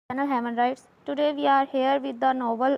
channel Human Rights. Today we are here with the novel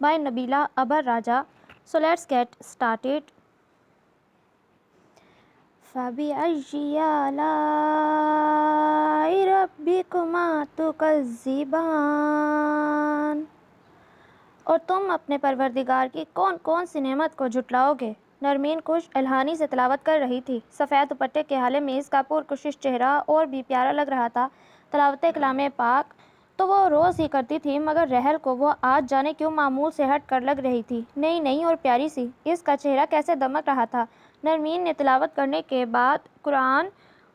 by Nabila Abar Raja. So let's get started. فَبِأَيِّ آلَاءِ رَبِّكُمَا تُكَذِّبَانِ اور تم اپنے پروردگار کی کون کون سی نعمت کو جھٹلاؤ گے؟ نرمین کچھ الہانی سے تلاوت کر رہی تھی۔ سفید دوپٹے کے حالے میں اس کا پرکشش چہرہ اور بھی پیارا لگ رہا تھا۔ تلاوت کلام پاک تو وہ روز ہی کرتی تھی، مگر رحل کو وہ آج جانے کیوں معمول سے ہٹ کر لگ رہی تھی، نئی نئی اور پیاری سی۔ اس کا چہرہ کیسے دمک رہا تھا۔ نرمین نے تلاوت کرنے کے بعد قرآن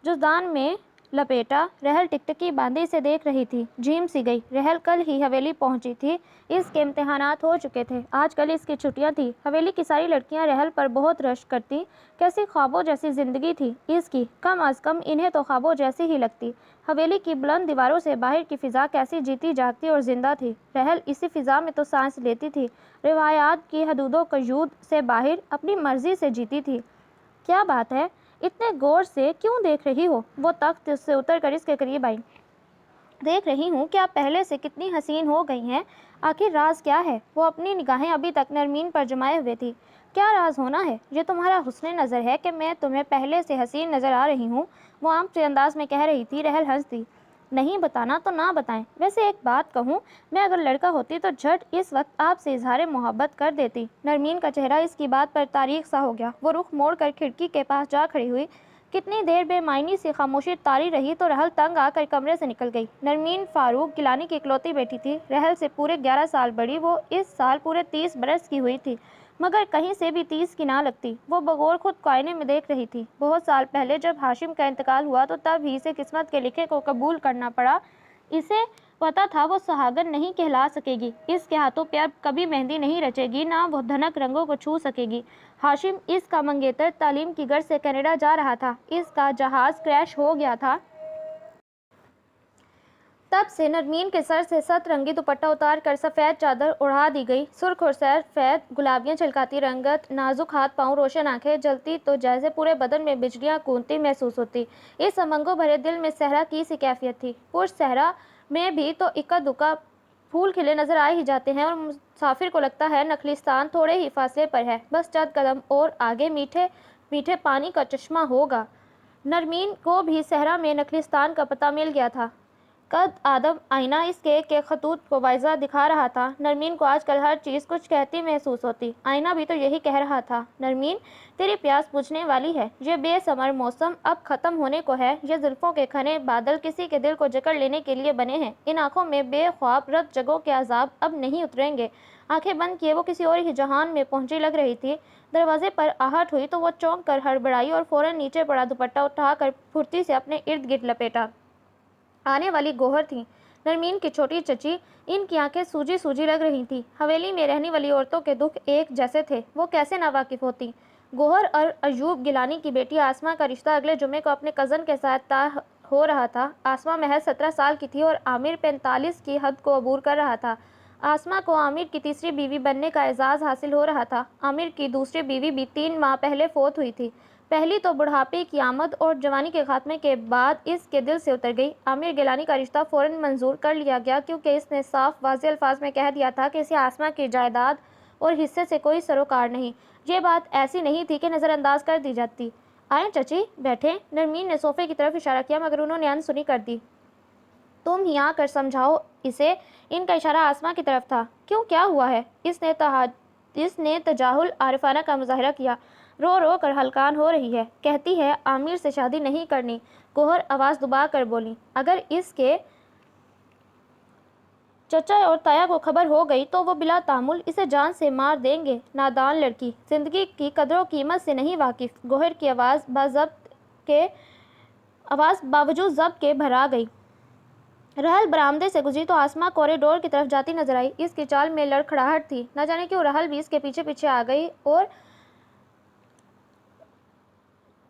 جزدان میں لپیٹا۔ رحل ٹکٹکی باندھی اسے دیکھ رہی تھی، جھیم سی گئی۔ رحل کل ہی حویلی پہنچی تھی، اس کے امتحانات ہو چکے تھے، آج کل اس کی چھٹیاں تھیں۔ حویلی کی ساری لڑکیاں رحل پر بہت رشک کرتی، کیسی خوابوں جیسی زندگی تھی اس کی، کم از کم انہیں تو خوابوں جیسی ہی لگتی۔ حویلی کی بلند دیواروں سے باہر کی فضا کیسی جیتی جاگتی اور زندہ تھی۔ رحل اسی فضا میں تو سانس لیتی تھی، روایات کی حدود و قیود سے باہر اپنی مرضی سے جیتی تھی۔ کیا بات ہے، اتنے غور سے کیوں دیکھ رہی ہو؟ وہ تخت سے اتر کر اس کے قریب آئی۔ دیکھ رہی ہوں کہ آپ پہلے سے کتنی حسین ہو گئی ہیں، آخر راز کیا ہے؟ وہ اپنی نگاہیں ابھی تک نرمین پر جمائے ہوئے تھی۔ کیا راز ہونا ہے؟ یہ تمہارا حسن نظر ہے کہ میں تمہیں پہلے سے حسین نظر آ رہی ہوں، وہ عام سے انداز میں کہہ رہی تھی۔ رحل ہنس دی۔ نہیں بتانا تو نہ بتائیں، ویسے ایک بات کہوں، میں اگر لڑکا ہوتی تو جھٹ اس وقت آپ سے اظہار محبت کر دیتی۔ نرمین کا چہرہ اس کی بات پر تاریک سا ہو گیا، وہ رخ موڑ کر کھڑکی کے پاس جا کھڑی ہوئی۔ کتنی دیر بے معنی سی خاموشی طاری رہی تو رحل تنگ آ کر کمرے سے نکل گئی۔ نرمین فاروق گیلانی کی اکلوتی بیٹی تھی، رحل سے پورے 11 سال بڑی، وہ اس سال پورے 30 برس کی ہوئی تھی، مگر کہیں سے بھی 30 کی نہ لگتی۔ وہ بغور خود کو آئینے میں دیکھ رہی تھی۔ بہت سال پہلے جب ہاشم کا انتقال ہوا تو تب ہی اسے قسمت کے لکھے کو قبول کرنا پڑا۔ اسے پتہ تھا وہ سہاگن نہیں کہلا سکے گی، اس کے ہاتھوں پہ اب کبھی مہندی نہیں رچے گی، نہ وہ دھنک رنگوں کو چھو سکے گی۔ ہاشم اس کا منگیتر تعلیم کی غرض سے کینیڈا جا رہا تھا، اس کا جہاز کریش ہو گیا تھا۔ تب سے نرمین کے سر سے ست رنگی دوپٹہ اتار کر سفید چادر اڑا دی گئی۔ سرخ اور سفید گلابیاں چھلکاتی رنگت، نازک ہاتھ پاؤں، روشن آنکھیں جلتی تو جیسے پورے بدن میں بجلیاں کونتی محسوس ہوتی۔ اس امنگوں بھرے دل میں صحرا کی سی کیفیت تھی۔ پشت صحرا میں بھی تو اکا دکا پھول کھلے نظر آ ہی جاتے ہیں اور مسافر کو لگتا ہے نخلستان تھوڑے ہی فاصلے پر ہے، بس چند قدم اور آگے میٹھے میٹھے پانی کا چشمہ ہوگا۔ نرمین کو بھی صحرا میں نخلستان کا پتہ مل گیا تھا۔ قد آدم آئینہ اس کے ایک ایک خطوط کو واضح دکھا رہا تھا۔ نرمین کو آج کل ہر چیز کچھ کہتی محسوس ہوتی۔ آئینہ بھی تو یہی کہہ رہا تھا، نرمین تیری پیاس بجھنے والی ہے، یہ بے ثمر موسم اب ختم ہونے کو ہے، یہ زلفوں کے گھنے بادل کسی کے دل کو جکڑ لینے کے لیے بنے ہیں، ان آنکھوں میں بے خواب رت جگوں کے عذاب اب نہیں اتریں گے۔ آنکھیں بند کیے وہ کسی اور ہی جہان میں پہنچی لگ رہی تھی۔ دروازے پر آہٹ ہوئی تو وہ چونک کر ہڑبڑائی اور فوراً نیچے پڑا دوپٹہ اٹھا کر پھرتی سے اپنے ارد گرد لپیٹا۔ آنے والی گوہر تھیں، نرمین کی چھوٹی چچی، ان کی آنکھیں سوجی سوجی لگ رہی تھیں۔ حویلی میں رہنے والی عورتوں کے دکھ ایک جیسے تھے، وہ کیسے ناواقف ہوتی؟ گوہر اور ایوب گیلانی کی بیٹی آسماء کا رشتہ اگلے جمعے کو اپنے کزن کے ساتھ طے ہو رہا تھا۔ آسماء محض 17 سال کی تھی اور عامر 45 کی حد کو عبور کر رہا تھا۔ آسماء کو عامر کی تیسری بیوی بننے کا اعزاز حاصل ہو رہا تھا۔ عامر کی دوسری بیوی بھی 3 ماہ پہلے فوت ہوئی تھی۔ پہلی تو بڑھاپے کی آمد اور جوانی کے خاتمے کے بعد اس کے دل سے اتر گئی۔ عامر گیلانی کا رشتہ فوراً منظور کر لیا گیا، کیونکہ اس نے صاف واضح الفاظ میں کہہ دیا تھا کہ اسے آسماء کی جائیداد اور حصے سے کوئی سروکار نہیں۔ یہ بات ایسی نہیں تھی کہ نظر انداز کر دی جاتی۔ آئیں چچی، بیٹھیں۔ نرمین نے صوفے کی طرف اشارہ کیا، مگر انہوں نے انسنی کر دی۔ تم ہی آ کر سمجھاؤ اسے۔ ان کا اشارہ آسماء کی طرف تھا۔ کیوں، کیا ہوا ہے؟ اس نے تجاہل عارفانہ کا مظاہرہ کیا۔ رو رو کر ہلکان ہو رہی ہے، کہتی ہے عامر سے شادی نہیں کرنی۔ گوہر آواز دبا کر بولی۔ اگر اس کے چچا اور تایا کو خبر ہو گئی تو وہ بلا تحمل اسے جان سے مار دیں گے۔ نادان لڑکی، زندگی کی قدر و قیمت سے نہیں واقف۔ گوہر کی آواز باوجود ضبط کے بھر آ گئی۔ رحل برآمدے سے گزری تو آسماء کوریڈور کی طرف جاتی نظر آئی۔ اس کی چال میں لڑکھڑاہٹ تھی، نہ جانے کیوں رحل بھی اس کے پیچھے پیچھے آ گئی، اور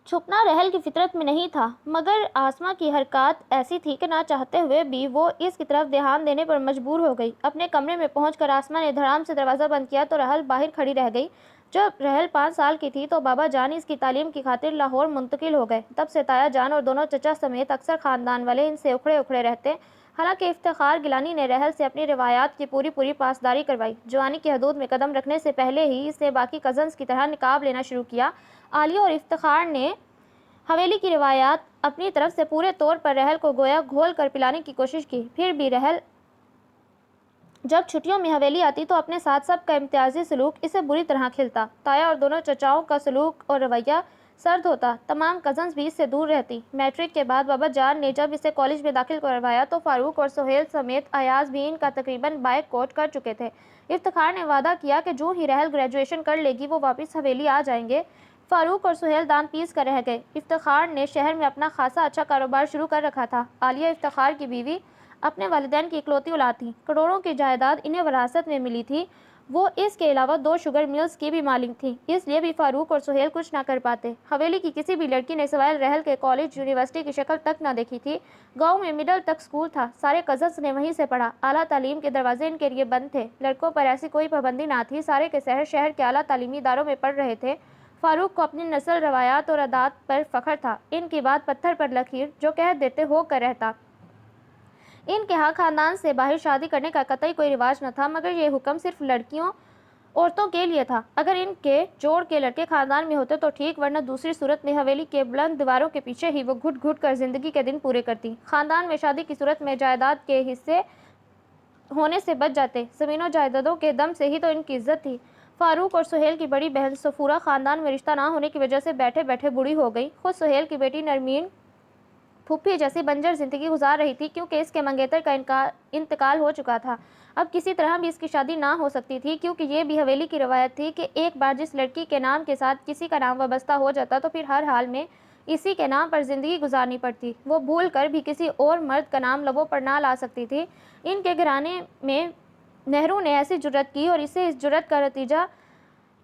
چھپنا رحل کی فطرت میں نہیں تھا، مگر آسماء کی حرکات ایسی تھی کہ نہ چاہتے ہوئے بھی وہ اس کی طرف دھیان دینے پر مجبور ہو گئی۔ اپنے کمرے میں پہنچ کر آسماء نے دھڑام سے دروازہ بند کیا تو رحل باہر کھڑی رہ گئی۔ جب رحل 5 سال کی تھی تو بابا جان اس کی تعلیم کی خاطر لاہور منتقل ہو گئے۔ تب سے تایا جان اور دونوں چچا سمیت اکثر خاندان والے ان سے اکھڑے اکھڑے رہتے۔ حالانکہ افتخار گیلانی نے رحل سے اپنی روایات کی پوری پاسداری کروائی۔ جوانی کی حدود میں قدم رکھنے سے پہلے ہی اس نے باقی کزنز کی طرح نقاب لینا شروع کیا۔ عالیہ اور افتخار نے حویلی کی روایات اپنی طرف سے پورے طور پر رحل کو گویا گھول کر پلانے کی کوشش کی۔ پھر بھی رحل جب چھٹیوں میں حویلی آتی تو اپنے ساتھ سب کا امتیازی سلوک اسے بری طرح کھلتا۔ تایا اور دونوں چچاؤں کا سلوک اور رویہ سرد ہوتا۔ تمام کزنز بھی اس سے دور رہتی۔ میٹرک کے بعد بابا جان نے جب اسے کالج میں داخل کروایا تو فاروق اور سہیل سمیت ایاز بھی ان کا تقریباً بائیک کوٹ کر چکے تھے۔ افتخار نے وعدہ کیا کہ جو ہی رحل گریجویشن کر لے گی وہ واپس حویلی آ جائیں گے۔ فاروق اور سہیل دان پیس کر رہ گئے۔ افتخار نے شہر میں اپنا خاصا اچھا کاروبار شروع کر رکھا تھا۔ عالیہ افتخار کی بیوی اپنے والدین کی اکلوتی اولاد تھی۔ کروڑوں کی جائیداد انہیں وراثت میں ملی تھی۔ وہ اس کے علاوہ 2 شوگر ملز کی بھی مالک تھیں۔ اس لیے بھی فاروق اور سہیل کچھ نہ کر پاتے۔ حویلی کی کسی بھی لڑکی نے سوائے رحل کے کالج یونیورسٹی کی شکل تک نہ دیکھی تھی۔ گاؤں میں مڈل تک سکول تھا۔ سارے کزنز نے وہیں سے پڑھا۔ اعلیٰ تعلیم کے دروازے ان کے لیے بند تھے۔ لڑکوں پر ایسی کوئی پابندی نہ تھی۔ سارے کے سارے شہر کے اعلیٰ تعلیمی اداروں میں پڑھ رہے تھے۔ فاروق کو اپنی نسل، روایات اور عادات پر فخر تھا۔ ان کی بات پتھر پر لکیر، جو کہہ دیتے ہو کر رہتا۔ ان کے ہاں خاندان سے باہر شادی کرنے کا قطعی کوئی رواج نہ تھا، مگر یہ حکم صرف عورتوں کے لیے تھا۔ اگر ان کے جوڑ کے لڑکے خاندان میں ہوتے تو ٹھیک، ورنہ دوسری صورت میں حویلی کے بلند دیواروں کے پیچھے ہی وہ گھٹ گھٹ کر زندگی کے دن پورے کرتی۔ خاندان میں شادی کی صورت میں جائیداد کے حصے ہونے سے بچ جاتے۔ زمین و جائیدادوں کے دم سے ہی تو ان کی عزت تھی۔ فاروق اور سہیل کی بڑی بہن صفورہ خاندان میں رشتہ نہ ہونے کی وجہ سے بیٹھے بیٹھے بوڑھی ہو گئی۔ خود سہیل کی بیٹی نرمین پھوپھی جیسی بنجر زندگی گزار رہی تھی، کیونکہ اس کے منگیتر کا انتقال ہو چکا تھا۔ اب کسی طرح بھی اس کی شادی نہ ہو سکتی تھی، کیونکہ یہ بھی حویلی کی روایت تھی کہ ایک بار جس لڑکی کے نام کے ساتھ کسی کا نام وابستہ ہو جاتا تو پھر ہر حال میں اسی کے نام پر زندگی گزارنی پڑتی۔ وہ بھول کر بھی کسی اور مرد کا نام لبوں پر نہ لا سکتی تھی۔ ان کے گھرانے میں نہرو نے ایسی جرات کی اور اسے اس جرات کا نتیجہ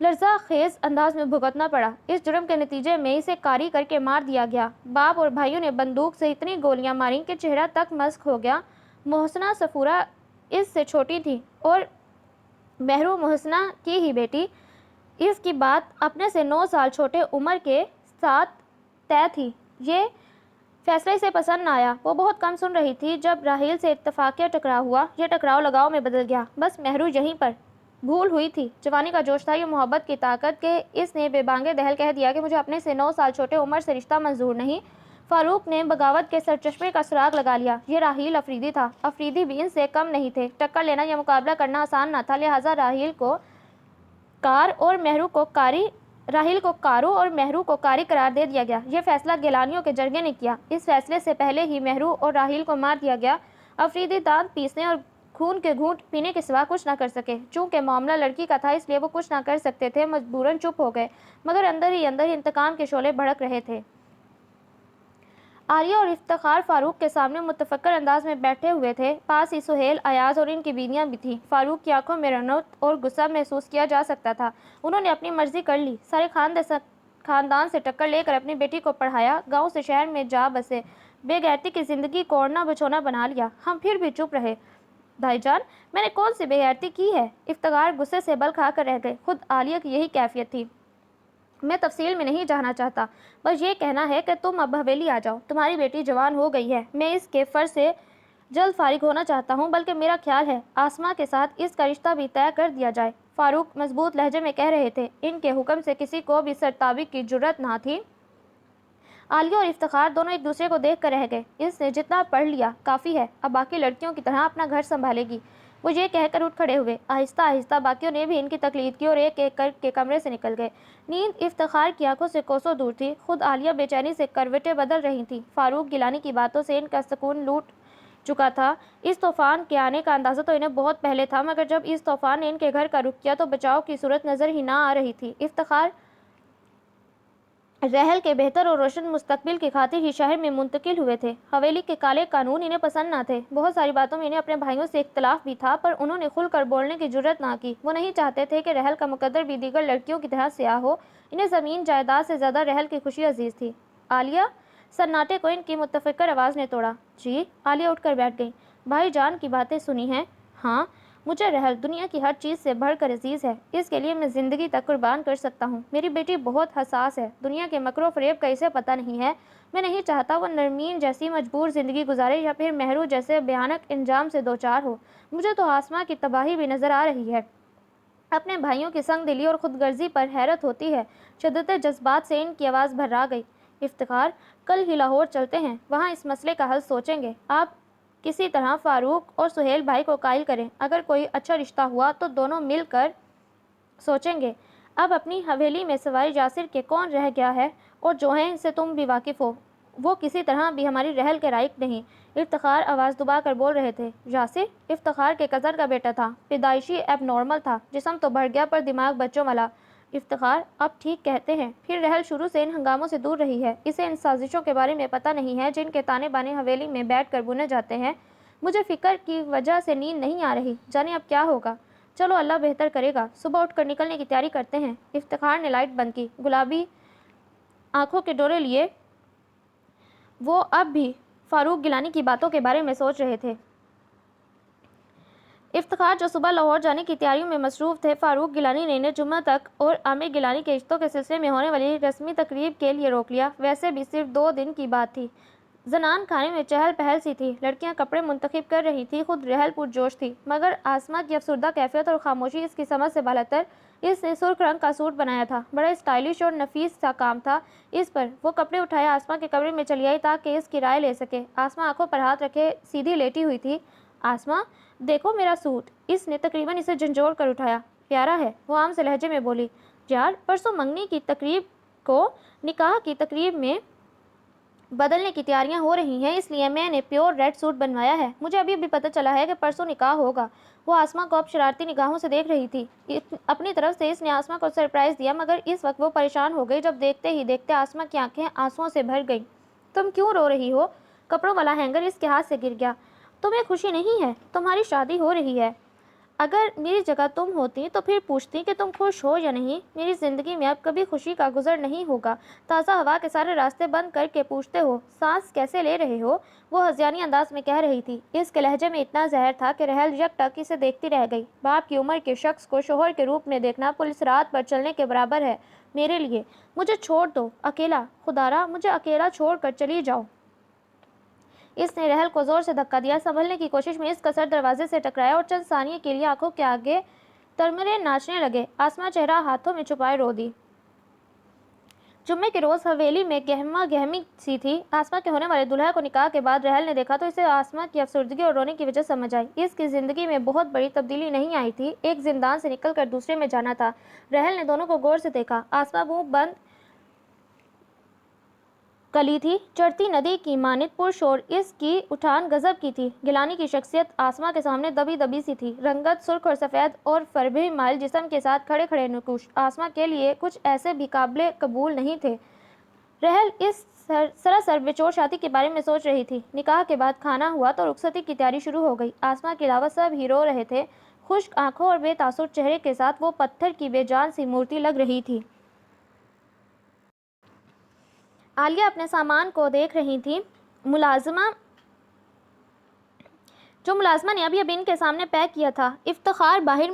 لرزہ خیز انداز میں بھگتنا پڑا۔ اس جرم کے نتیجے میں اسے کاری کر کے مار دیا گیا۔ باپ اور بھائیوں نے بندوق سے اتنی گولیاں ماریں کہ چہرہ تک مسخ ہو گیا۔ محسنہ صفورہ اس سے چھوٹی تھی اور مہرو محسنہ کی ہی بیٹی۔ اس کی بات اپنے سے 9 سال چھوٹے عمر کے ساتھ طے تھی۔ یہ فیصلہ اسے پسند نہ آیا۔ وہ بہت کم سن رہی تھی جب راحیل سے اتفاقیہ ٹکراؤ ہوا۔ یہ ٹکراؤ لگاؤ میں بدل گیا۔ بس مہرو یہیں پر بھول ہوئی تھی۔ جوانی کا جوش تھا، یہ محبت کی طاقت کہ اس نے بے بانگِ دہل کہہ دیا کہ مجھے اپنے سے 9 سال چھوٹے عمر سے رشتہ منظور نہیں۔ فاروق نے بغاوت کے سرچشمے کا سراغ لگا لیا۔ یہ راحیل افریدی تھا۔ افریدی بھی ان سے کم نہیں تھے۔ ٹکر لینا یا مقابلہ کرنا آسان نہ تھا، لہٰذا راحیل کو کارو اور مہرو کو کاری قرار دے دیا گیا۔ یہ فیصلہ گیلانیوں کے جرگے نے کیا۔ اس فیصلے سے پہلے ہی مہرو اور راحیل کو مار دیا گیا۔ افریدی دانت پیسنے اور خون کے گھونٹ پینے کے سوا کچھ نہ کر سکے۔ چونکہ معاملہ لڑکی کا تھا اس لیے وہ کچھ نہ کر سکتے تھے، مجبوراً چپ ہو گئے، مگر اندر ہی انتقام کے شعلے بھڑک رہے تھے۔ عالیہ اور افتخار فاروق کے سامنے متفکر انداز میں بیٹھے ہوئے تھے۔ پاس ہی سہیل، ایاز اور ان کی بیویاں بھی تھیں۔ فاروق کی آنکھوں میں رنوت اور غصہ محسوس کیا جا سکتا تھا۔ انہوں نے اپنی مرضی کر لی۔ سارے خاندان سے ٹکر لے کر اپنی بیٹی کو پڑھایا، گاؤں سے شہر میں جا بسے، بے غیرتی کی زندگی کو اوڑھنا بچھونا بنا لیا۔ ہم پھر بھی چپ رہے۔ بھائی جان، میں نے کون سی بے غیرتی کی ہے؟ افتخار غصے سے بل کھا کر رہ گئے۔ خود عالیہ کی یہی کیفیت تھی۔ میں تفصیل میں نہیں جانا چاہتا، بس یہ کہنا ہے کہ تم اب حویلی آ جاؤ۔ تمہاری بیٹی جوان ہو گئی ہے۔ میں اس کے فرض سے جلد فارغ ہونا چاہتا ہوں، بلکہ میرا خیال ہے آسماں کے ساتھ اس کا رشتہ بھی طے کر دیا جائے۔ فاروق مضبوط لہجے میں کہہ رہے تھے۔ ان کے حکم سے کسی کو بھی سرتابی کی جرات نہ تھی۔ عالیہ اور افتخار دونوں ایک دوسرے کو دیکھ کر رہ گئے۔ اس نے جتنا پڑھ لیا کافی ہے، اب باقی لڑکیوں کی طرح اپنا گھر سنبھالے گی۔ وہ یہ کہہ کر اٹھ کھڑے ہوئے۔ آہستہ آہستہ باقیوں نے بھی ان کی تقلید کی اور ایک ایک کر کے کمرے سے نکل گئے۔ نیند افتخار کی آنکھوں سے کوسوں دور تھی۔ خود عالیہ بے چینی سے کروٹیں بدل رہی تھی۔ فاروق گیلانی کی باتوں سے ان کا سکون لوٹ چکا تھا۔ اس طوفان کے آنے کا اندازہ تو انہیں بہت پہلے تھا، مگر جب اس طوفان نے ان کے گھر کا رخ کیا تو بچاؤ کی صورت نظر ہی نہ آ رہی تھی۔ افتخار رحل کے بہتر اور روشن مستقبل کی خاطر ہی شہر میں منتقل ہوئے تھے۔ حویلی کے کالے قانون انہیں پسند نہ تھے۔ بہت ساری باتوں میں انہیں اپنے بھائیوں سے اختلاف بھی تھا، پر انہوں نے کھل کر بولنے کی جرات نہ کی۔ وہ نہیں چاہتے تھے کہ رحل کا مقدر بھی دیگر لڑکیوں کی طرح سیاہ ہو۔ انہیں زمین جائیداد سے زیادہ رحل کی خوشی عزیز تھی۔ عالیہ، سناٹے کو ان کی متفکر آواز نے توڑا۔ جی؟ عالیہ اٹھ کر بیٹھ گئیں۔ بھائی جان کی باتیں سنی ہیں؟ ہاں۔ مجھے رحل دنیا کی ہر چیز سے بڑھ کر عزیز ہے، اس کے لیے میں زندگی تک قربان کر سکتا ہوں۔ میری بیٹی بہت حساس ہے، دنیا کے مکر و فریب کا اسے پتہ نہیں ہے۔ میں نہیں چاہتا وہ نرمین جیسی مجبور زندگی گزارے یا پھر مہرو جیسے بھیانک انجام سے دوچار ہو۔ مجھے تو آسماں کی تباہی بھی نظر آ رہی ہے۔ اپنے بھائیوں کی سنگ دلی اور خود غرضی پر حیرت ہوتی ہے۔ شدت جذبات سے ان کی آواز بھرا گئی۔ افتخار، کل ہی لاہور چلتے ہیں، وہاں اس مسئلے کا حل سوچیں گے۔ آپ کسی طرح فاروق اور سہیل بھائی کو قائل کریں، اگر کوئی اچھا رشتہ ہوا تو دونوں مل کر سوچیں گے۔ اب اپنی حویلی میں سوائے یاسر کے کون رہ گیا ہے، اور جو ہیں سے تم بھی واقف ہو، وہ کسی طرح بھی ہماری رحل کے لائق نہیں۔ افتخار آواز دبا کر بول رہے تھے۔ یاسر افتخار کے کزن کا بیٹا تھا، پیدائشی ایب نارمل تھا، جسم تو بڑھ گیا پر دماغ بچوں والا۔ افتخار، آپ ٹھیک کہتے ہیں، پھر رحل شروع سے ان ہنگاموں سے دور رہی ہے، اسے ان سازشوں کے بارے میں پتہ نہیں ہے جن کے تانے بانے حویلی میں بیٹھ کر بنے جاتے ہیں۔ مجھے فکر کی وجہ سے نیند نہیں آ رہی، جانے اب کیا ہوگا۔ چلو اللہ بہتر کرے گا، صبح اٹھ کر نکلنے کی تیاری کرتے ہیں۔ افتخار نے لائٹ بند کی، گلابی آنکھوں کے ڈورے لیے وہ اب بھی فاروق گیلانی کی باتوں کے بارے میں سوچ رہے تھے۔ افتخار جو صبح لاہور جانے کی تیاریوں میں مصروف تھے، فاروق گیلانی نے انہیں جمعہ تک اور عامر گیلانی کے رشتوں کے سلسلے میں ہونے والی رسمی تقریب کے لیے روک لیا۔ ویسے بھی صرف 2 دن کی بات تھی۔ زنان خانے میں چہل پہل سی تھی، لڑکیاں کپڑے منتخب کر رہی تھیں، خود رحل پرجوش تھی، مگر آسماں کی افسردہ کیفیت اور خاموشی اس کی سمجھ سے بالاتر۔ اس نے سرخ رنگ کا سوٹ بنایا تھا، بڑا اسٹائلش اور نفیس سا کام تھا اس پر۔ وہ کپڑے اٹھائے آسماں کے کمرے میں چلی آئی تاکہ اس کی رائے لے سکے۔ آسماں آنکھوں پر ہاتھ رکھے سیدھی لیٹی ہوئی تھی۔ آسماں، دیکھو میرا سوٹ۔ اس نے تقریباً اسے جھنجھوڑ کر اٹھایا۔ پیارا ہے، وہ عام سے لہجے میں بولی۔ یار، پرسوں منگنی کی تقریب کو نکاح کی تقریب میں بدلنے کی تیاریاں ہو رہی ہیں، اس لیے میں نے پیور ریڈ سوٹ بنوایا ہے۔ مجھے ابھی بھی پتہ چلا ہے کہ پرسوں نکاح ہوگا۔ وہ آسماں کو اب شرارتی نگاہوں سے دیکھ رہی تھی۔ اپنی طرف سے اس نے آسماں کو سرپرائز دیا، مگر اس وقت وہ پریشان ہو گئی جب دیکھتے ہی دیکھتے آسماں کی آنکھیں آنسوؤں سے بھر گئیں۔ تم کیوں رو رہی ہو؟ کپڑوں والا ہینگر اس کے ہاتھ سے گر گیا۔ تمہیں خوشی نہیں ہے؟ تمہاری شادی ہو رہی ہے۔ اگر میری جگہ تم ہوتی تو پھر پوچھتی کہ تم خوش ہو یا نہیں۔ میری زندگی میں اب کبھی خوشی کا گزر نہیں ہوگا۔ تازہ ہوا کے سارے راستے بند کر کے پوچھتے ہو سانس کیسے لے رہے ہو؟ وہ ہذیانی انداز میں کہہ رہی تھی۔ اس کے لہجے میں اتنا زہر تھا کہ رحل یک ٹک اسے دیکھتی رہ گئی۔ باپ کی عمر کے شخص کو شوہر کے روپ میں دیکھنا پولیس رات پر چلنے کے برابر ہے میرے لیے۔ مجھے چھوڑ دو اکیلا، خدارا مجھے اکیلا چھوڑ کر چلی جاؤ۔ اس نے رحل کو زور سے دھکا دیا، سنبھلنے کی کوشش میں اس کا سر دروازے سے ٹکرایا اور چند ثانیے کے لیے آنکھوں کے آگے ترمرے ناچنے لگے۔ آسماں چہرہ ہاتھوں میں چھپائے رو دی۔ جمعے کے روز حویلی میں گہما گہمی سی تھی۔ آسماں کے ہونے والے دلہا کو نکاح کے بعد رحل نے دیکھا تو اسے آسماں کی افسردگی اور رونے کی وجہ سمجھ آئی۔ اس کی زندگی میں بہت بڑی تبدیلی نہیں آئی تھی، ایک زندان سے نکل کر دوسرے میں جانا تھا۔ رحل نے دونوں کو غور سے دیکھا۔ آسماں منہ بند کلی تھی، چڑھتی ندی کی مانند پرشور، اس کی اٹھان غضب کی تھی۔ گیلانی کی شخصیت آسماں کے سامنے دبی دبی سی تھی، رنگت سرخ اور سفید اور فربھی مائل جسم کے ساتھ کھڑے کھڑے نقوش آسماں کے لیے کچھ ایسے بھی قابل قبول نہیں تھے۔ رحل اس سراسر بچور شادی کے بارے میں سوچ رہی تھی۔ نکاح کے بعد کھانا ہوا تو رخصتی کی تیاری شروع ہو گئی۔ آسماں کے علاوہ سب ہی رو رہے تھے۔ خشک آنکھوں اور بے تاثر چہرے کے ساتھ وہ پتھر کی بے جان سی مورتی لگ رہی تھی۔ عالیہ اپنے سامان کو دیکھ رہی تھی۔ جو ملازمہ نے ابھی ان کے سامنے پیک کیا تھا۔ افتخار باہر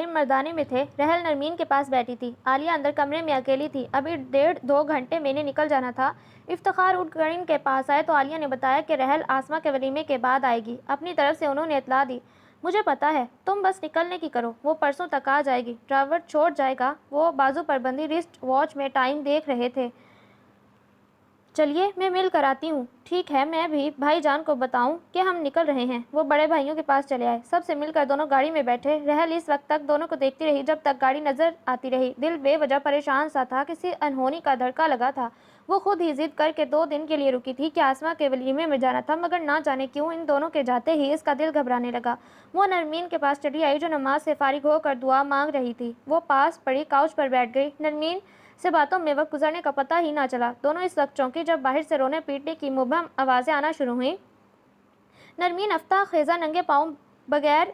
مردانے میں تھے۔ رحل نرمین کے پاس بیٹھی تھی۔ عالیہ اندر کمرے میں اکیلی تھی۔ ابھی 1.5-2 گھنٹے میں انہیں نکل جانا تھا۔ افتخار اٹھ کر ان کے پاس آئے تو عالیہ نے بتایا کہ رحل آسماں کے ولیمے کے بعد آئے گی۔ اپنی طرف سے انہوں نے اطلاع دی۔ مجھے پتا ہے، تم بس نکلنے کی کرو، وہ پرسوں تک آ جائے گی، ڈرائیور چھوڑ جائے گا۔ وہ بازو پر بندھی رسٹ واچ میں ٹائم دیکھ رہے تھے۔ چلیے میں مل کر آتی ہوں۔ ٹھیک ہے، میں بھی بھائی جان کو بتاؤں کہ ہم نکل رہے ہیں۔ وہ بڑے بھائیوں کے پاس چلے آئے۔ سب سے مل کر دونوں گاڑی میں بیٹھے۔ رحل اس وقت تک دونوں کو دیکھتی رہی جب تک گاڑی نظر آتی رہی۔ دل بے وجہ پریشان سا تھا، کسی انہونی کا دھڑکا لگا تھا۔ وہ خود ہی ضد کر کے 2 دن کے لیے رکی تھی کہ آسماں کے ولیمے میں جانا تھا، مگر نہ جانے کیوں ان دونوں کے جاتے ہی اس کا دل گھبرانے لگا۔ وہ نرمین کے پاس چلی آئی جو نماز سے فارغ ہو کر دعا مانگ رہی تھی۔ وہ پاس پڑی کاؤچ پر بیٹھ گئی۔ نرمین سے باتوں میں وقت گزرنے کا پتہ ہی نہ چلا۔ دونوں اس وقت چونکی جب باہر سے رونے پیٹنے کی مبہم آوازیں آنا شروع ہوئیں۔ نرمین افتہ خیزہ ننگے پاؤں بغیر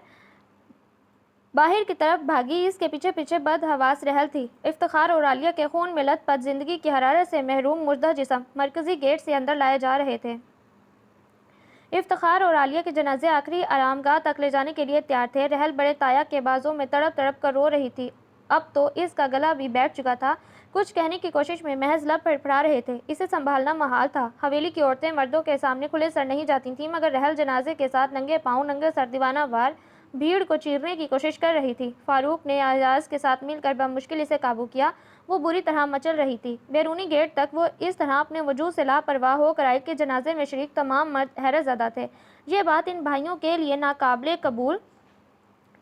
باہر کی طرف بھاگی۔ اس کے پیچھے پیچھے بد حواس رحل تھی۔ افتخار اور عالیہ کے خون میں لت پت زندگی کی حرارت سے محروم مردہ جسم مرکزی گیٹ سے اندر لائے جا رہے تھے۔ افتخار اور عالیہ کے جنازے آخری آرامگاہ تک لے جانے کے لیے تیار تھے۔ رحل بڑے تایا کے بازوں میں تڑپ تڑپ کر رو رہی تھی۔ اب تو اس کا گلا بھی بیٹھ چکا تھا، کچھ کہنے کی کوشش میں محض لب پھڑپھڑا رہے تھے۔ اسے سنبھالنا محال تھا۔ حویلی کی عورتیں مردوں کے سامنے کھلے سر نہیں جاتی تھیں، مگر رحل جنازے کے ساتھ ننگے پاؤں ننگے سر دیوانہ وار بھیڑ کو چیرنے کی کوشش کر رہی تھی۔ فاروق نے ایاز کے ساتھ مل کر بمشکل اسے قابو کیا۔ وہ بری طرح مچل رہی تھی۔ بیرونی گیٹ تک وہ اس طرح اپنے وجود سے لاپرواہ ہو کر آئی کہ جنازے میں شریک تمام مرد حیرت زدہ تھے۔ یہ بات ان بھائیوں کے لیے ناقابل قبول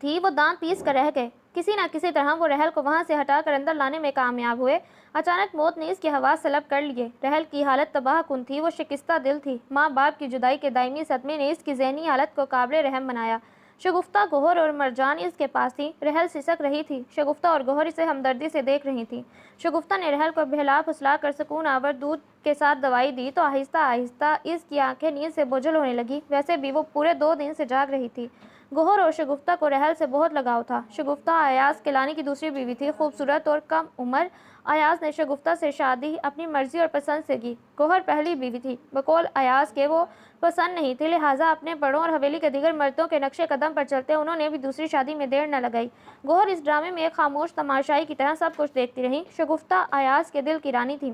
تھی۔ وہ دانت پیس کر رہ گئے۔ کسی نہ کسی طرح وہ رحل کو وہاں سے ہٹا کر اندر لانے میں کامیاب ہوئے۔ اچانک موت نے اس کے حواس سلب کر لیے۔ رحل کی حالت تباہ کن تھی۔ وہ شکستہ دل تھی۔ ماں باپ کی جدائی کے دائمی صدمے نے اس کی ذہنی حالت کو قابل رحم بنایا۔ شگفتہ، گوہر اور مرجان اس کے پاس تھی۔ رحل سسک رہی تھی۔ شگفتہ اور گوہر اسے ہمدردی سے دیکھ رہی تھیں۔ شگفتہ نے رحل کو بہلا پھسلا کر سکون آور دودھ کے ساتھ دوائی دی تو آہستہ آہستہ اس کی آنکھیں نیند سے بوجھل ہونے لگی۔ ویسے بھی وہ پورے 2 دن سے جاگ رہی تھی۔ گوہر اور شگفتہ کو رحل سے بہت لگاؤ تھا۔ شگفتہ ایاز کیلانی کی دوسری بیوی تھی، خوبصورت اور کم عمر۔ ایاز نے شگفتہ سے شادی اپنی مرضی اور پسند سے کی۔ گوہر پہلی بیوی تھی۔ بقول ایاز کے وہ پسند نہیں تھی، لہٰذا اپنے بڑوں اور حویلی کے دیگر مردوں کے نقش قدم پر چلتے انہوں نے بھی دوسری شادی میں دیر نہ لگائی۔ گوہر اس ڈرامے میں ایک خاموش تماشائی کی طرح سب کچھ دیکھتی رہی۔ شگفتہ ایاز کے دل کی رانی تھی۔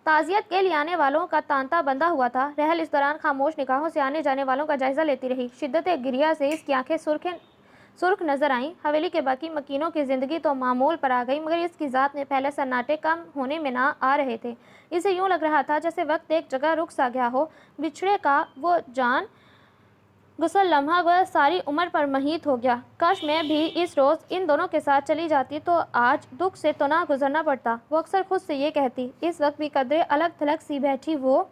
تعزیت کے لیے آنے والوں کا تانتا بندھا ہوا تھا۔ رحل اس دوران خاموش نگاہوں سے آنے جانے والوں کا جائزہ لیتی رہی۔ شدت گریہ سے اس کی آنکھیں سرخ نظر آئیں۔ حویلی کے باقی مکینوں کی زندگی تو معمول پر آ گئی، مگر اس کی ذات میں پھیلے سناٹے کم ہونے میں نہ آ رہے تھے۔ اسے یوں لگ رہا تھا جیسے وقت ایک جگہ رک سا گیا ہو۔ بچھڑے کا وہ جان غسل لمحہ گویا ساری عمر پر محیط ہو گیا۔ کاش میں بھی اس روز ان دونوں کے ساتھ چلی جاتی تو آج دکھ سے تو نہ گزرنا پڑتا، وہ اکثر خود سے یہ کہتی۔ اس وقت بھی قدرے الگ تھلگ سی بیٹھی وہ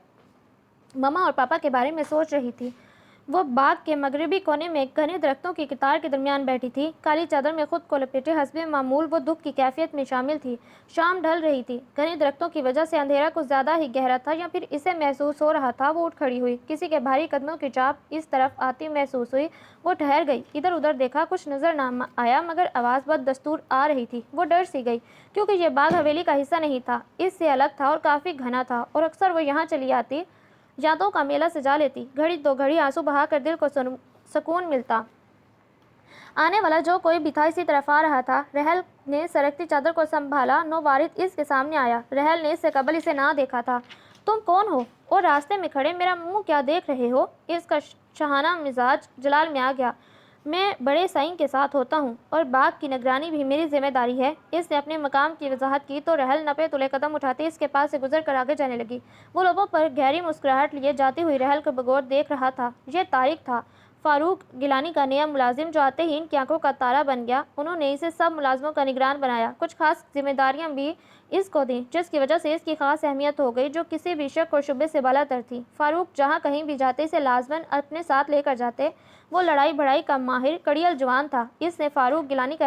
ماما اور پاپا کے بارے میں سوچ رہی تھی۔ وہ باغ کے مغربی کونے میں گھنے درختوں کی قطار کے درمیان بیٹھی تھی، کالی چادر میں خود کو لپیٹے۔ حسب معمول وہ دکھ کی کیفیت میں شامل تھی۔ شام ڈھل رہی تھی۔ گھنے درختوں کی وجہ سے اندھیرا کچھ زیادہ ہی گہرا تھا یا پھر اسے محسوس ہو رہا تھا۔ وہ اٹھ کھڑی ہوئی۔ کسی کے بھاری قدموں کی چاپ اس طرف آتی محسوس ہوئی۔ وہ ٹھہر گئی، ادھر ادھر دیکھا، کچھ نظر نہ آیا، مگر آواز بد دستور آ رہی تھی۔ وہ ڈر سی گئی، کیونکہ یہ باغ حویلی کا حصہ نہیں تھا، اس سے الگ تھا اور کافی گھنا تھا، اور اکثر وہ یہاں چلی آتی، یادوں کا میلہ سجا لیتی۔ گھڑی دو گھڑی آنسو بہا کر دل کو سکون ملتا۔ آنے والا جو کوئی بھی تھا اسی طرف آ رہا تھا۔ رحل نے سرکتی چادر کو سنبھالا۔ نووارد اس کے سامنے آیا۔ رحل نے اس سے قبل اسے نہ دیکھا تھا۔ تم کون ہو؟ اور راستے میں کھڑے میرا منہ کیا دیکھ رہے ہو؟ اس کا شاہانہ مزاج جلال میں آ گیا۔ میں بڑے سائیں کے ساتھ ہوتا ہوں اور باغ کی نگرانی بھی میری ذمہ داری ہے۔ اس نے اپنے مقام کی وضاحت کی تو رحل نپے تلے قدم اٹھاتی اس کے پاس سے گزر کر آگے جانے لگی۔ وہ لبوں پر گہری مسکراہٹ لیے جاتی ہوئی رحل کو بغور دیکھ رہا تھا۔ یہ طارق تھا، فاروق گیلانی کا نیا ملازم، جو آتے ہی ان کی آنکھوں کا تارا بن گیا۔ انہوں نے اسے سب ملازموں کا نگران بنایا، کچھ خاص ذمہ داریاں بھی اس کو دیں، جس کی وجہ سے اس کی خاص اہمیت ہو گئی، جو کسی بھی شک اور شبے سے بالا تر تھی۔ فاروق جہاں کہیں بھی جاتے اسے لازماً اپنے ساتھ لے کر جاتے۔ وہ لڑائی بھڑائی کا ماہر کڑیل جوان تھا۔ اس نے فاروق گیلانی کا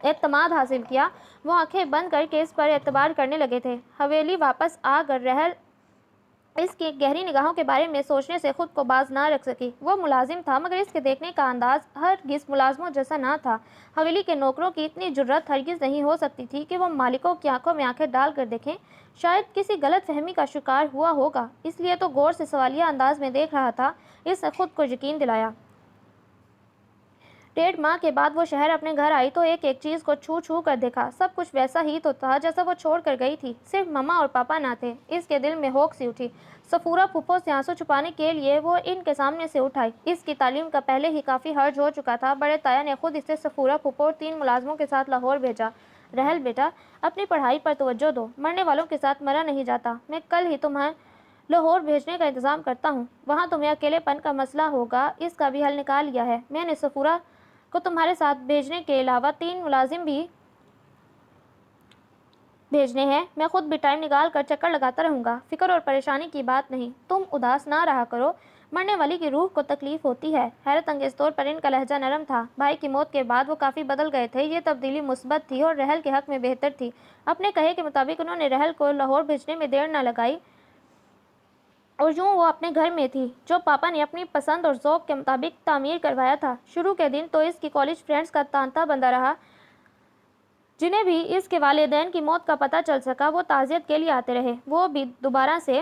اعتماد حاصل کیا۔ وہ آنکھیں بند کر کے اس پر اعتبار کرنے لگے تھے۔ حویلی واپس آ کر رحل اس کی گہری نگاہوں کے بارے میں سوچنے سے خود کو باز نہ رکھ سکی۔ وہ ملازم تھا، مگر اس کے دیکھنے کا انداز ہرگز ملازموں جیسا نہ تھا۔ حویلی کے نوکروں کی اتنی جرأت ہرگز نہیں ہو سکتی تھی کہ وہ مالکوں کی آنکھوں میں آنکھیں ڈال کر دیکھیں۔ شاید کسی غلط فہمی کا شکار ہوا ہوگا، اس لیے تو غور سے سوالیہ انداز میں دیکھ رہا تھا۔ اس نے خود کو یقین دلایا۔ 1.5 ماہ کے بعد وہ شہر اپنے گھر آئی تو ایک ایک چیز کو چھو چھو کر دیکھا۔ سب کچھ ویسا ہی تو تھا جیسا وہ چھوڑ کر گئی تھی، صرف ماما اور پاپا نہ تھے۔ اس کے دل میں ہوک سی اٹھی۔ صفورہ پھپھو سے آنسو چھپانے کے لیے وہ ان کے سامنے سے اٹھ آئی۔ اس کی تعلیم کا پہلے ہی کافی حرج ہو چکا تھا۔ بڑے تایا نے خود اسے صفورہ پھپھو اور 3 ملازموں کے ساتھ لاہور بھیجا۔ رحل بیٹا، اپنی پڑھائی پر توجہ دو، مرنے والوں کے ساتھ مرا نہیں جاتا۔ میں کل ہی تمہیں لاہور بھیجنے کا انتظام کرتا ہوں، وہاں تمہیں اکیلے پن کا مسئلہ ہوگا، اس کا بھی حل نکال لیا ہے۔ میں نے صفورہ کو تمہارے ساتھ بھیجنے کے علاوہ 3 ملازم بھی بھیجنے ہیں۔ میں خود بھی ٹائم نکال کر چکر لگاتا رہوں گا۔ فکر اور پریشانی کی بات نہیں، تم اداس نہ رہا کرو، مرنے والی کی روح کو تکلیف ہوتی ہے۔ حیرت انگیز طور پر ان کا لہجہ نرم تھا۔ بھائی کی موت کے بعد وہ کافی بدل گئے تھے۔ یہ تبدیلی مثبت تھی اور رحل کے حق میں بہتر تھی۔ اپنے کہے کے مطابق انہوں نے رحل کو لاہور بھیجنے میں دیر نہ لگائی اور یوں وہ اپنے گھر میں تھی، جو پاپا نے اپنی پسند اور ذوق کے مطابق تعمیر کروایا تھا۔ شروع کے دن تو اس کی کالج فرینڈز کا تانتا بندھا رہا۔ جنہیں بھی اس کے والدین کی موت کا پتہ چل سکا وہ تعزیت کے لیے آتے رہے۔ وہ بھی دوبارہ سے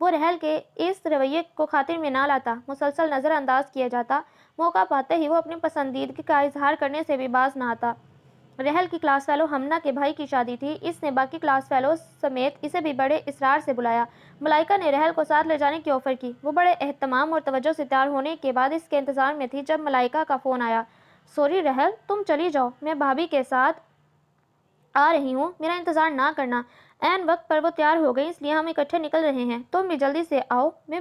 وہ رحل کے اس رویے کو خاطر میں نہ لاتا، مسلسل نظر انداز کیا جاتا۔ موقع پاتے ہی وہ اپنی پسندیدگی کا اظہار کرنے سے بھی باز نہ آتا۔ رحل کی کلاس فیلو ہمنا کے بھائی کی شادی تھی۔ اس نے باقی کلاس فیلوز سمیت اسے بھی بڑے اصرار سے بلایا۔ ملائکہ نے رحل کو ساتھ لے جانے کی آفر کی۔ وہ بڑے اہتمام اور توجہ سے تیار ہونے کے بعد اس کے انتظار میں تھی جب ملائکہ کا فون آیا۔ سوری رحل، تم چلی جاؤ، میں بھابھی کے ساتھ آ رہی ہوں، میرا انتظار نہ کرنا۔ عین وقت پر وہ تیار ہو گئی، اس لیے ہم اکٹھے نکل رہے ہیں، تم بھی جلدی سے آؤ، میں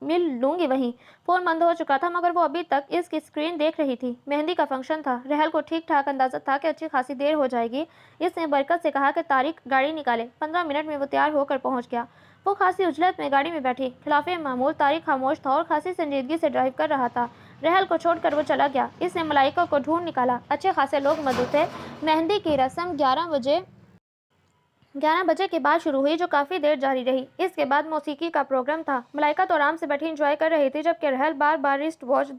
مل لوں گی وہیں۔ فون بند ہو چکا تھا مگر وہ ابھی تک اس کی اسکرین دیکھ رہی تھی۔ مہندی کا فنکشن تھا۔ رحل کو ٹھیک ٹھاک اندازہ تھا کہ اچھی خاصی دیر ہو جائے گی۔ اس نے برکت سے کہا کہ طارق گاڑی نکالے۔ 15 منٹ میں وہ تیار ہو کر پہنچ گیا۔ وہ خاصی عجلت میں گاڑی میں بیٹھی۔ خلاف معمول طارق خاموش تھا اور خاصی سنجیدگی سے ڈرائیو کر رہا تھا۔ رحل کو چھوڑ کر وہ چلا گیا۔ اس نے ملائکہ کو ڈھونڈ نکالا۔ اچھے خاصے لوگ موجود تھے۔ مہندی کی رسم 11 بجے کے بعد شروع ہوئی جو کافی دیر جاری رہی۔ اس کے بعد موسیقی کا پروگرام تھا۔ ملائکہ تو آرام سے بیٹھی انجوائے کر رہی تھی جبکہ رحل بار بار رسٹ واچ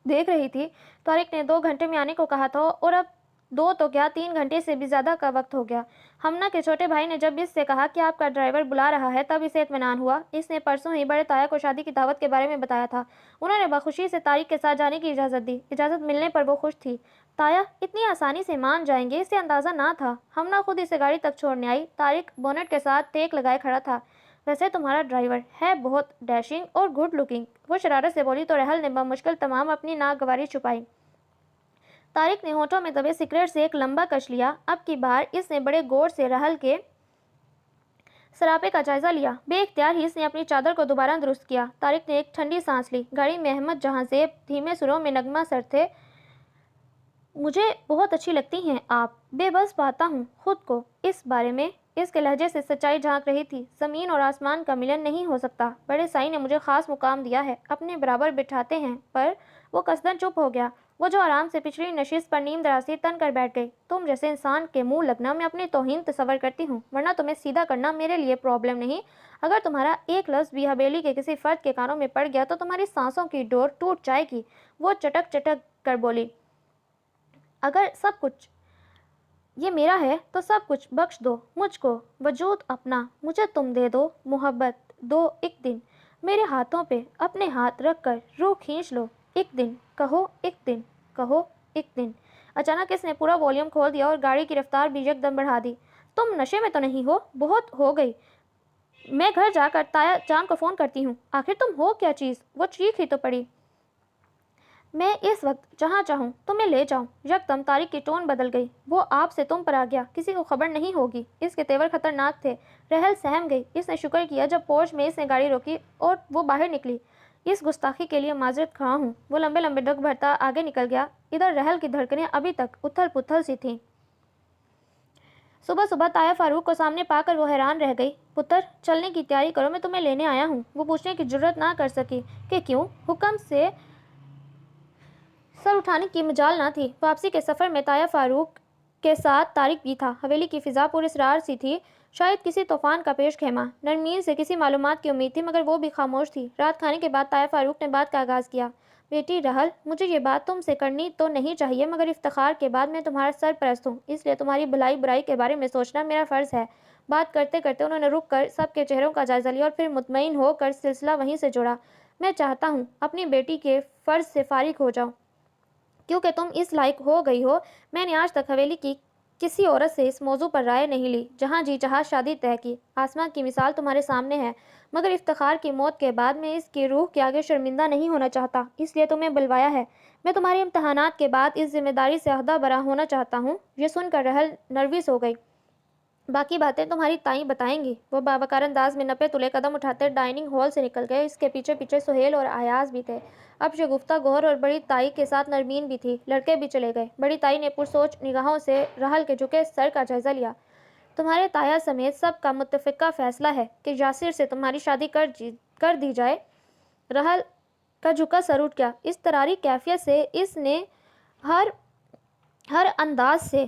دیکھ رہی تھی۔ طارق نے 2 گھنٹے میں آنے کو کہا تھا اور اب 2 تو کیا 3 گھنٹے سے بھی زیادہ کا وقت ہو گیا۔ ہمنا کے چھوٹے بھائی نے جب اس سے کہا کہ آپ کا ڈرائیور بلا رہا ہے تب اسے اطمینان ہوا۔ اس نے پرسوں ہی بڑے تایا کو شادی کی دعوت کے بارے میں بتایا تھا۔ انہوں نے بخوشی سے طارق کے ساتھ جانے کی اجازت دی۔ اجازت ملنے پر وہ خوش تھی۔ تایا اتنی آسانی سے مان جائیں گے اسے اندازہ نہ تھا۔ ہمنا خود اسے گاڑی تک چھوڑنے آئی۔ طارق بونٹ کے ساتھ ٹیک لگائے کھڑا تھا۔ ویسے تمہارا ڈرائیور ہے بہت ڈیشنگ اور گڈ لکنگ، وہ شرارت سے بولی تو رحل نے بمشکل تمام اپنی ناگواری چھپائی۔ طارق نے ہونٹوں میں دبے سگریٹ سے ایک لمبا کش لیا۔ اب کی بار اس نے بڑے غور سے رحل کے سراپے کا جائزہ لیا۔ بے اختیار ہی اس نے اپنی چادر کو دوبارہ درست کیا۔ طارق نے ایک ٹھنڈی سانس لی۔ گاڑی میں احمد جہاں زیب دھیمے سروں میں نغمہ سر تھے۔ مجھے بہت اچھی لگتی ہیں آپ، بے بس پاتا ہوں خود کو اس بارے میں۔ اس کے لہجے سے سچائی جھانک رہی تھی۔ زمین اور آسمان کا ملن نہیں ہو سکتا۔ بڑے سائی نے مجھے خاص مقام دیا ہے، اپنے برابر بٹھاتے ہیں۔ پر وہ قصدن چپ ہو گیا۔ وہ جو آرام سے پچھلی نشست پر نیم دراز تن کر بیٹھ گئی۔ تم جیسے انسان کے منہ لگنا میں اپنی توہین تصور کرتی ہوں، ورنہ تمہیں سیدھا کرنا میرے لیے پرابلم نہیں۔ اگر تمہارا ایک لفظ بھی حویلی کے کسی فرد کے کانوں میں پڑ گیا تو تمہاری سانسوں کی ڈور ٹوٹ جائے گی۔ وہ چٹک چٹک کر بولی، اگر سب کچھ یہ میرا ہے تو سب کچھ بخش دو مجھ کو، وجود اپنا مجھے تم دے دو، محبت دو ایک دن، میرے ہاتھوں پہ اپنے ہاتھ رکھ کر روح کھینچ لو، ایک دن کہو، ایک دن کہو، ایک دن۔ اچانک اس نے پورا والیوم کھول دیا اور گاڑی کی رفتار بھی یکدم بڑھا دی۔ تم نشے میں تو نہیں ہو؟ بہت ہو گئی، میں گھر جا کر تایا جان کو فون کرتی ہوں۔ آخر تم ہو کیا چیز؟ وہ چیخ ہی تو پڑی، میں اس وقت جہاں چاہوں تمہیں لے جاؤں۔ یکدم طارق کی ٹون بدل گئی۔ وہ آپ سے تم پر آ گیا، کسی کو خبر نہیں ہوگی۔ اس کے تیور خطرناک تھے۔ رحل سہم گئی۔ اس نے شکر کیا جب پورچ میں اس نے گاڑی روکی اور وہ باہر نکلی۔ اس گستاخی کے لیے معذرت خواہ ہوں۔ وہ لمبے لمبے ڈگ بھرتا آگے نکل گیا۔ ادھر رحل کی دھڑکنیں ابھی تک اتھل پتھل سی تھیں۔ صبح صبح تایا فاروق کو سامنے پا کر وہ حیران رہ گئی۔ پتر چلنے کی تیاری کرو، میں تمہیں لینے آیا ہوں۔ وہ پوچھنے کی جرات نہ کر سکی کہ کیوں۔ حکم سے سر اٹھانے کی مجال نہ تھی۔ واپسی کے سفر میں تایا فاروق کے ساتھ طارق بھی تھا۔ حویلی کی فضا پر اسرار سی تھی، شاید کسی طوفان کا پیش خیمہ۔ نرمین سے کسی معلومات کی امید تھی مگر وہ بھی خاموش تھی۔ رات کھانے کے بعد تایا فاروق نے بات کا آغاز کیا۔ بیٹی رحل، مجھے یہ بات تم سے کرنی تو نہیں چاہیے مگر افتخار کے بعد میں تمہارا سرپرست ہوں، اس لیے تمہاری بھلائی برائی کے بارے میں سوچنا میرا فرض ہے۔ بات کرتے کرتے انہوں نے رک کر سب کے چہروں کا جائزہ لیا اور پھر مطمئن ہو کر سلسلہ وہیں سے جوڑا۔ میں چاہتا ہوں اپنی بیٹی کے فرض سے فارغ ہو جاؤں کیونکہ تم اس لائق ہو گئی ہو۔ میں نے آج تک حویلی کی کسی عورت سے اس موضوع پر رائے نہیں لی، جہاں جی چاہا شادی طے کی۔ آسماں کی مثال تمہارے سامنے ہے، مگر افتخار کی موت کے بعد میں اس کی روح کے آگے شرمندہ نہیں ہونا چاہتا، اس لیے تمہیں بلوایا ہے۔ میں تمہارے امتحانات کے بعد اس ذمہ داری سے عہدہ برا ہونا چاہتا ہوں۔ یہ سن کر رحل نروس ہو گئی۔ باقی باتیں تمہاری تائیں بتائیں گی۔ وہ باوقار انداز میں نپے تلے قدم اٹھاتے ڈائننگ ہال سے نکل گئے۔ اس کے پیچھے پیچھے سہیل اور ایاز بھی تھے۔ اب شگفتہ گوہر اور بڑی تائی کے ساتھ نرمین بھی تھی۔ لڑکے بھی چلے گئے۔ بڑی تائی نے پرسوچ نگاہوں سے رحل کے جھکے سر کا جائزہ لیا۔ تمہارے تایا سمیت سب کا متفقہ فیصلہ ہے کہ یاسر سے تمہاری شادی کر دی جائے۔ رحل کا جھکا سر اٹھ گیا۔ اضطراری کیفیت سے اس نے ہر انداز سے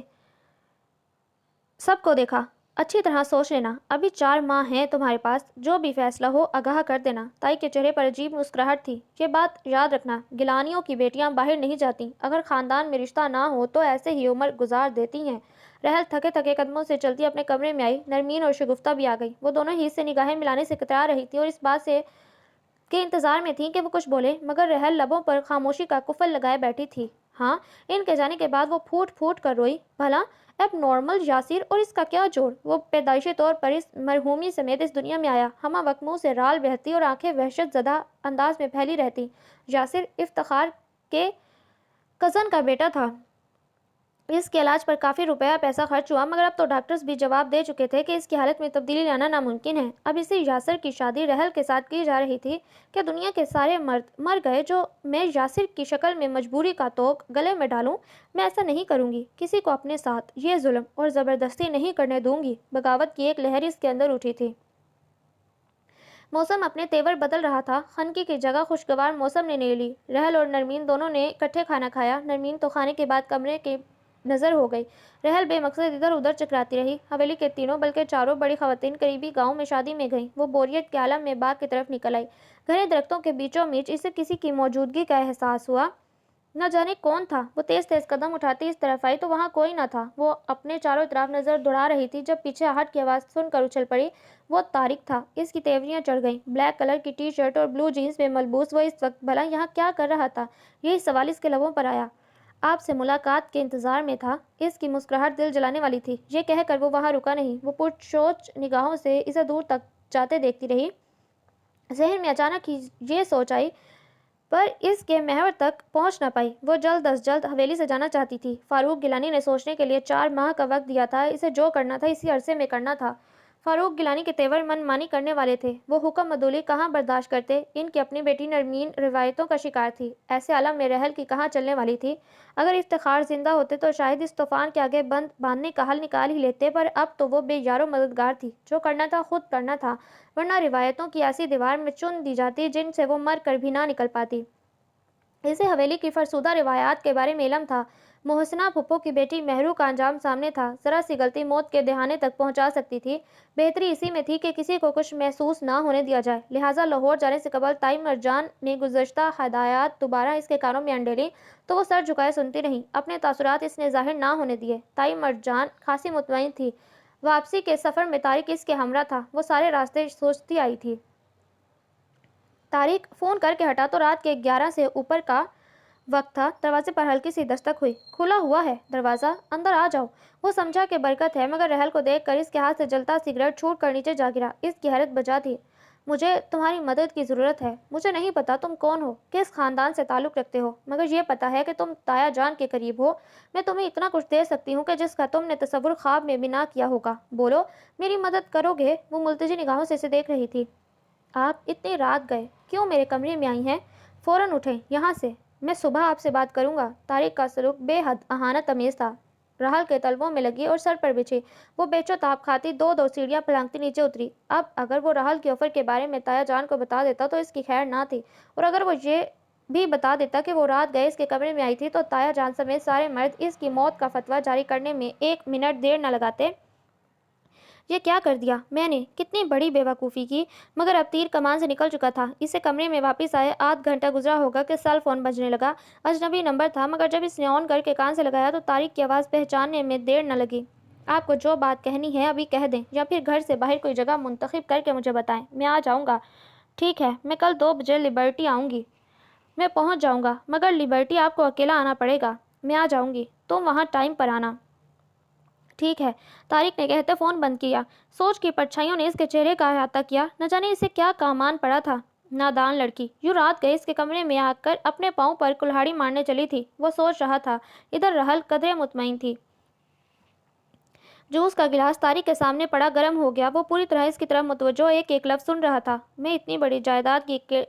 سب کو دیکھا۔ اچھی طرح سوچ لینا، ابھی 4 ماہ ہیں تمہارے پاس، جو بھی فیصلہ ہو آگاہ کر دینا۔ تائی کے چہرے پر عجیب مسکراہٹ تھی۔ یہ بات یاد رکھنا، گیلانیوں کی بیٹیاں باہر نہیں جاتیں، اگر خاندان میں رشتہ نہ ہو تو ایسے ہی عمر گزار دیتی ہیں۔ رحل تھکے تھکے قدموں سے چلتی اپنے کمرے میں آئی۔ نرمین اور شگفتہ بھی آ گئی۔ وہ دونوں ہی سے نگاہیں ملانے سے کترا رہی تھی اور اس بات سے کے انتظار میں تھیں کہ وہ کچھ بولے، مگر رحل لبوں پر خاموشی کا قفل لگائے بیٹھی تھی۔ ہاں، ان کے جانے کے بعد وہ پھوٹ پھوٹ کر روئی۔ بھلا اب نارمل یاسر اور اس کا کیا جوڑ؟ وہ پیدائشی طور پر اس مرحومی سمیت اس دنیا میں آیا۔ ہمہ وقت منہ سے رال بہتی اور آنکھیں وحشت زدہ انداز میں پھیلی رہتی۔ یاسر افتخار کے کزن کا بیٹا تھا۔ اس کے علاج پر کافی روپیہ پیسہ خرچ ہوا، مگر اب تو ڈاکٹرز بھی جواب دے چکے تھے کہ اس کی حالت میں تبدیلی لانا ناممکن ہے۔ اب اسی یاسر کی شادی رحل کے ساتھ کی جا رہی تھی کہ دنیا کے سارے مرد مر گئے جو میں یاسر کی شکل میں مجبوری کا طوق گلے میں ڈالوں۔ میں ایسا نہیں کروں گی، کسی کو اپنے ساتھ یہ ظلم اور زبردستی نہیں کرنے دوں گی۔ بغاوت کی ایک لہر اس کے اندر اٹھی تھی۔ موسم اپنے تیور بدل رہا تھا۔ خنکی کی جگہ خوشگوار موسم نے لے لی۔ رحل اور نرمین دونوں نے اکٹھے کھانا کھایا۔ نرمین تو کھانے کے بعد کمرے کی نظر ہو گئی۔ رحل بے مقصد ادھر ادھر چکراتی رہی۔ حویلی کے تینوں بلکہ چاروں بڑی خواتین قریبی گاؤں میں شادی میں گئیں۔ وہ بوریت کے عالم میں باغ کی طرف نکل آئی۔ گھنے درختوں کے بیچوں بیچ اسے کسی کی موجودگی کا احساس ہوا۔ نہ جانے کون تھا۔ وہ تیز تیز قدم اٹھاتی اس طرف آئی تو وہاں کوئی نہ تھا۔ وہ اپنے چاروں طرف نظر دوڑا رہی تھی جب پیچھے آہٹ کی آواز سن کر اچھل پڑی۔ وہ طارق تھا۔ اس کی تیوریاں چڑھ گئیں۔ بلیک کلر کی ٹی شرٹ اور بلو جینس میں ملبوس وہ اس وقت بھلا یہاں کیا کر رہا تھا؟ یہی سوال اس کے لبوں پر آیا۔ آپ سے ملاقات کے انتظار میں تھا۔ اس کی مسکراہٹ دل جلانے والی تھی۔ یہ کہہ کر وہ وہاں رکا نہیں۔ وہ پرسوچ نگاہوں سے اسے دور تک جاتے دیکھتی رہی۔ ذہن میں اچانک ہی یہ سوچ آئی، پر اس کے محور تک پہنچ نہ پائی۔ وہ جلد از جلد حویلی سے جانا چاہتی تھی۔ فاروق گیلانی نے سوچنے کے لیے 4 ماہ کا وقت دیا تھا۔ اسے جو کرنا تھا اسی عرصے میں کرنا تھا۔ فاروق گیلانی کے تیور من مانی کرنے والے تھے۔ وہ حکم عدولی کہاں برداشت کرتے؟ ان کی اپنی بیٹی نرمین روایتوں کا شکار تھی۔ ایسے عالم میں رحل کی کہاں چلنے والی تھی؟ اگر افتخار زندہ ہوتے تو شاید اس طوفان کے آگے بند باندھنے کا حل نکال ہی لیتے، پر اب تو وہ بے یار و مددگار تھی۔ جو کرنا تھا خود کرنا تھا، ورنہ روایتوں کی ایسی دیوار میں چن دی جاتی جن سے وہ مر کر بھی نہ نکل پاتی۔ اسے حویلی کی فرسودہ روایات کے بارے میں علم تھا۔ محسنہ پھپھو کی بیٹی مہرو کا انجام سامنے تھا۔ ذرا سی غلطی موت کے دہانے تک پہنچا سکتی تھی۔ بہتری اسی میں تھی کہ کسی کو کچھ محسوس نہ ہونے دیا جائے۔ لہٰذا لاہور جانے سے قبل تائی مرجان نے گزشتہ ہدایات دوبارہ اس کے کانوں میں انڈیلیں تو وہ سر جھکائے سنتی رہیں۔ اپنے تاثرات اس نے ظاہر نہ ہونے دیے۔ تائی مرجان خاصی مطمئن تھی۔ واپسی کے سفر میں طارق اس کے ہمراہ تھا۔ وہ سارے راستے سوچتی آئی تھی۔ طارق فون کر کے ہٹا تو رات کے 11 سے اوپر کا وقت تھا۔ دروازے پر ہلکی سی دستک ہوئی۔ کھلا ہوا ہے دروازہ، اندر آ جاؤ۔ وہ سمجھا کہ برکت ہے، مگر رحل کو دیکھ کر اس کے ہاتھ سے جلتا سگریٹ چھوٹ کر نیچے جا گرا۔ اس کی حیرت بجا تھی۔ مجھے تمہاری مدد کی ضرورت ہے۔ مجھے نہیں پتا تم کون ہو، کس خاندان سے تعلق رکھتے ہو، مگر یہ پتا ہے کہ تم تایا جان کے قریب ہو۔ میں تمہیں اتنا کچھ دے سکتی ہوں کہ جس کا تم نے تصور خواب میں بھی نہ کیا ہوگا۔ بولو، میری مدد کرو گے؟ وہ ملتجی نگاہوں سے اسے دیکھ رہی تھی۔ آپ اتنی رات گئے کیوں میرے کمرے میں آئی ہیں؟ فوراً اٹھیں یہاں سے، میں صبح آپ سے بات کروں گا۔ طارق کا سلوک بے حد اہانت آمیز تھا۔ رحل کے تلووں میں لگی اور سر پر بچھی۔ وہ بیچو تاب کھاتی 2 سیڑھیاں پھلانگتی نیچے اتری۔ اب اگر وہ رحل کے آفر کے بارے میں تایا جان کو بتا دیتا تو اس کی خیر نہ تھی، اور اگر وہ یہ بھی بتا دیتا کہ وہ رات گئے اس کے کمرے میں آئی تھی تو تایا جان سمیت سارے مرد اس کی موت کا فتویٰ جاری کرنے میں 1 منٹ دیر نہ لگاتے۔ یہ کیا کر دیا میں نے؟ کتنی بڑی بے وقوفی کی! مگر اب تیر کمان سے نکل چکا تھا۔ اسے کمرے میں واپس آئے آدھ گھنٹہ گزرا ہوگا کہ سیل فون بجنے لگا۔ اجنبی نمبر تھا، مگر جب اس نے آن کر کے کان سے لگایا تو طارق کی آواز پہچاننے میں دیر نہ لگی۔ آپ کو جو بات کہنی ہے ابھی کہہ دیں، یا پھر گھر سے باہر کوئی جگہ منتخب کر کے مجھے بتائیں، میں آ جاؤں گا۔ ٹھیک ہے، میں کل 2 بجے لبرٹی آؤں گی۔ میں پہنچ جاؤں گا، مگر لبرٹی آپ کو اکیلا آنا پڑے گا۔ میں آ جاؤں گی، تم وہاں ٹائم پر آنا۔ ٹھیک ہے، طارق نے کہتے فون بند کیا۔ سوچ کی پرچھائیوں نے اس کے چہرے کا احاطہ کیا۔ نہ جانے اسے کیا کام آن پڑا تھا۔ نادان لڑکی، یوں رات گئے اس کے کمرے میں آ کر اپنے پاؤں پر کلہاڑی مارنے چلی تھی۔ وہ سوچ رہا تھا۔ ادھر رحل قدرے مطمئن تھی۔ جوس کا گلاس طارق کے سامنے پڑا گرم ہو گیا۔ وہ پوری طرح اس کی طرف متوجہ ایک ایک لفظ سن رہا تھا۔ میں اتنی بڑی جائیداد کی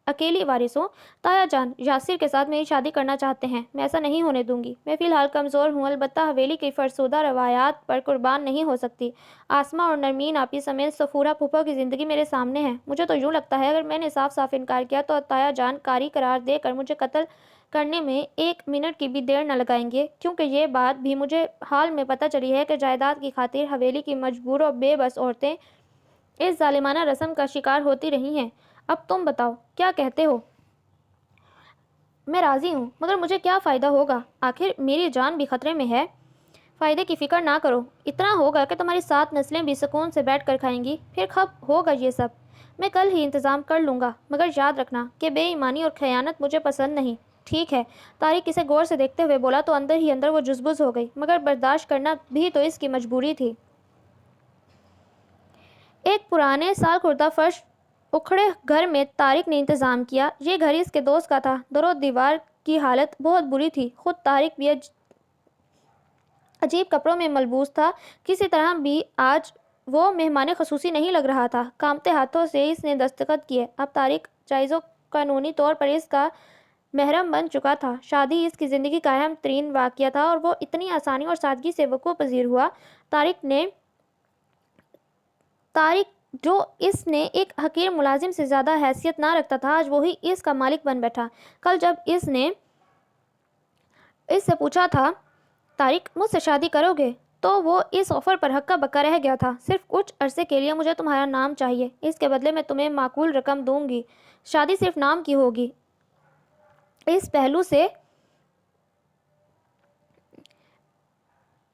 اکیلی وارث ہوں۔ تایا جان یاسر کے ساتھ میری شادی کرنا چاہتے ہیں۔ میں ایسا نہیں ہونے دوں گی۔ میں فی الحال کمزور ہوں، البتہ حویلی کی فرسودہ روایات پر قربان نہیں ہو سکتی۔ آسماں اور نرمین آپی سمیت سفورہ پھوپھو کی زندگی میرے سامنے ہے۔ مجھے تو یوں لگتا ہے اگر میں نے صاف صاف انکار کیا تو تایا جان کاری قرار دے کر مجھے قتل کرنے میں 1 منٹ کی بھی دیر نہ لگائیں گے، کیونکہ یہ بات بھی مجھے حال میں پتہ چلی ہے کہ جائیداد کی خاطر حویلی کی مجبور و بے بس عورتیں اس ظالمانہ رسم کا شکار ہوتی رہی ہیں۔ اب تم بتاؤ کیا کہتے ہو؟ میں راضی ہوں، مگر مجھے کیا فائدہ ہوگا؟ آخر میری جان بھی خطرے میں ہے۔ فائدے کی فکر نہ کرو، اتنا ہوگا کہ تمہاری 7 نسلیں بھی سکون سے بیٹھ کر کھائیں گی، پھر کب ہوگا یہ سب؟ میں کل ہی انتظام کر لوں گا، مگر یاد رکھنا کہ بے ایمانی اور خیانت مجھے پسند نہیں۔ ٹھیک ہے، طارق اسے غور سے دیکھتے ہوئے بولا تو اندر ہی اندر وہ جزبز ہو گئی، مگر برداشت کرنا بھی تو اس کی مجبوری تھی۔ ایک پرانے سال خوردہ فرش اکھڑے گھر میں طارق نے انتظام کیا۔ یہ گھر اس کے دوست کا تھا۔ در و دیوار کی حالت بہت بری تھی۔ خود طارق بھی عجیب کپڑوں میں ملبوس تھا، کسی طرح بھی آج وہ مہمان خصوصی نہیں لگ رہا تھا۔ کانپتے ہاتھوں سے اس نے دستخط کیے۔ اب طارق جائز و قانونی طور پر اس کا محرم بن چکا تھا۔ شادی اس کی زندگی کا اہم ترین واقعہ تھا اور وہ اتنی آسانی اور سادگی سے وقوع پذیر ہوا۔ طارق جو اس نے ایک حقیر ملازم سے زیادہ حیثیت نہ رکھتا تھا، آج وہی اس کا مالک بن بیٹھا۔ کل جب اس نے اس سے پوچھا تھا طارق مجھ سے شادی کرو گے، تو وہ اس آفر پر ہکا بکا رہ گیا تھا۔ صرف کچھ عرصے کے لیے مجھے تمہارا نام چاہیے، اس کے بدلے میں تمہیں معقول رقم دوں گی۔ شادی صرف نام کی ہوگی۔ اس پہلو سے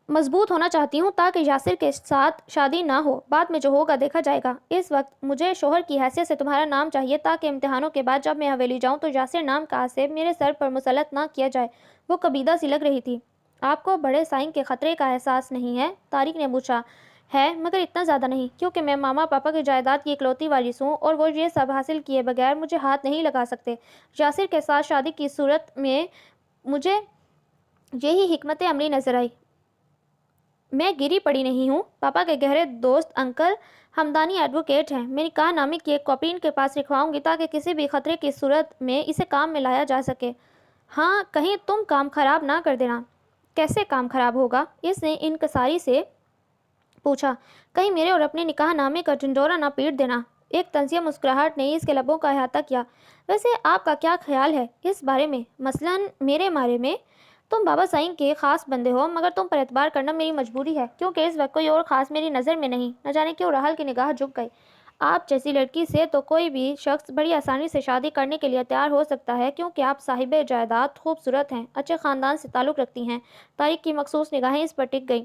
مضبوط ہونا چاہتی ہوں تاکہ یاسر کے ساتھ شادی نہ ہو، بعد میں جو ہوگا دیکھا جائے گا۔ اس وقت مجھے شوہر کی حیثیت سے تمہارا نام چاہیے تاکہ امتحانوں کے بعد جب میں حویلی جاؤں تو یاسر نام کا آصف میرے سر پر مسلط نہ کیا جائے۔ وہ کبیدہ سی لگ رہی تھی۔ آپ کو بڑے سائنگ کے خطرے کا احساس نہیں ہے؟ طارق نے پوچھا۔ ہے، مگر اتنا زیادہ نہیں، کیونکہ میں ماما پاپا کی جائیداد کی اکلوتی وارث ہوں اور وہ یہ سب حاصل کیے بغیر مجھے ہاتھ نہیں لگا سکتے۔ یاسر کے ساتھ شادی کی صورت میں مجھے یہی حکمت عملی نظر آئی۔ میں گری پڑی نہیں ہوں۔ پاپا کے گہرے دوست انکل ہمدانی ایڈوکیٹ ہیں۔ میں نکاح نامے کی ایک کاپی ان کے پاس لکھواؤں گی تاکہ کسی بھی خطرے کی صورت میں اسے کام میں لایا جا سکے۔ ہاں، کہیں تم کام خراب نہ کر دینا۔ کیسے کام خراب ہوگا؟ اس نے انکساری سے پوچھا۔ کہیں میرے اور اپنے نکاح نامے کا ڈھنڈورا نہ پیٹ دینا۔ ایک طنزیہ مسکراہٹ نے اس کے لبوں کا احاطہ کیا۔ ویسے آپ کا کیا خیال ہے اس بارے میں؟ مثلاً میرے بارے میں؟ تم بابا سائنگ کے خاص بندے ہو، مگر تم پر اعتبار کرنا میری مجبوری ہے، کیونکہ اس وقت کوئی اور خاص میری نظر میں نہیں۔ نہ جانے کیوں راحل کی نگاہ جھک گئی۔ آپ جیسی لڑکی سے تو کوئی بھی شخص بڑی آسانی سے شادی کرنے کے لیے تیار ہو سکتا ہے، کیونکہ آپ صاحب جائیداد، خوبصورت ہیں، اچھے خاندان سے تعلق رکھتی ہیں۔ طارق کی مخصوص نگاہیں اس پر ٹک گئیں۔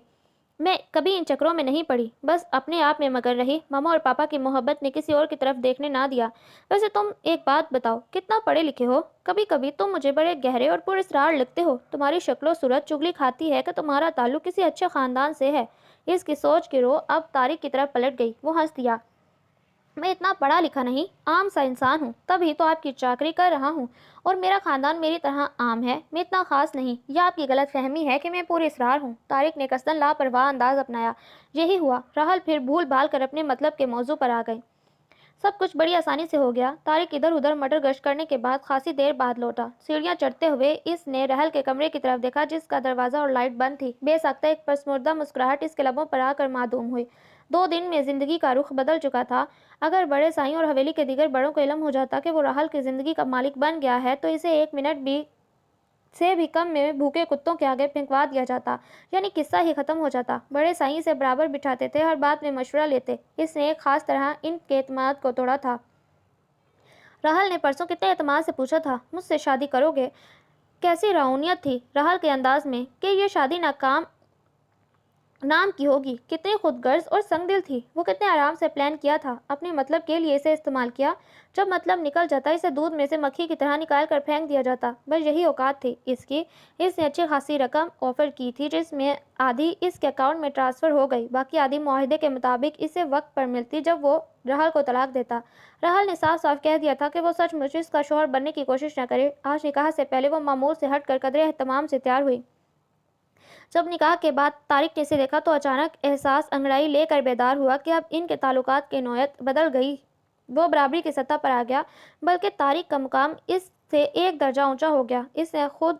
میں کبھی ان چکروں میں نہیں پڑی، بس اپنے آپ میں مگن رہی۔ ماما اور پاپا کی محبت نے کسی اور کی طرف دیکھنے نہ دیا۔ ویسے تم ایک بات بتاؤ، کتنا پڑھے لکھے ہو؟ کبھی کبھی تم مجھے بڑے گہرے اور پراسرار لگتے ہو۔ تمہاری شکل و صورت چغلی کھاتی ہے کہ تمہارا تعلق کسی اچھے خاندان سے ہے۔ اس کی سوچ کی رو اب طارق کی طرف پلٹ گئی۔ وہ ہنس دیا۔ میں اتنا پڑھا لکھا نہیں، عام سا انسان ہوں، تبھی تو آپ کی چاکری کر رہا ہوں، اور میرا خاندان میری طرح عام ہے۔ میں اتنا خاص نہیں۔ یہ آپ کی غلط فہمی ہے کہ میں پراسرار ہوں۔ طارق نے قصداً لاپرواہ انداز اپنایا۔ یہی ہوا۔ راحل پھر بھول بھال کر اپنے مطلب کے موضوع پر آ گئی۔ سب کچھ بڑی آسانی سے ہو گیا۔ طارق ادھر ادھر مٹر گشت کرنے کے بعد خاصی دیر بعد لوٹا۔ سیڑھیاں چڑھتے ہوئے اس نے راحل کے کمرے کی طرف دیکھا، جس کا دروازہ اور لائٹ بند تھی۔ بے ساختہ ایک پسماردہ مسکراہٹ اس کے لبوں پر آ کر معدوم ہوئی۔ 2 دن میں زندگی کا رخ بدل چکا تھا۔ اگر بڑے سائیں اور حویلی کے دیگر بڑوں کو علم ہو جاتا کہ وہ راحل کی زندگی کا مالک بن گیا ہے تو اسے 1 منٹ سے بھی کم میں بھوکے کتوں کے آگے پھینکوا دیا جاتا، یعنی قصہ ہی ختم ہو جاتا۔ بڑے سائیں اسے برابر بٹھاتے تھے، ہر بات میں مشورہ لیتے۔ اس نے ایک خاص طرح ان کے اعتماد کو توڑا تھا۔ راحل نے پرسوں کتنے اعتماد سے پوچھا تھا، مجھ سے شادی کرو گے؟ کیسی روحانیت تھی راحل کے انداز میں کہ یہ شادی نام کی ہوگی۔ کتنی خود غرض اور سنگ دل تھی۔ وہ کتنے آرام سے پلان کیا تھا، اپنے مطلب کے لیے اسے استعمال کیا۔ جب مطلب نکل جاتا اسے دودھ میں سے مکھی کی طرح نکال کر پھینک دیا جاتا۔ بس یہی اوقات تھی اس کی۔ اس نے اچھی خاصی رقم آفر کی تھی، جس میں آدھی اس کے اکاؤنٹ میں ٹرانسفر ہو گئی، باقی آدھی معاہدے کے مطابق اسے وقت پر ملتی جب وہ راحل کو طلاق دیتا۔ راحل نے صاف صاف کہہ دیا تھا کہ وہ سچ مچ اس کا شوہر بننے کی کوشش نہ کرے۔ آج نکاح سے پہلے وہ معمول سے ہٹ کر قدرے اہتمام سے تیار ہوئی۔ جب نکاح کے بعد طارق نے اسے دیکھا تو اچانک احساس انگڑائی لے کر بیدار ہوا کہ اب ان کے تعلقات کی نوعیت بدل گئی۔ وہ برابری کی سطح پر آ گیا، بلکہ طارق کا مقام اس سے ایک درجہ اونچا ہو گیا۔ اس نے خود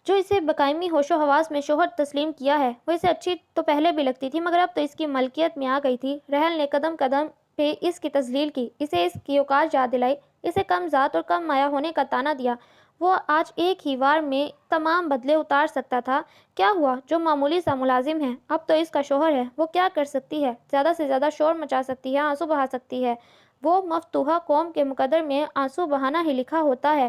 جو اسے بقائمی ہوش و حواس میں شوہر تسلیم کیا ہے، وہ اسے اچھی تو پہلے بھی لگتی تھی، مگر اب تو اس کی ملکیت میں آ گئی تھی۔ راحل نے قدم قدم پہ اس کی تذلیل کی، اسے اس کی اوقات یاد دلائی، اسے کم ذات اور کم مایہ ہونے کا طعنہ دیا۔ وہ آج ایک ہی وار میں تمام بدلے اتار سکتا تھا۔ کیا ہوا؟ جو معمولی سا ملازم ہے، اب تو اس کا شوہر ہے۔ وہ کیا کر سکتی ہے؟ زیادہ سے زیادہ شور مچا سکتی ہے، آنسو بہا سکتی ہے۔ وہ مفتوحہ قوم کے مقدر میں آنسو بہانا ہی لکھا ہوتا ہے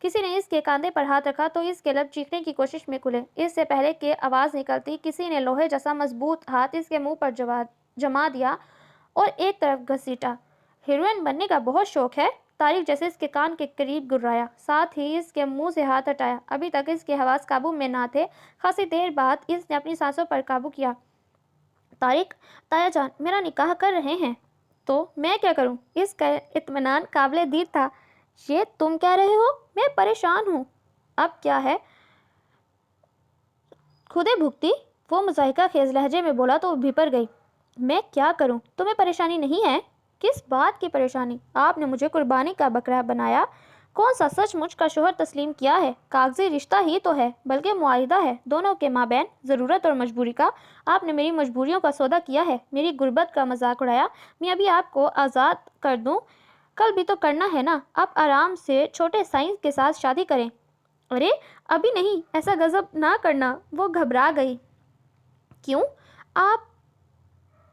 کسی نے اس کے کاندھے پر ہاتھ رکھا تو اس کے لب چیخنے کی کوشش میں کھلے۔ اس سے پہلے کہ آواز نکلتی کسی نے لوہے جیسا مضبوط ہاتھ اس کے منہ پر جما دیا اور ایک طرف گھسیٹا۔ ہیروئن بننے کا بہت شوق ہے؟ طارق جیسے اس کے کان کے قریب گررایا، ساتھ ہی اس کے منہ سے ہاتھ ہٹایا۔ ابھی تک اس کے حواس قابو میں نہ تھے۔ خاصی دیر بعد اس نے اپنی سانسوں پر قابو کیا۔ طارق، تایا جان میرا نکاح کر رہے ہیں تو میں کیا کروں؟ اس کا اطمینان قابل دید تھا۔ یہ تم کہہ رہے ہو؟ میں پریشان ہوں۔ اب کیا ہے؟ خودے بھگتی، وہ مضحکہ خیز لہجے میں بولا تو وہ بھپر گئی۔ میں کیا کروں؟ تمہیں پریشانی نہیں ہے؟ کس بات کی پریشانی؟ آپ نے مجھے قربانی کا بکرا بنایا، کون سا سچ مچ کا شوہر تسلیم کیا ہے؟ کاغذی رشتہ ہی تو ہے، بلکہ معاہدہ ہے دونوں کے مابین، ضرورت اور مجبوری کا۔ آپ نے میری مجبوریوں کا سودا کیا ہے، میری غربت کا مذاق اڑایا۔ میں ابھی آپ کو آزاد کر دوں، کل بھی تو کرنا ہے نا۔ آپ آرام سے چھوٹے سائنس کے ساتھ شادی کریں۔ ارے ابھی نہیں، ایسا غضب نہ کرنا۔ وہ گھبرا گئی۔ کیوں؟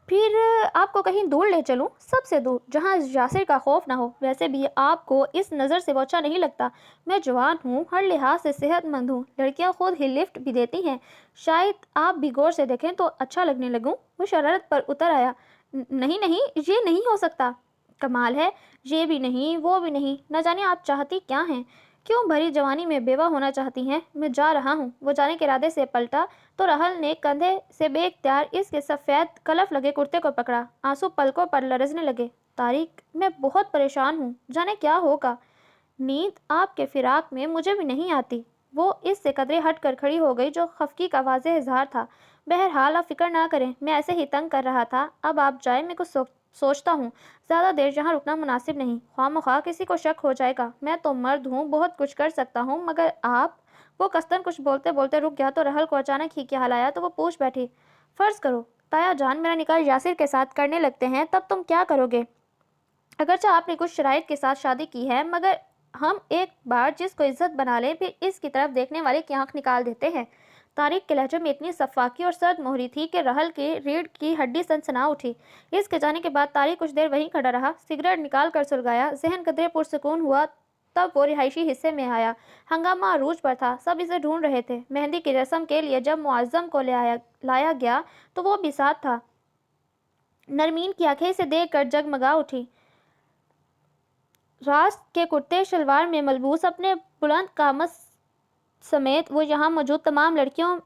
پھر آپ کو کہیں دور لے چلوں، سب سے دور، جہاں یاسر کا خوف نہ ہو۔ ویسے بھی آپ کو اس نظر سے وہ اچھا نہیں لگتا۔ میں جوان ہوں، ہر لحاظ سے صحت مند ہوں، لڑکیاں خود ہی لفٹ بھی دیتی ہیں، شاید آپ بھی غور سے دیکھیں تو اچھا لگنے لگوں۔ وہ شرارت پر اتر آیا۔ نہیں نہیں، یہ نہیں ہو سکتا۔ کمال ہے، یہ بھی نہیں، وہ بھی نہیں، نہ جانے آپ چاہتی کیا ہیں؟ کیوں بھری جوانی میں بیوہ ہونا چاہتی ہیں؟ میں جا رہا ہوں۔ وہ جانے کے ارادے سے پلٹا تو راہل نے کندھے سے بے اختیار اس کے سفید کلف لگے کرتے کو پکڑا۔ آنسو پلکوں پر لرزنے لگے۔ طارق، میں بہت پریشان ہوں، جانے کیا ہوگا۔ نیند آپ کے فراق میں مجھے بھی نہیں آتی۔ وہ اس سے قدرے ہٹ کر کھڑی ہو گئی، جو خفگی کا واضح اظہار تھا۔ بہرحال آپ فکر نہ کریں، میں ایسے ہی تنگ کر رہا تھا۔ اب آپ جائیں، میں کچھ سوچتا ہوں۔ زیادہ دیر یہاں رکنا مناسب نہیں، خواہ مخواہ کسی کو شک ہو جائے گا۔ میں تو مرد ہوں، بہت کچھ کر سکتا ہوں، مگر آپ۔ وہ قصداً کچھ بولتے بولتے رک گیا تو راہل کو اچانک ہی خیال آیا تو وہ پوچھ بیٹھی۔ فرض کرو تایا جان میرا نکاح یاسر کے ساتھ کرنے لگتے ہیں، تب تم کیا کرو گے؟ اگرچہ آپ نے کچھ شرائط کے ساتھ شادی کی ہے، مگر ہم ایک بار جس کو عزت بنا لیں، پھر اس کی طرف دیکھنے والے کی آنکھ نکال دیتے ہیں۔ طارق کے لہجے میں اتنی سفاکی اور سرد مہری تھی کہ راہل کی ریڑھ کی ہڈی سنسنا اٹھی۔ اس کے جانے کے بعد طارق کچھ دیر وہیں کھڑا رہا، سگریٹ نکال کر سلگایا۔ ذہن قدرے پرسکون ہوا تب وہ رہائشی حصے میں آیا۔ ہنگامہ عروج پر تھا، سب اسے ڈھونڈ رہے تھے۔ مہندی کی رسم کے لیے جب معظم کو لایا گیا تو وہ بھی ساتھ تھا۔ نرمین کی آنکھیں اسے دیکھ کر جگمگا اٹھی۔ راست کے کرتے شلوار میں ملبوس اپنے بلند قامت سمیت وہ یہاں موجود تمام لڑکیوں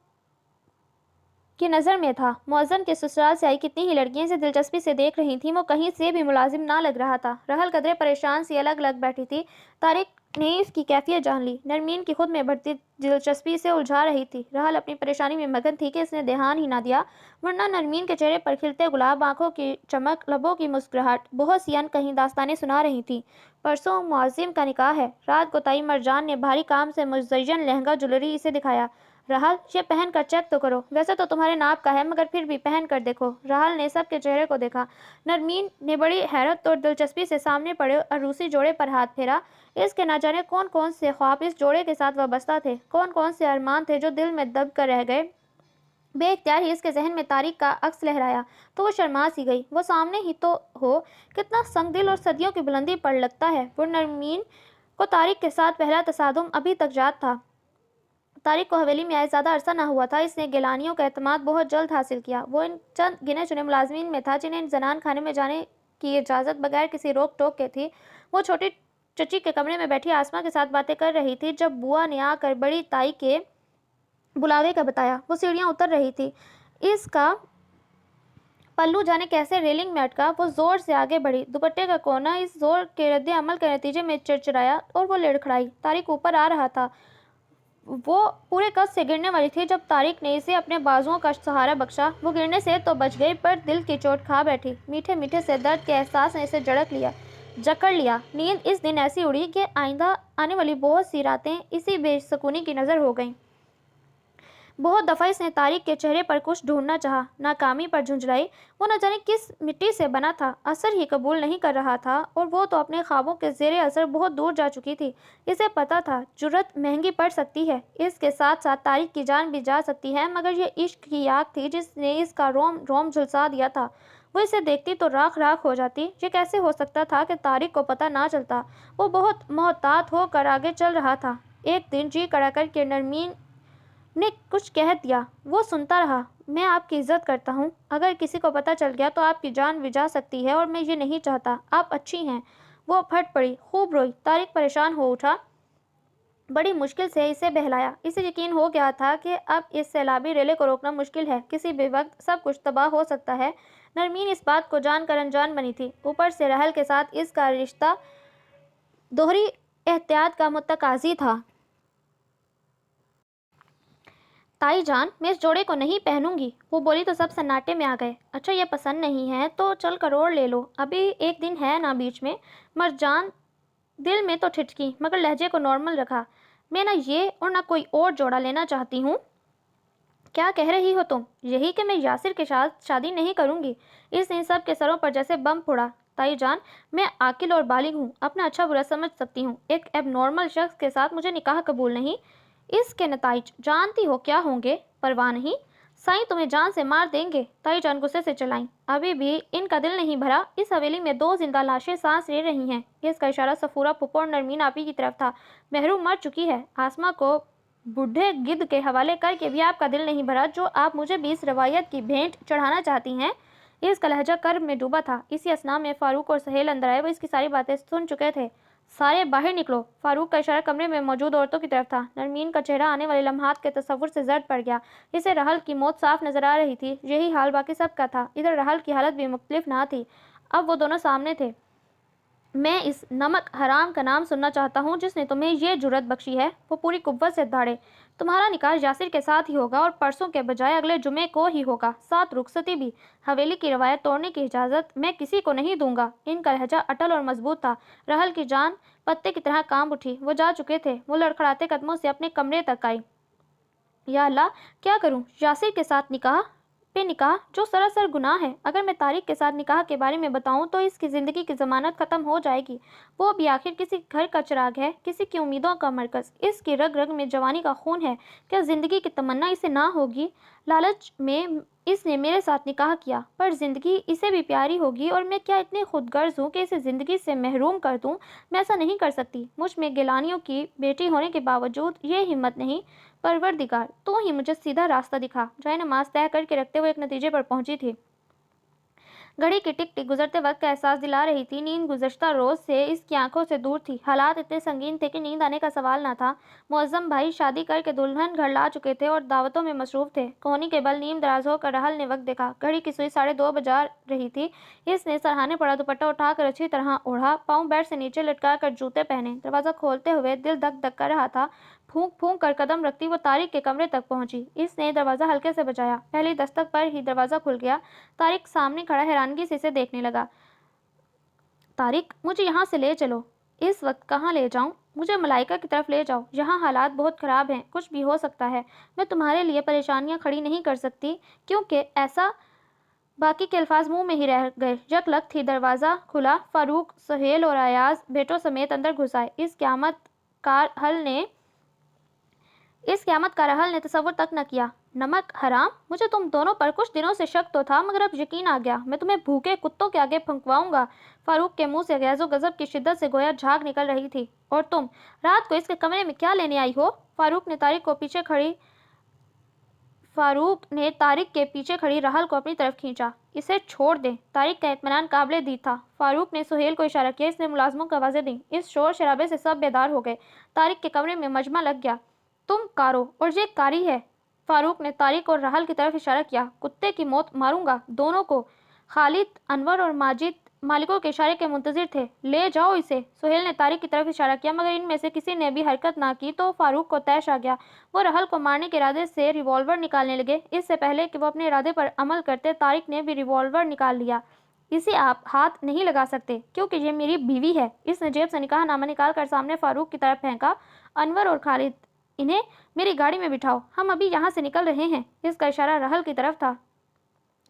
کی نظر میں تھا۔ معظم کے سسرال سے آئی کتنی ہی لڑکیاں اسے دلچسپی سے دیکھ رہی تھیں، وہ کہیں سے بھی ملازم نہ لگ رہا تھا۔ راہل قدرے پریشان سی الگ الگ بیٹھی تھی۔ طارق نے اس کی کیفیت جان لی۔ نرمین کی خود میں بڑھتی دلچسپی اسے الجھا رہی تھی۔ راہل اپنی پریشانی میں مگن تھی کہ اس نے دھیان ہی نہ دیا، ورنہ نرمین کے چہرے پر کھلتے گلاب، آنکھوں کی چمک، لبوں کی مسکراہٹ بہت سی کہیں داستانیں سنا رہی تھیں۔ پرسوں معظم کا نکاح ہے۔ رات کو تائی مرجان نے بھاری کام سے مزین لہنگا جویلری اسے دکھایا۔ راہل، یہ پہن کر چیک تو کرو، ویسے تو تمہارے ناپ کا ہے، مگر پھر بھی پہن کر دیکھو۔ راہل نے سب کے چہرے کو دیکھا۔ نرمین نے بڑی حیرت اور دلچسپی سے سامنے پڑے عروسی جوڑے پر ہاتھ پھیرا۔ اس کے نہ جانے کون کون سے خواب اس جوڑے کے ساتھ وابستہ تھے، کون کون سے ارمان تھے جو دل میں دب کر رہ گئے۔ بے اختیار ہی اس کے ذہن میں طارق کا عکس لہرایا تو وہ شرما سی گئی۔ وہ سامنے ہی تو ہو، کتنا سنگ دل اور صدیوں کی بلندی پر لگتا ہے۔ وہ نرمین کو طارق کے ساتھ پہلا تصادم ابھی تک یاد تھا۔ طارق کو حویلی میں آئے زیادہ عرصہ نہ ہوا تھا، اس نے گیلانیوں کا اعتماد بہت جلد حاصل کیا۔ وہ ان چند گنے چنے ملازمین میں تھا جنہیں زنان خانے میں جانے کی اجازت بغیر کسی روک ٹوک کے تھی۔ وہ چھوٹی چچی کے کمرے میں بیٹھی آسماں کے ساتھ باتیں کر رہی تھی جب بوا نے آ کر بڑی تائی کے بلاوے کا بتایا۔ وہ سیڑھیاں اتر رہی تھی، اس کا پلو جانے کیسے ریلنگ میں اٹکا۔ وہ زور سے آگے بڑھی، دوپٹے کا کونا اس زور کے رد عمل کے نتیجے میں چرچرایا اور وہ لڑکھڑائی۔ طارق اوپر آ رہا تھا، وہ پورے قد سے گرنے والی تھی جب طارق نے اسے اپنے بازوؤں کا سہارا بخشا۔ وہ گرنے سے تو بچ گئی، پر دل کی چوٹ کھا بیٹھی۔ میٹھے میٹھے سے درد کے احساس نے اسے جکڑ لیا۔ نیند اس دن ایسی اڑی کہ آئندہ آنے والی بہت سی راتیں اسی بے سکونی کی نظر ہو گئیں۔ بہت دفعہ اس نے طارق کے چہرے پر کچھ ڈھونڈنا چاہا، ناکامی پر جھنجھلائی۔ وہ نہ جانے کس مٹی سے بنا تھا، اثر ہی قبول نہیں کر رہا تھا، اور وہ تو اپنے خوابوں کے زیر اثر بہت دور جا چکی تھی۔ اسے پتہ تھا جرأت مہنگی پڑ سکتی ہے، اس کے ساتھ ساتھ طارق کی جان بھی جا سکتی ہے، مگر یہ عشق کی آگ تھی جس نے اس کا روم روم جھلسا دیا تھا۔ وہ اسے دیکھتی تو راکھ راکھ ہو جاتی۔ یہ کیسے ہو سکتا تھا کہ طارق کو پتہ نہ چلتا؟ وہ بہت محتاط ہو کر آگے چل رہا تھا۔ ایک دن جی کڑا کر کے نرمین نے کچھ کہہ دیا۔ وہ سنتا رہا۔ میں آپ کی عزت کرتا ہوں۔ اگر کسی کو پتہ چل گیا تو آپ کی جان بھی جا سکتی ہے اور میں یہ نہیں چاہتا۔ آپ اچھی ہیں۔ وہ پھٹ پڑی، خوب روئی۔ طارق پریشان ہو اٹھا۔ بڑی مشکل سے اسے بہلایا۔ اسے یقین ہو گیا تھا کہ اب اس سیلابی ریلے کو روکنا مشکل ہے۔ کسی بھی وقت سب کچھ تباہ ہو سکتا ہے۔ نرمین اس بات کو جان کر انجان بنی تھی۔ اوپر سے رحل کے ساتھ اس کا رشتہ دوہری احتیاط کا متقاضی تھا۔ تائی جان، میں اس جوڑے کو نہیں پہنوں گی، وہ بولی تو سب سناٹے میں آ گئے۔ اچھا یہ پسند نہیں ہے تو چل کر اور لے لو، ابھی ایک دن ہے نا بیچ میں۔ مرجان دل میں تو ٹھٹکی مگر لہجے کو نارمل رکھا۔ میں نہ یہ اور نہ کوئی اور جوڑا لینا چاہتی ہوں۔ کیا کہہ رہی ہو تم؟ یہی کہ میں یاسر کے ساتھ شادی نہیں کروں گی۔ اس نے سب کے سروں پر جیسے بم پھوڑا۔ تائی جان، میں عاقل اور بالغ ہوں، اپنا اچھا برا سمجھ سکتی ہوں۔ ایک ایب نارمل شخص کے ساتھ مجھے نکاح قبول نہیں۔ اس کے نتائج جانتی ہو کیا ہوں گے؟ پرواہ نہیں، سائیں تمہیں جان سے مار دیں گے۔ تائی جان غصے سے چلائیں۔ ابھی بھی ان کا دل نہیں بھرا؟ اس حویلی میں 2 زندہ لاشیں سانس لے رہی ہیں۔ اس کا اشارہ صفورہ پھپھو اور نرمین آپی کی طرف تھا۔ مہرو مر چکی ہے۔ آسماں کو بوڑھے گدھ کے حوالے کر کے بھی آپ کا دل نہیں بھرا جو آپ مجھے بھی اس روایت کی بھینٹ چڑھانا چاہتی ہیں۔ اس کا لہجہ کرب میں ڈوبا تھا۔ اسی اثناء میں فاروق اور سہیل اندر آئے۔ وہ اس کی ساری باتیں سن چکے تھے۔ سارے باہر نکلو۔ فاروق کا اشارہ کمرے میں موجود عورتوں کی طرف تھا۔ نرمین کا چہرہ آنے والے لمحات کے تصور سے زرد پڑ گیا۔ اسے رحل کی موت صاف نظر آ رہی تھی۔ یہی حال باقی سب کا تھا۔ ادھر رحل کی حالت بھی مختلف نہ تھی۔ اب وہ دونوں سامنے تھے۔ میں اس نمک حرام کا نام سننا چاہتا ہوں جس نے تمہیں یہ جرأت بخشی ہے۔ وہ پوری قوت سے دھاڑے۔ تمہارا نکاح یاسر کے ساتھ ہی ہوگا اور پرسوں کے بجائے اگلے جمعے کو ہی ہوگا، ساتھ رخصتی بھی۔ حویلی کی روایت توڑنے کی اجازت میں کسی کو نہیں دوں گا۔ ان کا لہجہ اٹل اور مضبوط تھا۔ رحل کی جان پتے کی طرح کانپ اٹھی۔ وہ جا چکے تھے۔ وہ لڑکھڑاتے قدموں سے اپنے کمرے تک آئی۔ یا اللہ، کیا کروں؟ یاسر کے ساتھ نکاح پہ نکاح جو سراسر گناہ ہے۔ اگر میں طارق کے ساتھ نکاح کے بارے میں بتاؤں تو اس کی زندگی کی ضمانت ختم ہو جائے گی۔ وہ بھی آخر کسی گھر کا چراغ ہے، کسی کی امیدوں کا مرکز۔ اس کی رگ رگ میں جوانی کا خون ہے۔ کیا زندگی کی تمنا اسے نہ ہوگی؟ لالچ میں اس نے میرے ساتھ نکاح کیا، پر زندگی اسے بھی پیاری ہوگی اور میں کیا اتنی خود غرض ہوں کہ اسے زندگی سے محروم کر دوں؟ میں ایسا نہیں کر سکتی۔ مجھ میں گیلانیوں کی بیٹی ہونے کے باوجود یہ ہمت نہیں۔ پروردگار، تو ہی مجھے سیدھا راستہ دکھا۔ جائے نماز طے کر کے رکھتے ہوئے ایک نتیجے پر پہنچی تھی۔ گھڑی کی ٹک ٹک گزرتے وقت کا احساس دلا رہی تھی۔ نیند گزشتہ روز سے اس کی آنکھوں سے دور تھی۔ حالات اتنے سنگین تھے کہ نیند آنے کا سوال نہ تھا۔ معظم بھائی شادی کر کے دلہن گھر لا چکے تھے اور دعوتوں میں مصروف تھے۔ کوہنی کے بل نیم دراز ہو کر رحل نے وقت دیکھا۔ گھڑی کی سوئی 2:30 بجا رہی تھی۔ اس نے سرہانے پڑا دوپٹہ اٹھا کر اچھی طرح اوڑھا، پاؤں بیڈ سے نیچے لٹکا کر جوتے پہنے۔ دروازہ کھولتے ہوئے دل دھک دھک کر رہا تھا۔ پھونک پھونک کر قدم رکھتی وہ طارق کے کمرے تک پہنچی۔ اس نے دروازہ ہلکے سے بجایا۔ پہلی دستک پر ہی دروازہ کھل گیا۔ طارق سامنے کھڑا حیرانگی سے اسے دیکھنے لگا۔ طارق، مجھے یہاں سے لے چلو۔ اس وقت کہاں لے جاؤں؟ مجھے ملائکہ کی طرف لے جاؤ۔ یہاں حالات بہت خراب ہیں، کچھ بھی ہو سکتا ہے۔ میں تمہارے لیے پریشانیاں کھڑی نہیں کر سکتی کیونکہ ایسا۔ باقی کے الفاظ منہ میں ہی رہ گئے۔ یک لگت ہی دروازہ کھلا۔ فاروق، سہیل اور ایاز بیٹوں سمیت اندر گھس آئے۔ اس قیامت کا رحل نے تصور تک نہ کیا۔ نمک حرام، مجھے تم دونوں پر کچھ دنوں سے شک تو تھا مگر اب یقین آ گیا۔ میں تمہیں بھوکے کتوں کے آگے پھنکواؤں گا۔ فاروق کے منہ سے غیظ و غضب کی شدت سے گویا جھاگ نکل رہی تھی۔ اور تم رات کو اس کے کمرے میں کیا لینے آئی ہو؟ فاروق نے طارق کے پیچھے کھڑی رحل کو اپنی طرف کھینچا۔ اسے چھوڑ دیں۔ طارق کا اطمینان قابل دید تھا۔ فاروق نے سہیل کو اشارہ کیا۔ اس نے ملازموں کو آوازیں دیں۔ اس شور شرابے سے سب بیدار ہو گئے۔ طارق کے کمرے میں مجمع لگ گیا۔ تم کارو اور یہ کاری ہے۔ فاروق نے طارق اور رحل کی طرف اشارہ کیا۔ کتے کی موت ماروں گا دونوں کو۔ خالد، انور اور ماجد مالکوں کے اشارے کے منتظر تھے۔ لے جاؤ اسے۔ سہیل نے طارق کی طرف اشارہ کیا مگر ان میں سے کسی نے بھی حرکت نہ کی تو فاروق کو طیش آ گیا۔ وہ رحل کو مارنے کے ارادے سے ریوالور نکالنے لگے۔ اس سے پہلے کہ وہ اپنے ارادے پر عمل کرتے طارق نے بھی ریوالور نکال لیا۔ اسے آپ ہاتھ نہیں لگا سکتے کیونکہ یہ میری بیوی ہے۔ اس نے جیب سے نکاح نامہ نکال کر سامنے فاروق کی طرف پھینکا۔ انور اور خالد، انہیں میری گاڑی میں بٹھاؤ، ہم ابھی یہاں سے نکل رہے ہیں۔ اس کا اشارہ رحل کی طرف تھا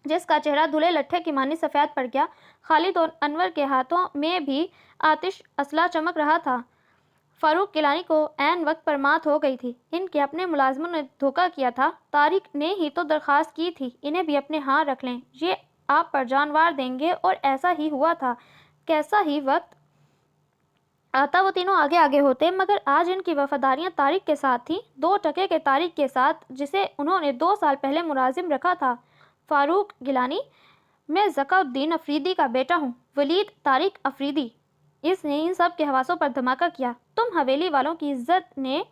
جس کا چہرہ دھلے لٹھے کی مانند سفید پڑ گیا۔ خالد اور انور کے ہاتھوں میں بھی آتش اسلحہ چمک رہا تھا۔ فاروق گیلانی کو عین وقت پر مات ہو گئی تھی۔ ان کے اپنے ملازموں نے دھوکہ کیا تھا۔ طارق نے ہی تو درخواست کی تھی، انہیں بھی اپنے ہاں رکھ لیں۔ یہ آپ پر جان وار دیں گے، اور ایسا ہی ہوا تھا۔ کیسا ہی وقت آتا وہ تینوں آگے آگے ہوتے، مگر آج ان کی وفاداریاں طارق کے ساتھ تھیں، 2 کے طارق کے ساتھ، جسے انہوں نے 2 سال پہلے ملازم رکھا تھا۔ فاروق گیلانی: میں ذکا الدین افریدی کا بیٹا ہوں، ولید طارق افریدی۔ اس نے ان سب کے حواسوں پر دھماکہ کیا۔ تم حویلی والوں کی عزت نے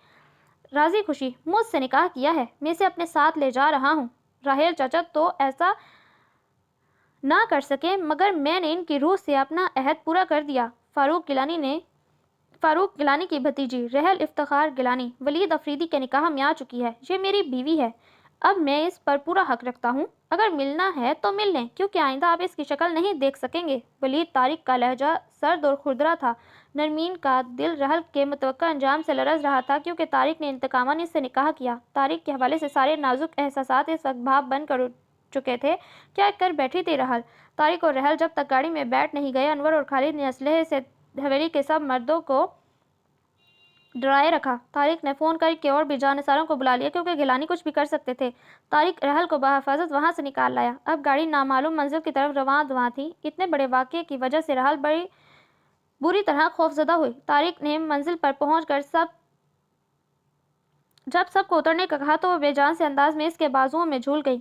راضی خوشی مجھ سے نکاح کیا ہے، میں اسے اپنے ساتھ لے جا رہا ہوں۔ راہیل چچا تو ایسا نہ کر سکے، مگر میں نے ان کی روح سے اپنا عہد پورا کر دیا۔ فاروق گیلانی کی بھتیجی رحل افتخار گیلانی ولید افریدی کے نکاح میں آ چکی ہے۔ یہ میری بیوی ہے، اب میں اس پر پورا حق رکھتا ہوں۔ اگر ملنا ہے تو مل لیں، کیونکہ آئندہ آپ اس کی شکل نہیں دیکھ سکیں گے۔ ولید طارق کا لہجہ سرد اور کھردرا تھا۔ نرمین کا دل رحل کے متوقع انجام سے لرز رہا تھا، کیونکہ طارق نے انتقاماً اس سے نکاح کیا۔ طارق کے حوالے سے سارے نازک احساسات اس وقت بھاپ بن کر اٹھ چکے تھے۔ کیا کر بیٹھی تھی رحل؟ طارق اور رحل جب تک گاڑی میں بیٹھ نہیں گئے، انور اور خالد نے اسلحے سے حویلی کے سب مردوں کو ڈرائے رکھا۔ طارق نے فون کر کے اور بھی جانثاروں کو بلا لیا، کیونکہ گیلانی کچھ بھی کر سکتے تھے۔ طارق رحل کو بحفاظت وہاں سے نکال لایا۔ اب گاڑی نامعلوم منزل کی طرف رواں دواں تھی۔ اتنے بڑے واقعے کی وجہ سے رحل بڑی طرح خوفزدہ ہوئی۔ طارق نے منزل پر پہنچ کر جب سب کو اترنے کا کہا تو وہ بے جان سے انداز میں اس کے بازوؤں میں جھول گئی۔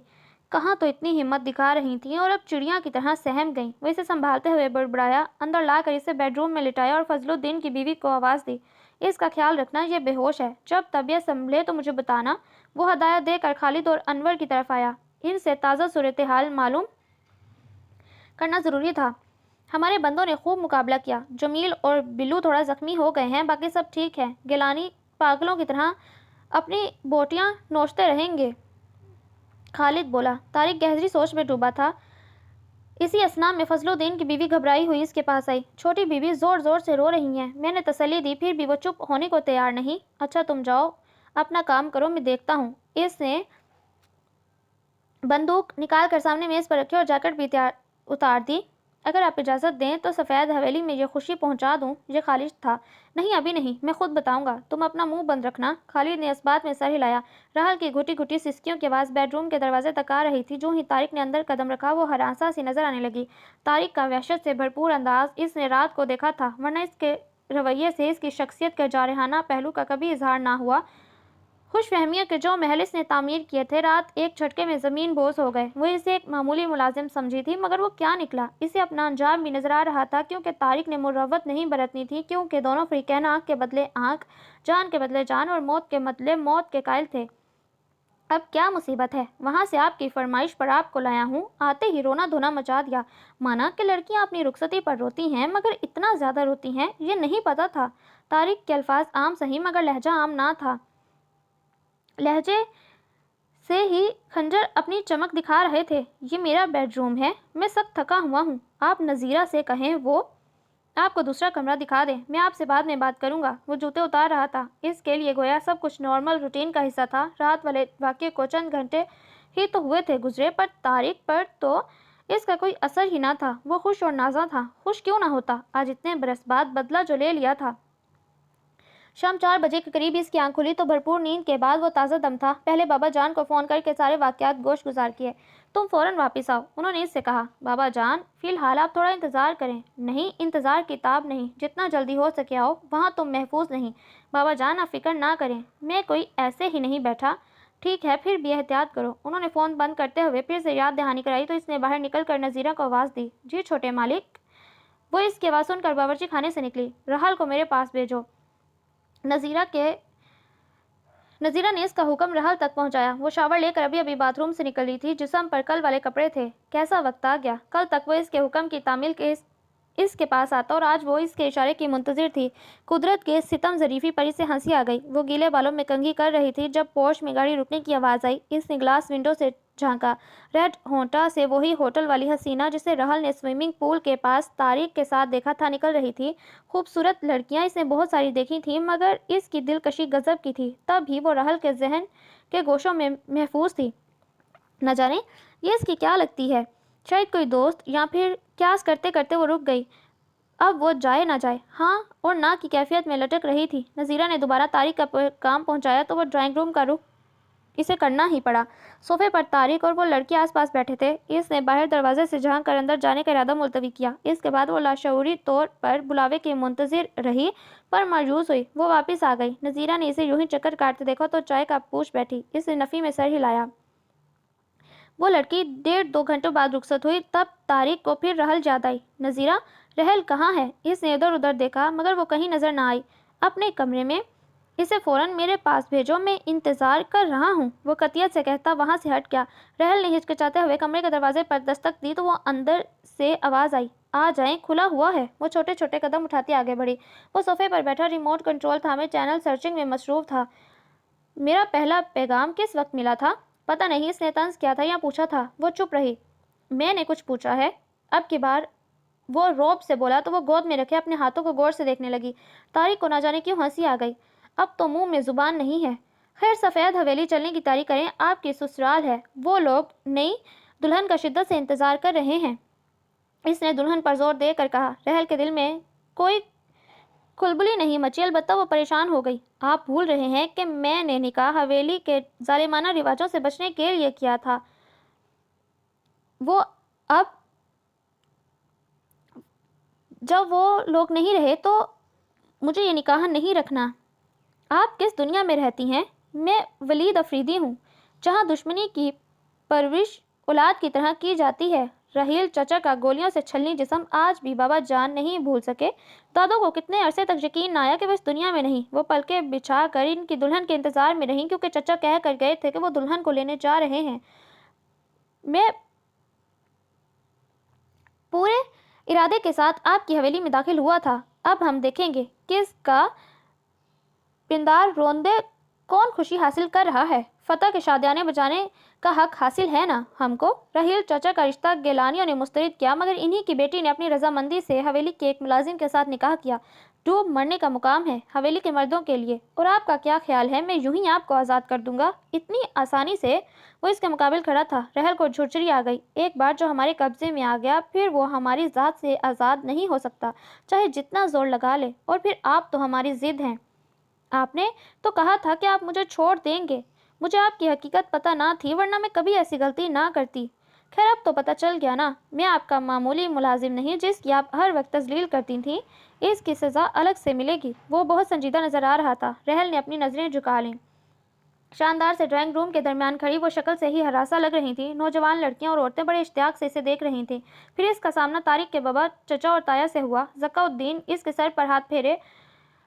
کہاں تو اتنی ہمت دکھا رہی تھیں اور اب چڑیاں کی طرح سہم گئیں۔ وہ اسے سنبھالتے ہوئے بڑبڑایا، اندر لا کر اسے بیڈ روم میں لٹایا اور فضل الدین کی بیوی کو آواز دی، اس کا خیال رکھنا، یہ بے ہوش ہے، جب طبیعت سنبھلے تو مجھے بتانا۔ وہ ہدایت دے کر خالد اور انور کی طرف آیا۔ ان سے تازہ صورتحال معلوم کرنا ضروری تھا۔ ہمارے بندوں نے خوب مقابلہ کیا۔ جمیل اور بلو تھوڑا زخمی ہو گئے ہیں، باقی سب ٹھیک ہے۔ گیلانی پاگلوں کی طرح اپنی بوٹیاں نوچتے رہیں گے، خالد بولا۔ طارق گہری سوچ میں ڈوبا تھا۔ اسی اثنا میں فضل الدین کی بیوی گھبرائی ہوئی اس کے پاس آئی۔ چھوٹی بیوی زور زور سے رو رہی ہیں، میں نے تسلی دی، پھر بھی وہ چپ ہونے کو تیار نہیں۔ اچھا تم جاؤ اپنا کام کرو، میں دیکھتا ہوں۔ اس نے بندوق نکال کر سامنے میز پر رکھی اور جیکٹ بھی اتار دی۔ اگر آپ اجازت دیں تو سفید حویلی میں یہ خوشی پہنچا دوں۔ یہ خالد تھا۔ نہیں ابھی نہیں، میں خود بتاؤں گا، تم اپنا منہ بند رکھنا۔ خالد نے اس بات میں سر ہلایا۔ رحل کی گھٹی گھٹی سسکیوں کی آواز بیڈ روم کے دروازے تک آ رہی تھی۔ جو ہی طارق نے اندر قدم رکھا وہ ہراساں سی نظر آنے لگی۔ طارق کا وحشت سے بھرپور انداز اس نے رات کو دیکھا تھا، ورنہ اس کے رویے سے اس کی شخصیت کے جارحانہ پہلو کا کبھی اظہار نہ ہوا۔ خوش فہمیوں کے جو محل اس نے تعمیر کیے تھے، رات ایک جھٹکے میں زمین بوس ہو گئے۔ وہ اسے ایک معمولی ملازم سمجھی تھی، مگر وہ کیا نکلا؟ اسے اپنا انجام بھی نظر آ رہا تھا، کیونکہ طارق نے مروت نہیں برتنی تھی، کیونکہ دونوں فریقین آنکھ کے بدلے آنکھ، جان کے بدلے جان اور موت کے بدلے موت کے قائل تھے۔ اب کیا مصیبت ہے؟ وہاں سے آپ کی فرمائش پر آپ کو لایا ہوں۔ آتے ہی رونا دھونا مچا دیا۔ مانا کہ لڑکیاں اپنی رخصتی پر روتی ہیں، مگر اتنا زیادہ روتی ہیں، یہ نہیں پتا تھا۔ طارق کے الفاظ عام سہی، مگر لہجہ عام نہ تھا۔ لہجے سے ہی خنجر اپنی چمک دکھا رہے تھے۔ یہ میرا بیڈ روم ہے، میں سخت تھکا ہوا ہوں۔ آپ نذیرہ سے کہیں وہ آپ کو دوسرا کمرہ دکھا دیں، میں آپ سے بعد میں بات کروں گا۔ وہ جوتے اتار رہا تھا۔ اس کے لیے گویا سب کچھ نارمل روٹین کا حصہ تھا۔ رات والے واقعے کو چند گھنٹے ہی تو ہوئے تھے گزرے، پر طارق پر تو اس کا کوئی اثر ہی نہ تھا۔ وہ خوش اور نازاں تھا۔ خوش کیوں نہ ہوتا؟ آج اتنے برس بعد بدلہ جو لے لیا تھا۔ شام 4 بجے کے قریب اس کی آنکھ کھلی تو بھرپور نیند کے بعد وہ تازہ دم تھا۔ پہلے بابا جان کو فون کر کے سارے واقعات گوش گزار کیے۔ تم فوراً واپس آؤ، انہوں نے اس سے کہا۔ بابا جان فی الحال آپ تھوڑا انتظار کریں۔ نہیں، انتظار کی تاب نہیں، جتنا جلدی ہو سکے آؤ، وہاں تم محفوظ نہیں۔ بابا جان آپ فکر نہ کریں، میں کوئی ایسے ہی نہیں بیٹھا۔ ٹھیک ہے، پھر بھی احتیاط کرو۔ انہوں نے فون بند کرتے ہوئے پھر سے یاد دہانی کرائی تو اس نے باہر نکل کر نذیرہ کو آواز دی۔ جی چھوٹے مالک۔ وہ اس کی آواز سن کر باورچی خانے سے نکلی۔ رحل کو میرے پاس بھیجو۔ نذیرہ نے اس کا حکم رحل تک پہنچایا۔ وہ شاور لے کر ابھی ابھی باتھ روم سے نکلی تھی، جسم پر کل والے کپڑے تھے۔ کیسا وقت آ گیا! کل تک وہ اس کے حکم کی تعمیل کے اس کے پاس آتا اور آج وہ اس کے اشارے کی منتظر تھی۔ قدرت کے ستم ظریفی پر اسے ہنسی آ گئی۔ وہ گیلے بالوں میں کنگھی کر رہی تھی جب پورچ میں گاڑی رکنے کی آواز آئی۔ اس نے گلاس ونڈو سے جھانکا۔ ریڈ ہونٹا سے وہی ہوٹل والی حسینہ جسے رحل نے سوئمنگ پول کے پاس طارق کے ساتھ دیکھا تھا نکل رہی تھی۔ خوبصورت لڑکیاں اس نے بہت ساری دیکھی تھیں، مگر اس کی دلکشی غضب کی تھی۔ تب بھی وہ رحل کے ذہن کے گوشوں میں محفوظ تھی۔ نہ جانے یہ اس کی کیا لگتی ہے، شاید کوئی دوست، یا پھر قیاس کرتے کرتے وہ رک گئی۔ اب وہ جائے نہ جائے، ہاں اور نہ کی کیفیت میں لٹک رہی تھی۔ نذیرہ نے دوبارہ طارق کا پیغام پہنچایا تو وہ ڈرائنگ روم کا رخ اسے کرنا ہی پڑا۔ صوفے پر طارق اور وہ لڑکی آس پاس بیٹھے تھے۔ اس نے باہر دروازے سے جھانک کر اندر جانے کا ارادہ ملتوی کیا۔ اس کے بعد وہ لاشعوری طور پر بلاوے کی منتظر رہی، پر مایوس ہوئی۔ وہ واپس آ گئی۔ نذیرہ نے اسے یوں ہی چکر کاٹتے دیکھا تو چائے کا پوچھ بیٹھی۔ اس نے نفی میں سر ہلایا۔ وہ لڑکی 1.5-2 گھنٹوں بعد رخصت ہوئی۔ تب طارق کو پھر رحل یاد آئی۔ نذیرہ، رحل کہاں ہے؟ اس نے ادھر ادھر دیکھا مگر وہ کہیں نظر نہ آئی۔ اپنے کمرے میں۔ اسے فوراً میرے پاس بھیجو، میں انتظار کر رہا ہوں، وہ قطعیت سے کہتا وہاں سے ہٹ گیا۔ رحل نے ہچکچاتے ہوئے کمرے کے دروازے پر دستک دی تو وہ اندر سے آواز آئی، آ جائیں، کھلا ہوا ہے۔ وہ چھوٹے چھوٹے قدم اٹھاتی آگے بڑھی۔ وہ صوفے پر بیٹھا ریموٹ کنٹرول تھامے چینل سرچنگ میں مصروف تھا۔ میرا پہلا پیغام کس وقت ملا تھا؟ پتہ نہیں، اس نے طنز کیا تھا یا پوچھا تھا۔ وہ چپ رہی۔ میں نے کچھ پوچھا ہے؟ اب کی بار وہ رعب سے بولا تو وہ گود میں رکھے اپنے ہاتھوں کو غور سے دیکھنے لگی۔ طارق کو نہ جانے کیوں ہنسی آ گئی۔ اب تو منہ میں زبان نہیں ہے۔ خیر، سفید حویلی چلنے کی تیاری کریں، آپ کی سسرال ہے، وہ لوگ نئی دلہن کا شدت سے انتظار کر رہے ہیں۔ اس نے دلہن پر زور دے کر کہا۔ رحل کے دل میں کوئی کھلبلی نہیں مچی، البتہ وہ پریشان ہو گئی۔ آپ بھول رہے ہیں کہ میں نے نکاح حویلی کے ظالمانہ رواجوں سے بچنے کے لیے کیا تھا۔ وہ اب جب وہ لوگ نہیں رہے تو مجھے یہ نکاح نہیں رکھنا۔ آپ کس دنیا میں رہتی ہیں؟ میں ولید افریدی ہوں، جہاں دشمنی کی پرورش اولاد کی طرح کی جاتی ہے۔ رحیل چچا کا گولیوں سے چھلنی جسم آج بھی بابا جان نہیں بھول سکے۔ دادوں کو کتنے عرصے تک یقین نہ آیا کہ وہ اس دنیا میں نہیں۔ وہ پلکیں بچھا کر ان کی دلہن کے انتظار میں رہیں، کیونکہ چچا کہہ کر گئے تھے کہ وہ دلہن کو لینے جا رہے ہیں۔ میں پورے ارادے کے ساتھ آپ کی حویلی میں داخل ہوا تھا۔ اب ہم دیکھیں گے کس کا پندار روندے کون خوشی حاصل کر رہا ہے۔ فتح کے شادیانے بجانے کا حق حاصل ہے نا ہم کو۔ رحیل چچا کا رشتہ گیلانیوں نے مسترد کیا، مگر انہی کی بیٹی نے اپنی رضامندی سے حویلی کے ایک ملازم کے ساتھ نکاح کیا۔ ڈوب مرنے کا مقام ہے حویلی کے مردوں کے لیے، اور آپ کا کیا خیال ہے میں یوں ہی آپ کو آزاد کر دوں گا اتنی آسانی سے؟ وہ اس کے مقابل کھڑا تھا۔ رحل کو جھرجھری آ گئی۔ ایک بار جو ہمارے قبضے میں آ گیا پھر وہ ہماری ذات سے آزاد نہیں ہو سکتا، چاہے جتنا زور لگا لے، اور پھر آپ تو ہماری ضد ہیں۔ آپ نے تو کہا تھا کہ آپ مجھے چھوڑ دیں گے۔ مجھے آپ کی حقیقت پتہ نہ تھی، ورنہ میں کبھی ایسی غلطی نہ کرتی۔ خیر، اب تو پتہ چل گیا نا، میں آپ کا معمولی ملازم نہیں جس کی آپ ہر وقت تذلیل کرتی تھیں۔ اس کی سزا الگ سے ملے گی۔ وہ بہت سنجیدہ نظر آ رہا تھا۔ رحل نے اپنی نظریں جھکا لیں۔ شاندار سے ڈرائنگ روم کے درمیان کھڑی وہ شکل سے ہی ہراسہ لگ رہی تھی۔ نوجوان لڑکیاں اور عورتیں بڑے اشتیاق سے اسے دیکھ رہی تھیں۔ پھر اس کا سامنا طارق کے بابا، چچا اور تایا سے ہوا۔ ذکا الدین اس کے سر پر ہاتھ پھیرے۔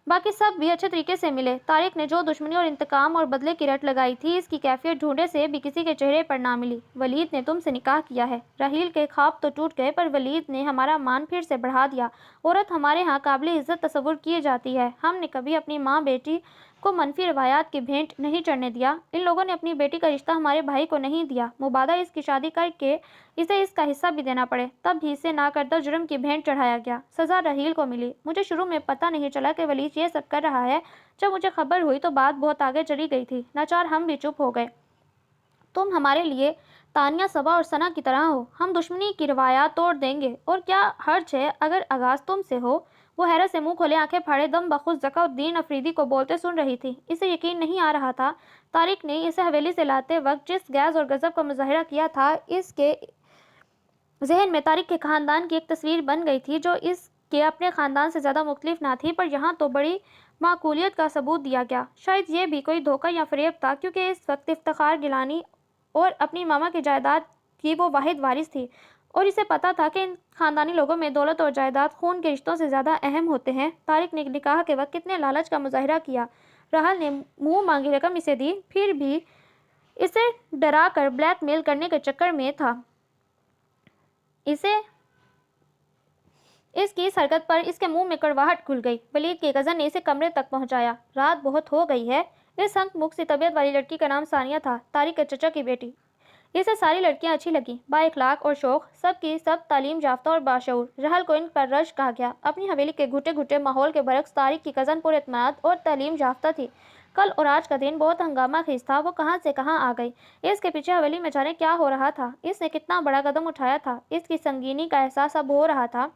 باقی سب بھی اچھے طریقے سے ملے۔ طارق نے جو دشمنی اور انتقام اور بدلے کی رٹ لگائی تھی، اس کی کیفیت ڈھونڈے سے بھی کسی کے چہرے پر نہ ملی۔ ولید نے تم سے نکاح کیا ہے۔ رحیل کے خواب تو ٹوٹ گئے، پر ولید نے ہمارا مان پھر سے بڑھا دیا۔ عورت ہمارے ہاں قابل عزت تصور کی جاتی ہے۔ ہم نے کبھی اپنی ماں بیٹی کو منفی روایات کی بھینٹ نہیں چڑھنے دیا۔ ان لوگوں نے اپنی بیٹی کا رشتہ ہمارے بھائی کو نہیں دیا، مبادا اس کی شادی کر کے اسے اس کا حصہ بھی دینا پڑے، تب بھی اسے نہ کردہ جرم کی بھینٹ چڑھایا گیا۔ سزا رحیل کو ملی۔ مجھے شروع میں پتہ نہیں چلا کہ ولید یہ سب کر رہا ہے۔ جب مجھے خبر ہوئی تو بات بہت آگے چلی گئی تھی۔ ناچار ہم بھی چپ ہو گئے۔ تم ہمارے لیے تانیہ، صبا اور ثنا کی طرح ہو۔ ہم دشمنی کی روایات توڑ دیں گے، اور کیا حرج ہے اگر آغاز تم سے ہو؟ وہ حیرت سے منہ کھولے آنکھیں پھاڑے دم بخود ذکا الدین افریدی کو بولتے سن رہی تھی۔ اسے یقین نہیں آ رہا تھا۔ طارق نے اسے حویلی سے لاتے وقت جس غیظ اور غضب کا مظاہرہ کیا تھا، اس کے ذہن میں طارق کے خاندان کی ایک تصویر بن گئی تھی جو اس کے اپنے خاندان سے زیادہ مختلف نہ تھی، پر یہاں تو بڑی معقولیت کا ثبوت دیا گیا۔ شاید یہ بھی کوئی دھوکہ یا فریب تھا، کیونکہ اس وقت افتخار گیلانی اور اپنی ماما کی جائیداد کی وہ واحد وارث تھی، اور اسے پتا تھا کہ ان خاندانی لوگوں میں دولت اور جائیداد خون کے رشتوں سے زیادہ اہم ہوتے ہیں۔ طارق نے نکاح کے وقت کتنے لالچ کا مظاہرہ کیا۔ رحل نے منہ مانگی رقم اسے دی، پھر بھی اسے ڈرا کر بلیک میل کرنے کے چکر میں تھا۔ اس کی اس حرکت پر اس کے منہ میں کڑواہٹ گھل گئی۔ ولید کی کزن نے اسے کمرے تک پہنچایا۔ رات بہت ہو گئی ہے۔ اس ہنک منک سی طبیعت والی لڑکی کا نام ثانیہ تھا، طارق کے چچا کی بیٹی۔ اسے ساری لڑکیاں اچھی لگیں، با اخلاق اور شوخ، سب کی سب تعلیم یافتہ اور باشعور۔ رحل کو ان پر رشک کہا گیا۔ اپنی حویلی کے گھٹے گھٹے ماحول کے برعکس طارق کی کزن پر اعتماد اور تعلیم یافتہ تھی۔ کل اور آج کا دن بہت ہنگامہ خیز تھا۔ وہ کہاں سے کہاں آ گئی؟ اس کے پیچھے حویلی میں جانے کیا ہو رہا تھا؟ اس نے کتنا بڑا قدم اٹھایا تھا؟ اس کی سنگینی کا احساس اب ہو رہا تھا۔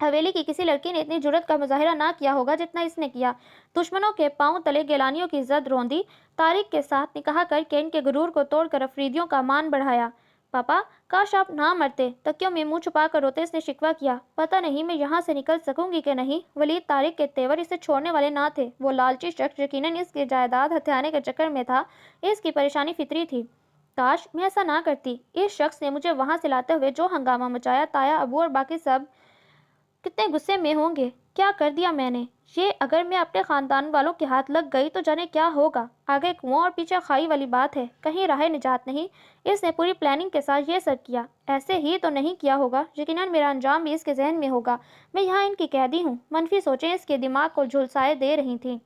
حویلی کی کسی لڑکی نے اتنی جرت کا مظاہرہ نہ کیا ہوگا جتنا اس نے کیا۔ دشمنوں کے پاؤں تلے گیلانیوں کی زد روندی، طارق کے ساتھ نکاح کر کے ان کے غرور کو توڑ کر افریدیوں کا مان بڑھایا۔ پاپا، کاش آپ نہ مرتے، تکیوں میں منہ چھپا کر روتے اس نے شکوہ کیا۔ پتہ نہیں میں یہاں سے نکل سکوں گی کہ نہیں۔ ولید طارق کے تیور اسے چھوڑنے والے نہ تھے۔ وہ لالچی شخص یقیناً اس کی جائیداد ہتھیانے کے چکر میں تھا۔ اس کی پریشانی فطری تھی۔ کاش میں ایسا نہ کرتی۔ اس شخص نے مجھے وہاں سے لاتے ہوئے جو ہنگامہ مچایا، تایا، ابو اور باقی سب کتنے غصے میں ہوں گے۔ کیا کر دیا میں نے یہ؟ اگر میں اپنے خاندان والوں کے ہاتھ لگ گئی تو جانے کیا ہوگا۔ آگے کنواں اور پیچھے کھائی والی بات ہے، کہیں راہ نجات نہیں۔ اس نے پوری پلاننگ کے ساتھ یہ سب کیا۔ ایسے ہی تو نہیں کیا ہوگا، یقیناً میرا انجام بھی اس کے ذہن میں ہوگا۔ میں یہاں ان کی قیدی ہوں۔ منفی سوچیں اس کے دماغ کو جھلسائے دے رہی تھیں۔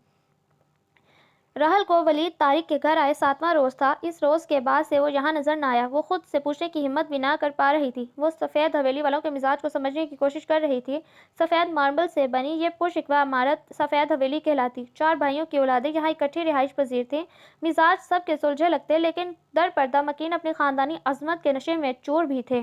رحل کو ولید طارق کے گھر آئے 7واں روز تھا۔ اس روز کے بعد سے وہ یہاں نظر نہ آیا۔ وہ خود سے پوچھنے کی ہمت بھی نہ کر پا رہی تھی۔ وہ سفید حویلی والوں کے مزاج کو سمجھنے کی کوشش کر رہی تھی۔ سفید ماربل سے بنی یہ پرشکوہ عمارت سفید حویلی کہلاتی۔ 4 بھائیوں کی اولادیں یہاں اکٹھی رہائش پذیر تھیں۔ مزاج سب کے سلجھے لگتے، لیکن در پردہ مکین اپنی خاندانی عظمت کے نشے میں چور بھی تھے۔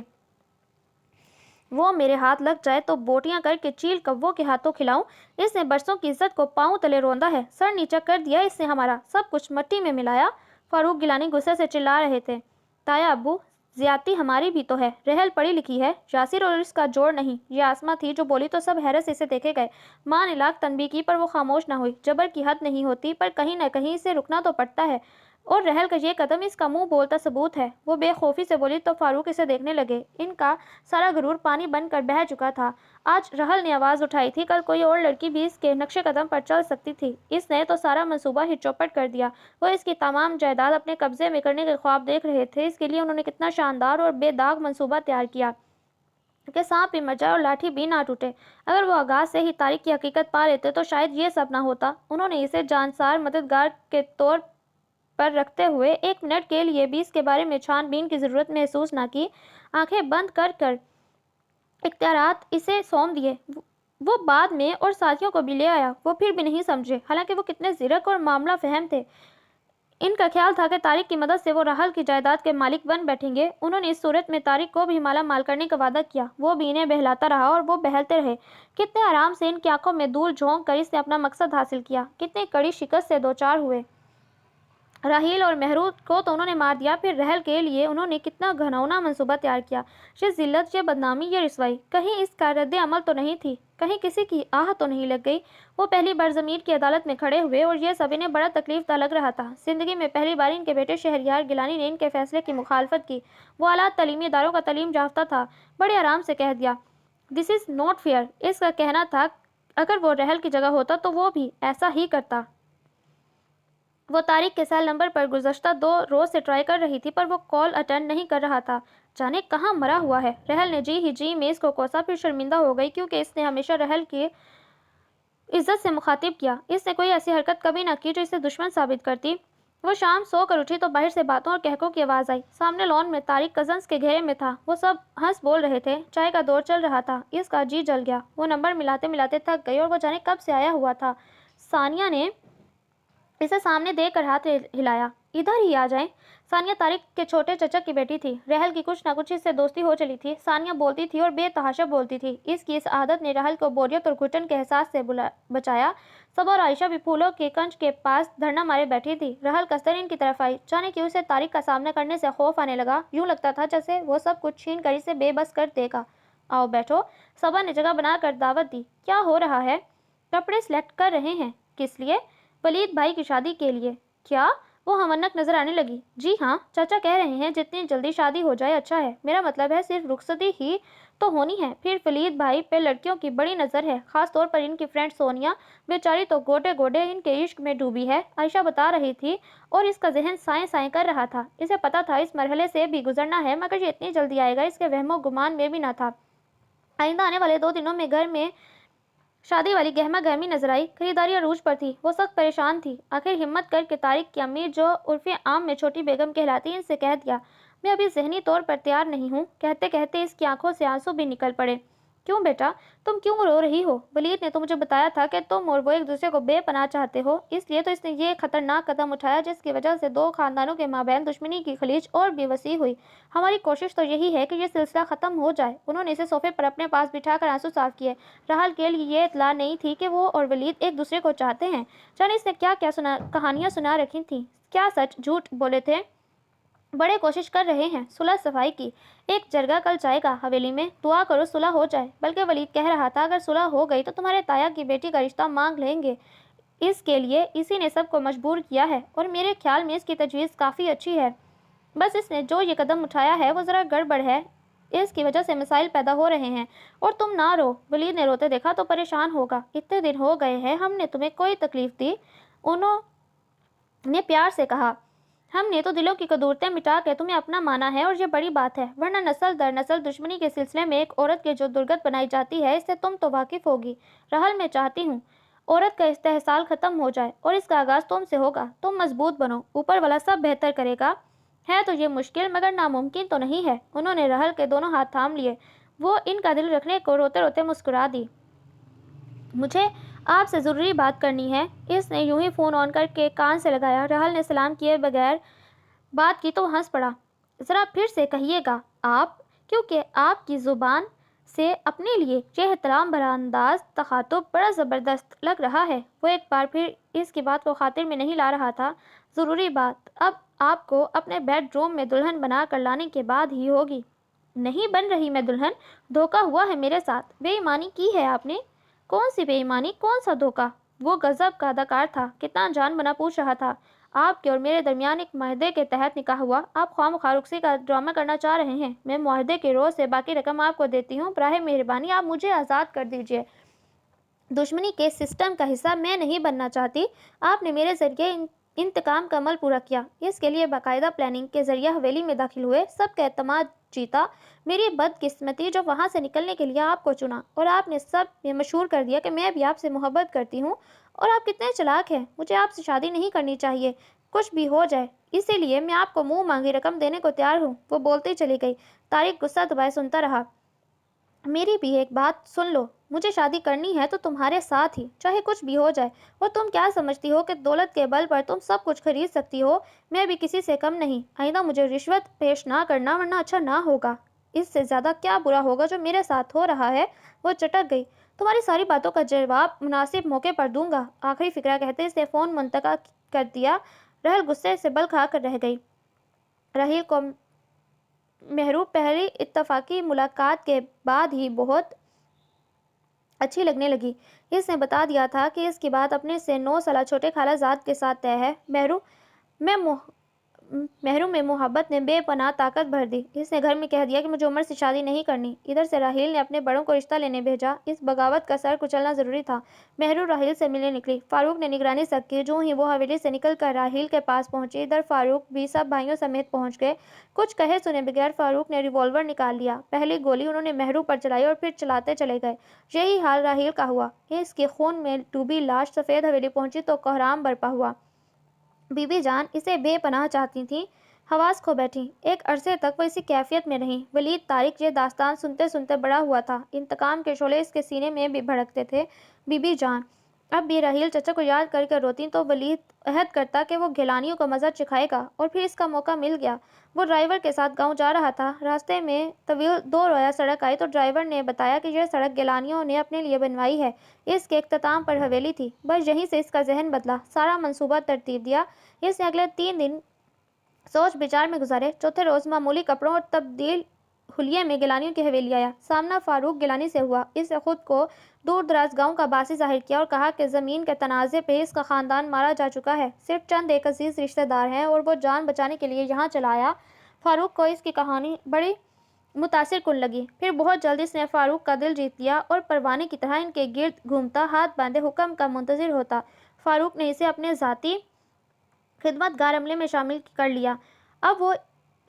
وہ میرے ہاتھ لگ جائے تو بوٹیاں کر کے چیل کووں کے ہاتھوں کھلاؤں۔ اس نے برسوں کی عزت کو پاؤں تلے روندا ہے۔ سر نیچا کر دیا اس نے ہمارا، سب کچھ مٹی میں ملایا۔ فاروق گیلانی غصے سے چلا رہے تھے۔ تایا ابو، زیادتی ہماری بھی تو ہے۔ رحل پڑھی لکھی ہے، یاسر اور اس کا جوڑ نہیں۔ یہ آسمہ تھی جو بولی تو سب حیرت سے اسے دیکھے گئے۔ ماں نے لاکھ تنبیہ کی پر وہ خاموش نہ ہوئی۔ جبر کی حد نہیں ہوتی، پر کہیں نہ کہیں اسے رکنا تو پڑتا ہے، اور رحل کا یہ قدم اس کا منہ بولتا ثبوت ہے۔ وہ بے خوفی سے بولی تو فاروق اسے دیکھنے لگے۔ ان کا سارا غرور پانی بن کر بہہ چکا تھا۔ آج رحل نے آواز اٹھائی تھی، کل کوئی اور لڑکی بھی اس کے نقش قدم پر چل سکتی تھی۔ اس نے تو سارا منصوبہ ہی چوپٹ کر دیا۔ وہ اس کی تمام جائیداد اپنے قبضے میں کرنے کے خواب دیکھ رہے تھے۔ اس کے لیے انہوں نے کتنا شاندار اور بے داغ منصوبہ تیار کیا کہ سانپ بھی مر جائے اور لاٹھی بھی نہ ٹوٹے۔ اگر وہ آغاز سے ہی طارق کی حقیقت پا لیتے تو شاید یہ سب نہ ہوتا۔ انہوں نے اسے جانسار مددگار کے طور پر رکھتے ہوئے 1 منٹ کے لیے بھی اس کے بارے میں چھان بین کی ضرورت محسوس نہ کی۔ آنکھیں بند کر کر اختیارات اسے سونپ دیے۔ وہ بعد میں اور ساتھیوں کو بھی لے آیا۔ وہ پھر بھی نہیں سمجھے، حالانکہ وہ کتنے زرک اور معاملہ فہم تھے۔ ان کا خیال تھا کہ طارق کی مدد سے وہ رحل کی جائیداد کے مالک بن بیٹھیں گے۔ انہوں نے اس صورت میں طارق کو بھی مالا مال کرنے کا وعدہ کیا۔ وہ بھی انہیں بہلاتا رہا اور وہ بہلتے رہے۔ کتنے آرام سے ان کی آنکھوں میں دھول جھونک کر اس نے اپنا مقصد حاصل کیا۔ کتنی کڑی شکست سے دوچار ہوئے۔ راحیل اور مہرود کو تو انہوں نے مار دیا، پھر رحل کے لیے انہوں نے کتنا گھناؤنا منصوبہ تیار کیا۔ یہ ذلت، یہ بدنامی، یہ رسوائی، کہیں اس کا رد عمل تو نہیں تھی؟ کہیں کسی کی آہ تو نہیں لگ گئی؟ وہ پہلی بار ضمیر کی عدالت میں کھڑے ہوئے، اور یہ سب انہیں بڑا تکلیف دہ لگ رہا تھا۔ زندگی میں پہلی بار ان کے بیٹے شہریار گیلانی نے ان کے فیصلے کی مخالفت کی۔ وہ اعلیٰ تعلیمی اداروں کا تعلیم یافتہ تھا۔ بڑے آرام سے کہہ دیا، "دس از ناٹ فیئر"۔ اس کا کہنا تھا اگر وہ رحل کی جگہ ہوتا تو وہ بھی ایسا ہی کرتا۔ وہ طارق کے سیل نمبر پر گزشتہ 2 روز سے ٹرائی کر رہی تھی، پر وہ کال اٹینڈ نہیں کر رہا تھا۔ جانے کہاں مرا ہوا ہے۔ رحل نے جی ہی جی میں اس کو کوسا، پھر شرمندہ ہو گئی کیونکہ اس نے ہمیشہ رحل کی عزت سے مخاطب کیا۔ اس نے کوئی ایسی حرکت کبھی نہ کی جو اسے دشمن ثابت کرتی۔ وہ شام سو کر اٹھی تو باہر سے باتوں اور کہکوں کی آواز آئی۔ سامنے لان میں طارق کزنز کے گھیرے میں تھا۔ وہ سب ہنس بول رہے تھے۔ چائے کا دور چل رہا تھا۔ اس کا جی جل گیا۔ وہ نمبر ملاتے ملاتے تھک گئی، اور وہ جانے کب سے آیا ہوا تھا۔ ثانیہ نے اسے سامنے دیکھ کر ہاتھ ہلایا، "ادھر ہی آ جائیں"۔ ثانیہ طارق کے چھوٹے چچا کی بیٹی تھی۔ رحل کی کچھ نہ کچھ اس سے دوستی ہو چلی تھی۔ ثانیہ بولتی تھی اور بے تحاشا بولتی تھی۔ اس کی اس عادت نے رحل کو بوریت اور گھٹن کے احساس سے بچایا۔ صبا اور عائشہ بھی پھولوں کے کنج کے پاس دھرنا مارے بیٹھی تھی۔ رحل کستر ان کی طرف آئی۔ جانے کیوں اسے طارق کا سامنا کرنے سے خوف آنے لگا۔ یوں لگتا تھا جیسے وہ سب کچھ چھین کر اسے بے بس کر دے گا۔ "آؤ بیٹھو"۔ صبا نے جگہ بنا کر دعوت دی۔ "کیا ہو رہا ہے"؟ "کپڑے سلیکٹ کر رہے ہیں"۔ "کس لیے"؟ "ولید بھائی کی شادی کے لیے"۔ "کیا"؟ وہ ہمنک نظر آنے لگی۔ "جی ہاں، چاچا کہہ رہے ہیں جتنی جلدی شادی ہو جائے اچھا ہے۔ میرا مطلب ہے صرف رخصتی ہی تو ہونی ہے۔ پھر ولید بھائی پہ لڑکیوں کی بڑی نظر ہے، خاص طور پر ان کی فرینڈ سونیا، بیچاری تو گوڈے گوڈے ان کے عشق میں ڈوبی ہے"۔ عائشہ بتا رہی تھی، اور اس کا ذہن سائیں سائیں کر رہا تھا۔ اسے پتا تھا اس مرحلے سے بھی گزرنا ہے، مگر یہ اتنی جلدی آئے گا اس کے وہم و گمان میں بھی نہ تھا۔ آئندہ آنے والے 2 دنوں میں گھر میں شادی والی گہما گہمی نظر آئی۔ خریداری عروج پر تھی۔ وہ سخت پریشان تھی۔ آخر ہمت کر کے طارق کی امی، جو عرف عام میں چھوٹی بیگم کہلاتی، ان سے کہہ دیا، "میں ابھی ذہنی طور پر تیار نہیں ہوں"۔ کہتے کہتے اس کی آنکھوں سے آنسو بھی نکل پڑے۔ کیوں بیٹا، تم کیوں رو رہی ہو؟ ولید نے تو مجھے بتایا تھا کہ تم اور وہ ایک دوسرے کو بے پناہ چاہتے ہو، اس لیے تو اس نے یہ خطرناک قدم اٹھایا جس کی وجہ سے دو خاندانوں کے مابین دشمنی کی خلیج اور بھی وسیع ہوئی۔ ہماری کوشش تو یہی ہے کہ یہ سلسلہ ختم ہو جائے۔ انہوں نے اسے صوفے پر اپنے پاس بٹھا کر آنسو صاف کیے۔ راحل کے لیے یہ اطلاع نہیں تھی کہ وہ اور ولید ایک دوسرے کو چاہتے ہیں۔ جانے اس نے کیا کیا کہانیاں سنا رکھی تھیں، کیا سچ جھوٹ بولے تھے۔ بڑے کوشش کر رہے ہیں صلح صفائی کی، ایک جرگہ کل جائے گا حویلی میں، دعا کرو صلح ہو جائے۔ بلکہ ولید کہہ رہا تھا اگر صلح ہو گئی تو تمہارے تایا کی بیٹی کا رشتہ مانگ لیں گے، اس کے لیے اسی نے سب کو مجبور کیا ہے، اور میرے خیال میں اس کی تجویز کافی اچھی ہے، بس اس نے جو یہ قدم اٹھایا ہے وہ ذرا گڑبڑ ہے، اس کی وجہ سے مسائل پیدا ہو رہے ہیں۔ اور تم نہ رو، ولید نے روتے دیکھا تو پریشان ہوگا۔ اتنے دن ہو گئے ہیں ہم نے تمہیں کوئی تکلیف دی؟ انہوں نے پیار سے کہا۔ ہم نے تو دلوں کی کدورتیں مٹا کے تمہیں اپنا مانا ہے، اور یہ بڑی بات ہے، ورنہ نسل در نسل دشمنی کے سلسلے میں ایک عورت کی جو درگت بنائی جاتی ہے، اس سے تم تو واقف ہوگی۔ راحل میں چاہتی ہوں عورت کا استحصال ختم ہو جائے، اور اس کا آغاز تم سے ہوگا۔ تم مضبوط بنو، اوپر والا سب بہتر کرے گا۔ ہے تو یہ مشکل مگر ناممکن تو نہیں ہے۔ انہوں نے راحل کے دونوں ہاتھ تھام لیے، وہ ان کا دل رکھنے کو روتے روتے مسکرا دی۔ مجھے آپ سے ضروری بات کرنی ہے۔ اس نے یوں ہی فون آن کر کے کان سے لگایا۔ راحل نے سلام کیے بغیر بات کی تو وہ ہنس پڑا۔ ذرا پھر سے کہیے گا آپ، کیونکہ آپ کی زبان سے اپنے لیے یہ احترام بھرا انداز تخاطب بڑا زبردست لگ رہا ہے۔ وہ ایک بار پھر اس کی بات کو خاطر میں نہیں لا رہا تھا۔ ضروری بات اب آپ کو اپنے بیڈ روم میں دلہن بنا کر لانے کے بعد ہی ہوگی۔ نہیں بن رہی میں دلہن، دھوکہ ہوا ہے میرے ساتھ، بے ایمانی کی ہے آپ نے۔ کون سی بے ایمانی، کون سا دھوکہ؟ وہ غضب کا اداکار تھا، کتنا جان بنا پوچھ رہا تھا۔ آپ کے اور میرے درمیان ایک معاہدے کے تحت نکاح ہوا، آپ خواہ مخواہ رخصتی کا ڈرامہ کرنا چاہ رہے ہیں۔ میں معاہدے کے روز سے باقی رقم آپ کو دیتی ہوں، براہ مہربانی آپ مجھے آزاد کر دیجیے۔ دشمنی کے سسٹم کا حصہ میں نہیں بننا چاہتی۔ آپ نے میرے ذریعے انتقام کا عمل پورا کیا، اس کے لیے باقاعدہ پلاننگ کے ذریعے حویلی میں داخل ہوئے، سب کا اعتماد جیتا۔ میری بدقسمتی جو وہاں سے نکلنے کے لیے آپ کو چنا، اور آپ نے سب میں مشہور کر دیا کہ میں بھی آپ سے محبت کرتی ہوں، اور آپ کتنے چلاک ہیں۔ مجھے آپ سے شادی نہیں کرنی چاہیے، کچھ بھی ہو جائے، اسی لیے میں آپ کو منہ مانگی رقم دینے کو تیار ہوں۔ وہ بولتی چلی گئی۔ طارق غصہ دبائے سنتا رہا۔ میری بھی ایک بات سن لو، مجھے شادی کرنی ہے تو تمہارے ساتھ ہی، چاہے کچھ بھی ہو جائے۔ اور تم کیا سمجھتی ہو کہ دولت کے بل پر تم سب کچھ خرید سکتی ہو؟ میں بھی کسی سے کم نہیں۔ آئندہ مجھے رشوت پیش نہ کرنا، ورنہ اچھا نہ ہوگا۔ اس سے زیادہ کیا برا ہوگا جو میرے ساتھ ہو رہا ہے؟ وہ چٹک گئی۔ تمہاری ساری باتوں کا جواب مناسب موقع پر دوں گا۔ آخری فقرہ کہتے اس نے فون منقطع کر دیا۔ راحل غصے سے بل کھا کر رہ گئی۔ راحل کو مہرو پہلی اتفاقی ملاقات کے بعد ہی بہت اچھی لگنے لگی۔ اس نے بتا دیا تھا کہ اس کی بات اپنے سے 9 سالہ چھوٹے خالہ زاد کے ساتھ طے ہے۔ مہرو میں محبت نے بے پناہ طاقت بھر دی۔ اس نے گھر میں کہہ دیا کہ مجھے عمر سے شادی نہیں کرنی۔ ادھر سے راحیل نے اپنے بڑوں کو رشتہ لینے بھیجا۔ اس بغاوت کا سر کچلنا ضروری تھا۔ مہرو راحیل سے ملنے نکلی۔ فاروق نے نگرانی سخت کی۔ جو ہی وہ حویلی سے نکل کر راحیل کے پاس پہنچی، ادھر فاروق بھی سب بھائیوں سمیت پہنچ گئے۔ کچھ کہے سنے بغیر فاروق نے ریوالور نکال لیا۔ پہلی گولی انہوں نے مہرو پر چلائی اور پھر چلاتے چلے گئے۔ یہی حال راحیل کا ہوا۔ اس کی خون میں ڈوبی لاش سفید حویلی پہنچی تو کوہرام برپا ہوا۔ بی بی جان اسے بے پناہ چاہتی تھیں، حواس کھو بیٹھیں۔ ایک عرصے تک وہ اسی کیفیت میں رہیں۔ ولید طارق یہ داستان سنتے سنتے بڑا ہوا تھا۔ انتقام کے شعلے اس کے سینے میں بھی بھڑکتے تھے۔ بی بی جان اب بھی راحیل چچا کو یاد کر کے روتیں تو ولید عہد کرتا کہ وہ گیلانیوں کو مزہ چکھائے گا، اور پھر اس کا موقع مل گیا۔ وہ ڈرائیور کے ساتھ گاؤں جا رہا تھا۔ راستے میں طویل دو رویہ سڑک آئی تو ڈرائیور نے بتایا کہ یہ سڑک گیلانیوں نے اپنے لیے بنوائی ہے۔ اس کے اختتام پر حویلی تھی۔ بس یہیں سے اس کا ذہن بدلا، سارا منصوبہ ترتیب دیا۔ اس نے اگلے 3 دن سوچ بچار میں گزارے۔ چوتھے روز معمولی کپڑوں اور تبدیل حلیے میں گیلانیوں کی حویلی آیا۔ سامنا فاروق گیلانی سے ہوا۔ اس نے خود کو دور دراز گاؤں کا باسی ظاہر کیا اور کہا کہ زمین کے تنازع پہ اس کا خاندان مارا جا چکا ہے، صرف چند ایک عزیز رشتہ دار ہیں اور وہ جان بچانے کے لیے یہاں چلا آیا۔ فاروق کو اس کی کہانی بڑی متاثر کن لگی۔ پھر بہت جلد اس نے فاروق کا دل جیت لیا اور پروانے کی طرح ان کے گرد گھومتا، ہاتھ باندھے حکم کا منتظر ہوتا۔ فاروق نے اسے اپنے ذاتی خدمت گار عملے میں شامل کر لیا۔ اب وہ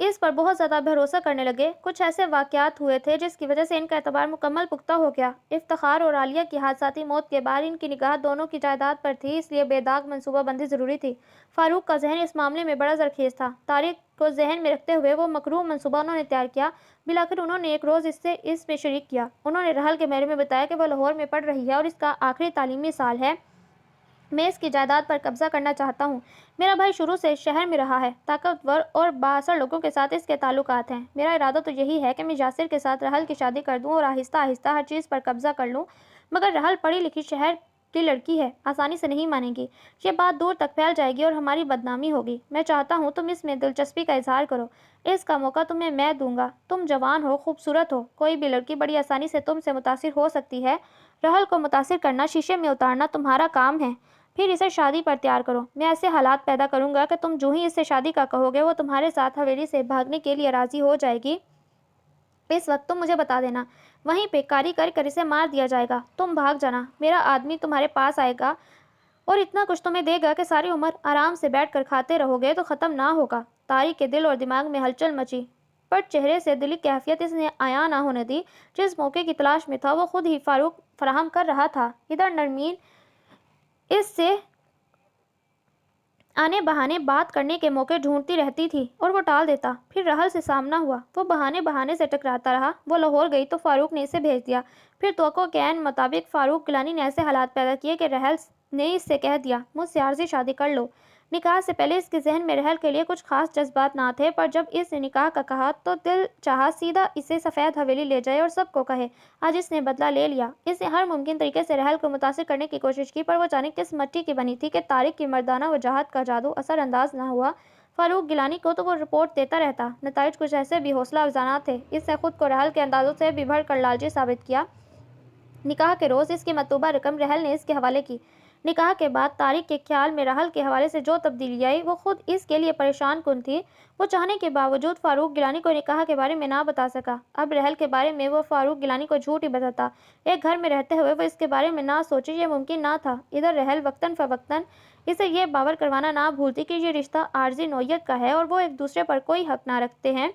اس پر بہت زیادہ بھروسہ کرنے لگے۔ کچھ ایسے واقعات ہوئے تھے جس کی وجہ سے ان کا اعتبار مکمل پختہ ہو گیا۔ افتخار اور عالیہ کی حادثاتی موت کے بعد ان کی نگاہ دونوں کی جائیداد پر تھی، اس لیے بے داغ منصوبہ بندی ضروری تھی۔ فاروق کا ذہن اس معاملے میں بڑا زرخیز تھا۔ طارق کو ذہن میں رکھتے ہوئے وہ مکروہ منصوبہ انہوں نے تیار کیا۔ بالآخر انہوں نے ایک روز اس میں شریک کیا۔ انہوں نے رحل کے بارے میں بتایا کہ وہ لاہور میں پڑھ رہی ہے اور اس کا آخری تعلیمی سال ہے۔ میں اس کی جائیداد پر قبضہ کرنا چاہتا ہوں۔ میرا بھائی شروع سے شہر میں رہا ہے۔ طاقتور اور بااثر لوگوں کے ساتھ اس کے تعلقات ہیں۔ میرا ارادہ تو یہی ہے کہ میں یاسر کے ساتھ رحل کی شادی کر دوں اور آہستہ آہستہ ہر چیز پر قبضہ کر لوں، مگر رحل پڑھی لکھی شہر کی لڑکی ہے، آسانی سے نہیں مانے گی۔ یہ بات دور تک پھیل جائے گی اور ہماری بدنامی ہوگی۔ میں چاہتا ہوں تم اس میں دلچسپی کا اظہار کرو۔ اس کا موقع تمہیں میں دوں گا۔ تم جوان ہو، خوبصورت ہو، کوئی بھی لڑکی بڑی آسانی سے تم سے متاثر ہو سکتی ہے۔ رحل کو متاثر کرنا، شیشے میں اتارنا تمہارا کام ہے۔ پھر اسے شادی پر تیار کرو۔ میں ایسے حالات پیدا کروں گا کہ تم جو ہی اس سے شادی کا کہو گے وہ تمہارے ساتھ حویلی سے بھاگنے کے لیے راضی ہو جائے گی۔ اس وقت تم مجھے بتا دینا، وہیں پہ کاری کر کر اسے مار دیا جائے گا۔ تم بھاگ جانا، میرا آدمی تمہارے پاس آئے گا اور اتنا کچھ تمہیں دے گا کہ ساری عمر آرام سے بیٹھ کر کھاتے رہو گے تو ختم نہ ہوگا۔ طارق کے دل اور دماغ میں ہلچل مچی، پر چہرے سے دلی کیفیت اس نے عیاں نہ ہونے دی۔ جس موقع کی تلاش میں تھا وہ خود ہی فاروق فراہم کر رہا تھا۔ ادھر نرمین اس سے آنے بہانے بات کرنے کے موقع ڈھونڈتی رہتی تھی اور وہ ٹال دیتا۔ پھر رحل سے سامنا ہوا، وہ بہانے سے ٹکراتا رہا۔ وہ لاہور گئی تو فاروق نے اسے بھیج دیا۔ پھر توقع کے عین مطابق فاروق گیلانی نے ایسے حالات پیدا کیے کہ رحل نے اس سے کہہ دیا، مجھ سے عارضی شادی کر لو۔ نکاح سے پہلے اس کے ذہن میں رحل کے لیے کچھ خاص جذبات نہ تھے، پر جب اس نے نکاح کا کہا تو دل چاہا سیدھا اسے سفید حویلی لے جائے اور سب کو کہے۔ آج اس نے بدلہ لے لیا۔ اس نے ہر ممکن طریقے سے رحل کو متاثر کرنے کی کوشش کی، پر وہ جانے کس مٹی کی بنی تھی کہ طارق کی مردانہ وجاہت کا جادو اثر انداز نہ ہوا۔ فاروق گیلانی کو تو وہ رپورٹ دیتا رہتا، نتائج کچھ ایسے بھی حوصلہ افزا تھے۔ اس نے خود کو رحل کے اندازوں سے بھی بڑھ کر لالچی ثابت کیا۔ نکاح کے روز اس کی مطلوبہ رقم رحل نے اس کے حوالے کی۔ نکاح کے بعد طارق کے خیال میں رحل کے حوالے سے جو تبدیلی آئی وہ خود اس کے لیے پریشان کن تھی۔ وہ چاہنے کے باوجود فاروق گیلانی کو نکاح کے بارے میں نہ بتا سکا۔ اب رحل کے بارے میں وہ فاروق گیلانی کو جھوٹ ہی بتاتا۔ ایک گھر میں رہتے ہوئے وہ اس کے بارے میں نہ سوچے، یہ ممکن نہ تھا۔ ادھر رحل وقتاً فوقتاً اسے یہ باور کروانا نہ بھولتی کہ یہ رشتہ عارضی نوعیت کا ہے اور وہ ایک دوسرے پر کوئی حق نہ رکھتے ہیں۔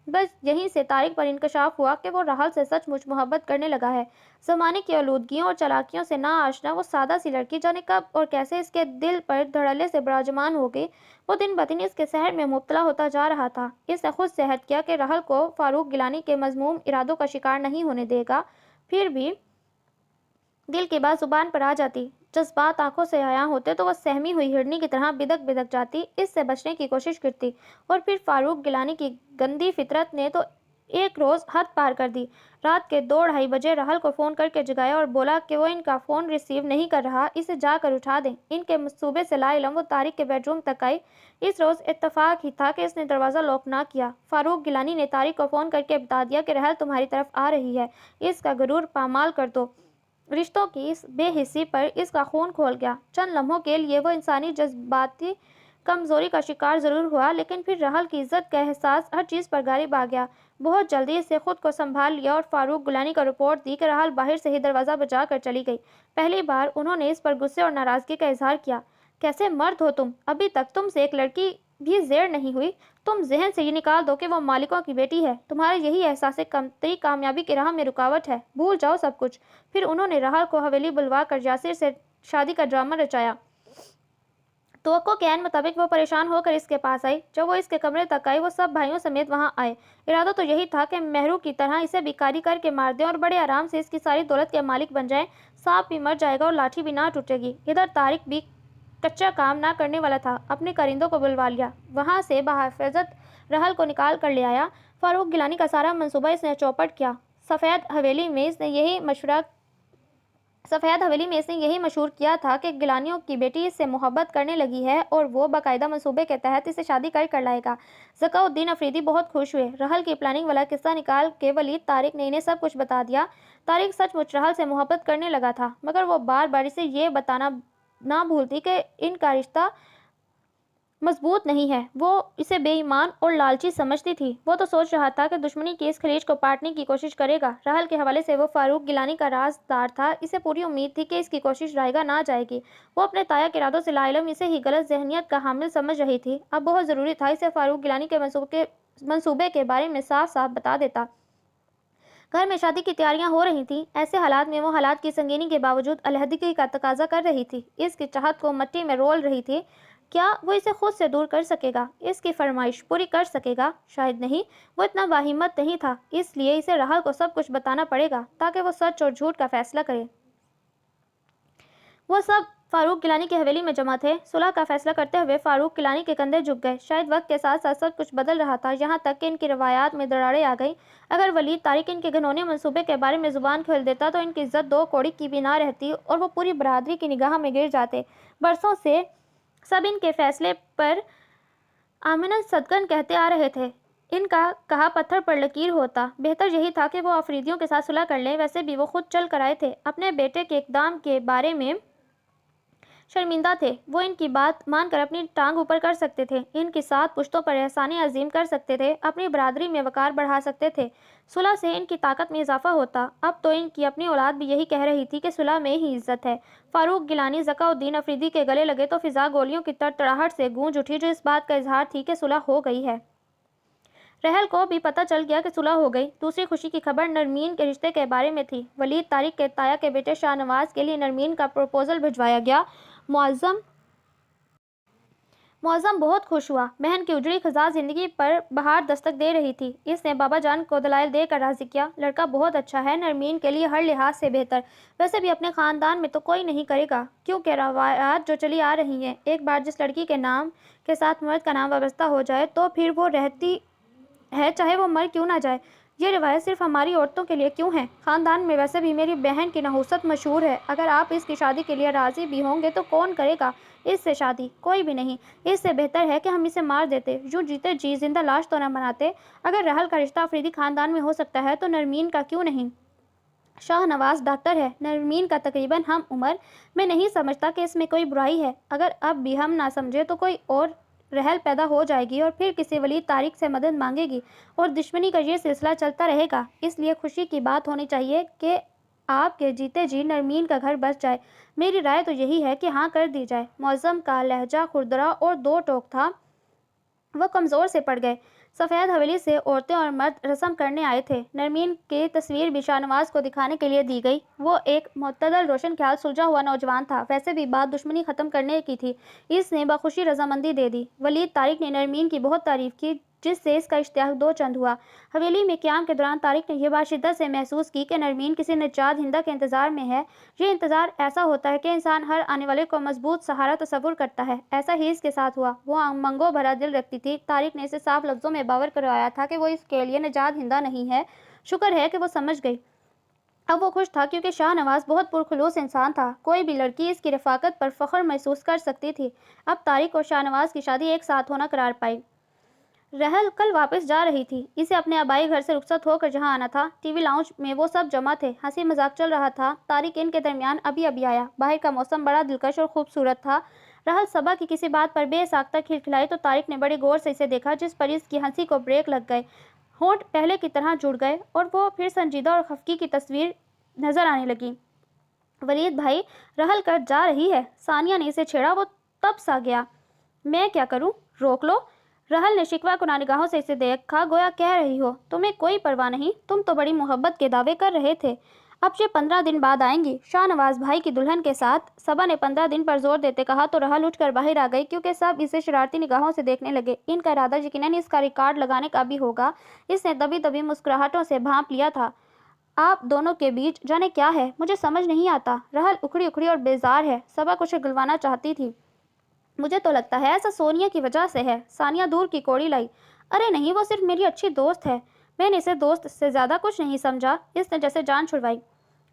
بس یہیں سے طارق پر انکشاف ہوا کہ وہ رحل سے سچ مچ محبت کرنے لگا ہے۔ زمانے کی آلودگیوں اور چالاکیوں سے نہ آشنا وہ سادہ سی لڑکی جانے کب اور کیسے اس کے دل پر دھڑلے سے براجمان ہو گئی۔ وہ دن بدن اس کے سحر میں مبتلا ہوتا جا رہا تھا۔ اس نے خود سے عہد کیا کہ رحل کو فاروق گیلانی کے مذموم ارادوں کا شکار نہیں ہونے دے گا۔ پھر بھی دل کی بات زبان پر آ جاتی، جذبات آنکھوں سے عیاں ہوتے تو وہ سہمی ہوئی ہرنی کی طرح بدک بدک جاتی، اس سے بچنے کی کوشش کرتی۔ اور پھر فاروق گیلانی کی گندی فطرت نے تو ایک روز حد پار کر دی۔ رات کے 2:30 بجے رحل کو فون کر کے جگایا اور بولا کہ وہ ان کا فون ریسیو نہیں کر رہا، اسے جا کر اٹھا دیں۔ ان کے منصوبے سے لا علم وہ طارق کے بیڈ روم تک آئی۔ اس روز اتفاق ہی تھا کہ اس نے دروازہ لاک نہ کیا۔ فاروق گیلانی نے طارق کو فون کر کے بتا دیا کہ رحل تمہاری طرف آ رہی ہے، اس کا غرور پامال کر دو۔ رشتوں کی اس بے حسی پر اس کا خون کھول گیا۔ چند لمحوں کے لیے وہ انسانی جذباتی کمزوری کا شکار ضرور ہوا، لیکن پھر رحل کی عزت کا احساس ہر چیز پر غالب آ گیا۔ بہت جلدی اس نے خود کو سنبھال لیا اور فاروق گیلانی کو رپورٹ دی کہ رحل باہر سے ہی دروازہ بجا کر چلی گئی۔ پہلی بار انہوں نے اس پر غصے اور ناراضگی کا اظہار کیا۔ کیسے مرد ہو تم؟ ابھی تک تم سے ایک لڑکی بھی زیر نہیں ہوئی۔ تم ذہن سے یہ نکال دو کہ وہ مالکوں کی بیٹی ہے۔ تمہارا یہی احساس کمتری کامیابی کی راہ میں رکاوٹ ہے۔ بھول جاؤ سب کچھ۔ پھر انہوں نے رحل کو حویلی بلوا کر یاسر سے شادی کا ڈرامہ رچایا۔ توقع کے عین مطابق وہ پریشان ہو کر اس کے پاس آئی۔ جب وہ اس کے کمرے تک آئی وہ سب بھائیوں سمیت وہاں آئے۔ ارادہ تو یہی تھا کہ مہرو کی طرح اسے بھی کاری کر کے مار دیں اور بڑے آرام سے اس کی ساری دولت کے مالک بن جائیں۔ سانپ بھی مر جائے گا اور لاٹھی بھی نہ ٹوٹے گی۔ ادھر طارق بھی کچا کام نہ کرنے والا تھا، اپنے کرندوں کو بلوا لیا، وہاں سے بحفاظت رحل کو نکال کر لے آیا۔ فاروق گیلانی کا سارا منصوبہ اس نے چوپٹ کیا۔ سفید حویلی میں اس نے یہی مشہور کیا تھا کہ گیلانیوں کی بیٹی اس سے محبت کرنے لگی ہے اور وہ باقاعدہ منصوبے کے تحت اسے شادی کر لائے گا۔ ذکا الدین افریدی بہت خوش ہوئے۔ رحل کی پلاننگ والا قصہ نکال کے ولید طارق نے انہیں سب کچھ بتا دیا۔ طارق سچ مچ رحل سے محبت کرنے لگا تھا، مگر وہ بار بار اسے یہ بتانا نہ بھولتی کہ ان کا رشتہ مضبوط نہیں ہے۔ وہ اسے بے ایمان اور لالچی سمجھتی تھی۔ وہ تو سوچ رہا تھا کہ دشمنی کی اس خلیج کو پاٹنے کی کوشش کرے گا۔ رحل کے حوالے سے وہ فاروق گیلانی کا رازدار تھا، اسے پوری امید تھی کہ اس کی کوشش رائگاں نہ جائے گی۔ وہ اپنے تایا کے ارادوں سے لا علم اسے ہی غلط ذہنیت کا حامل سمجھ رہی تھی۔ اب بہت ضروری تھا اسے فاروق گیلانی کے منصوبے منصوبے کے بارے میں صاف صاف بتا دیتا۔ گھر میں شادی کی تیاریاں ہو رہی تھیں۔ ایسے حالات میں وہ حالات کی سنگینی کے باوجود علیحدگی کا تقاضا کر رہی تھی۔ اس کی چاہت کو مٹی میں رول رہی تھی۔ کیا وہ اسے خود سے دور کر سکے گا؟ اس کی فرمائش پوری کر سکے گا؟ شاید نہیں۔ وہ اتنا باہمت نہیں تھا، اس لیے اسے راحل کو سب کچھ بتانا پڑے گا تاکہ وہ سچ اور جھوٹ کا فیصلہ کرے۔ وہ سب فاروق گیلانی کی حویلی میں جمع تھے۔ صلح کا فیصلہ کرتے ہوئے فاروق گیلانی کے کندھے جھک گئے۔ شاید وقت کے ساتھ ساتھ سب کچھ بدل رہا تھا، یہاں تک کہ ان کی روایات میں دراڑیں آ گئیں۔ اگر ولید طارق ان کے گھنونے منصوبے کے بارے میں زبان کھول دیتا تو ان کی عزت دو کوڑی کی بھی نہ رہتی اور وہ پوری برادری کی نگاہ میں گر جاتے۔ برسوں سے سب ان کے فیصلے پر آمناً صدقاً کہتے آ رہے تھے۔ ان کا کہا پتھر پر لکیر ہوتا۔ بہتر یہی تھا کہ وہ آفریدیوں کے ساتھ صلح کر لیں۔ ویسے بھی وہ خود چل کر آئے تھے۔ اپنے بیٹے کے اقدام کے بارے میں شرمندہ تھے۔ وہ ان کی بات مان کر اپنی ٹانگ اوپر کر سکتے تھے، ان کی 7 پشتوں پر احسان عظیم کر سکتے تھے، اپنی برادری میں وقار بڑھا سکتے تھے۔ صلح سے ان کی طاقت میں اضافہ ہوتا۔ اب تو ان کی اپنی اولاد بھی یہی کہہ رہی تھی کہ صلح میں ہی عزت ہے۔ فاروق گیلانی ذکا الدین افریدی کے گلے لگے تو فضا گولیوں کی تڑتڑاہٹ سے گونج اٹھی، جو اس بات کا اظہار تھی کہ صلح ہو گئی ہے۔ رحل کو بھی پتہ چل گیا کہ صلح ہو گئی۔ دوسری خوشی کی خبر نرمین کے رشتے کے بارے میں تھی۔ ولید طارق کے تایا کے بیٹے شاہ نواز کے لیے نرمین کا پروپوزل بھجوایا گیا۔ معظم بہت خوش ہوا۔ بہن کی اجڑی خزاں زندگی پر بہار دستک دے رہی تھی۔ اس نے بابا جان کو دلائل دے کر راضی کیا۔ لڑکا بہت اچھا ہے، نرمین کے لیے ہر لحاظ سے بہتر۔ ویسے بھی اپنے خاندان میں تو کوئی نہیں کرے گا، کیونکہ روایات جو چلی آ رہی ہیں، ایک بار جس لڑکی کے نام کے ساتھ مرد کا نام وابستہ ہو جائے تو پھر وہ رہتی ہے چاہے وہ مر کیوں نہ جائے۔ یہ روایت صرف ہماری عورتوں کے لیے کیوں ہے؟ خاندان میں ویسے بھی میری بہن کی نحوست مشہور ہے۔ اگر آپ اس کی شادی کے لیے راضی بھی ہوں گے تو کون کرے گا اس سے شادی؟ کوئی بھی نہیں۔ اس سے بہتر ہے کہ ہم اسے مار دیتے، یوں جیتے جی زندہ لاش تو نہ بناتے۔ اگر رحل کا رشتہ افریدی خاندان میں ہو سکتا ہے تو نرمین کا کیوں نہیں؟ شاہ نواز ڈاکٹر ہے، نرمین کا تقریباً ہم عمر۔ میں نہیں سمجھتا کہ اس میں کوئی برائی ہے۔ اگر اب بھی ہم نہ سمجھے تو کوئی اور رحل پیدا ہو جائے گی اور پھر کسی ولید طارق سے مدد مانگے گی اور دشمنی کا یہ سلسلہ چلتا رہے گا۔ اس لیے خوشی کی بات ہونی چاہیے کہ آپ کے جیتے جی نرمین کا گھر بس جائے۔ میری رائے تو یہی ہے کہ ہاں کر دی جائے۔ معظم کا لہجہ کھردرا اور دو ٹوک تھا۔ وہ کمزور سے پڑ گئے۔ سفید حویلی سے عورتیں اور مرد رسم کرنے آئے تھے۔ نرمین کی تصویر بھی شاہ نواز کو دکھانے کے لیے دی گئی۔ وہ ایک معتدل روشن خیال سلجھا ہوا نوجوان تھا۔ ویسے بھی بات دشمنی ختم کرنے کی تھی۔ اس نے بخوشی رضامندی دے دی۔ ولید طارق نے نرمین کی بہت تعریف کی، جس سے اس کا اشتیاق دو چند ہوا۔ حویلی میں قیام کے دوران طارق نے یہ بات شدت سے محسوس کی کہ نرمین کسی نجات دہندہ کے انتظار میں ہے۔ یہ انتظار ایسا ہوتا ہے کہ انسان ہر آنے والے کو مضبوط سہارا تصور کرتا ہے۔ ایسا ہی اس کے ساتھ ہوا۔ وہ امنگوں بھرا دل رکھتی تھی۔ طارق نے اسے صاف لفظوں میں باور کروایا تھا کہ وہ اس کے لیے نجات دہندہ نہیں ہے۔ شکر ہے کہ وہ سمجھ گئی۔ اب وہ خوش تھا کیونکہ شاہ نواز بہت پرخلوص انسان تھا۔ کوئی بھی لڑکی اس کی رفاقت پر فخر محسوس کر سکتی تھی۔ اب طارق اور شاہ نواز کی شادی ایک ساتھ ہونا قرار پائی۔ رحل کل واپس جا رہی تھی۔ اسے اپنے آبائی گھر سے رخصت ہو کر جہاں آنا تھا۔ ٹی وی لاؤنج میں وہ سب جمع تھے۔ ہنسی مذاق چل رہا تھا۔ طارق ان کے درمیان ابھی آیا۔ باہر کا موسم بڑا دلکش اور خوبصورت تھا۔ رحل صبا کی کسی بات پر بے ساختہ کھلکھلائی تو طارق نے بڑے غور سے اسے دیکھا، جس پر اس کی ہنسی کو بریک لگ گئے، ہونٹ پہلے کی طرح جڑ گئے اور وہ پھر سنجیدہ اور خفگی کی تصویر نظر آنے لگی۔ ولید بھائی، رحل کر جا رہی ہے۔ ثانیہ نے اسے چھیڑا۔ وہ تب سا گیا۔ میں کیا کروں؟ روک لو۔ رحل نے شکوہ کناں نگاہوں سے اسے دیکھا، گویا کہہ رہی ہو تمہیں کوئی پرواہ نہیں، تم تو بڑی محبت کے دعوے کر رہے تھے۔ اب یہ 15 دن بعد آئیں گی، شاہ نواز بھائی کی دلہن کے ساتھ۔ صبا نے 15 دن پر زور دیتے کہا تو رحل اٹھ کر باہر آ گئی، کیونکہ سب اسے شرارتی نگاہوں سے دیکھنے لگے۔ ان کا ارادہ یقیناً اس کا ریکارڈ لگانے کا بھی ہوگا۔ اس نے دبی دبی مسکراہٹوں سے بھانپ لیا تھا۔ آپ دونوں کے بیچ جانے کیا ہے؟ مجھے سمجھ نہیں آتا۔ رحل اکھڑی اکھڑی اور بیزار ہے۔ صبا کچھ گلوانا چاہتی تھی۔ مجھے تو لگتا ہے ایسا سونیا کی وجہ سے ہے۔ ثانیہ دور کی کوڑی لائی۔ ارے نہیں، وہ صرف میری اچھی دوست ہے۔ میں نے اسے دوست سے زیادہ کچھ نہیں سمجھا۔ اس نے جیسے جان چھڑوائی۔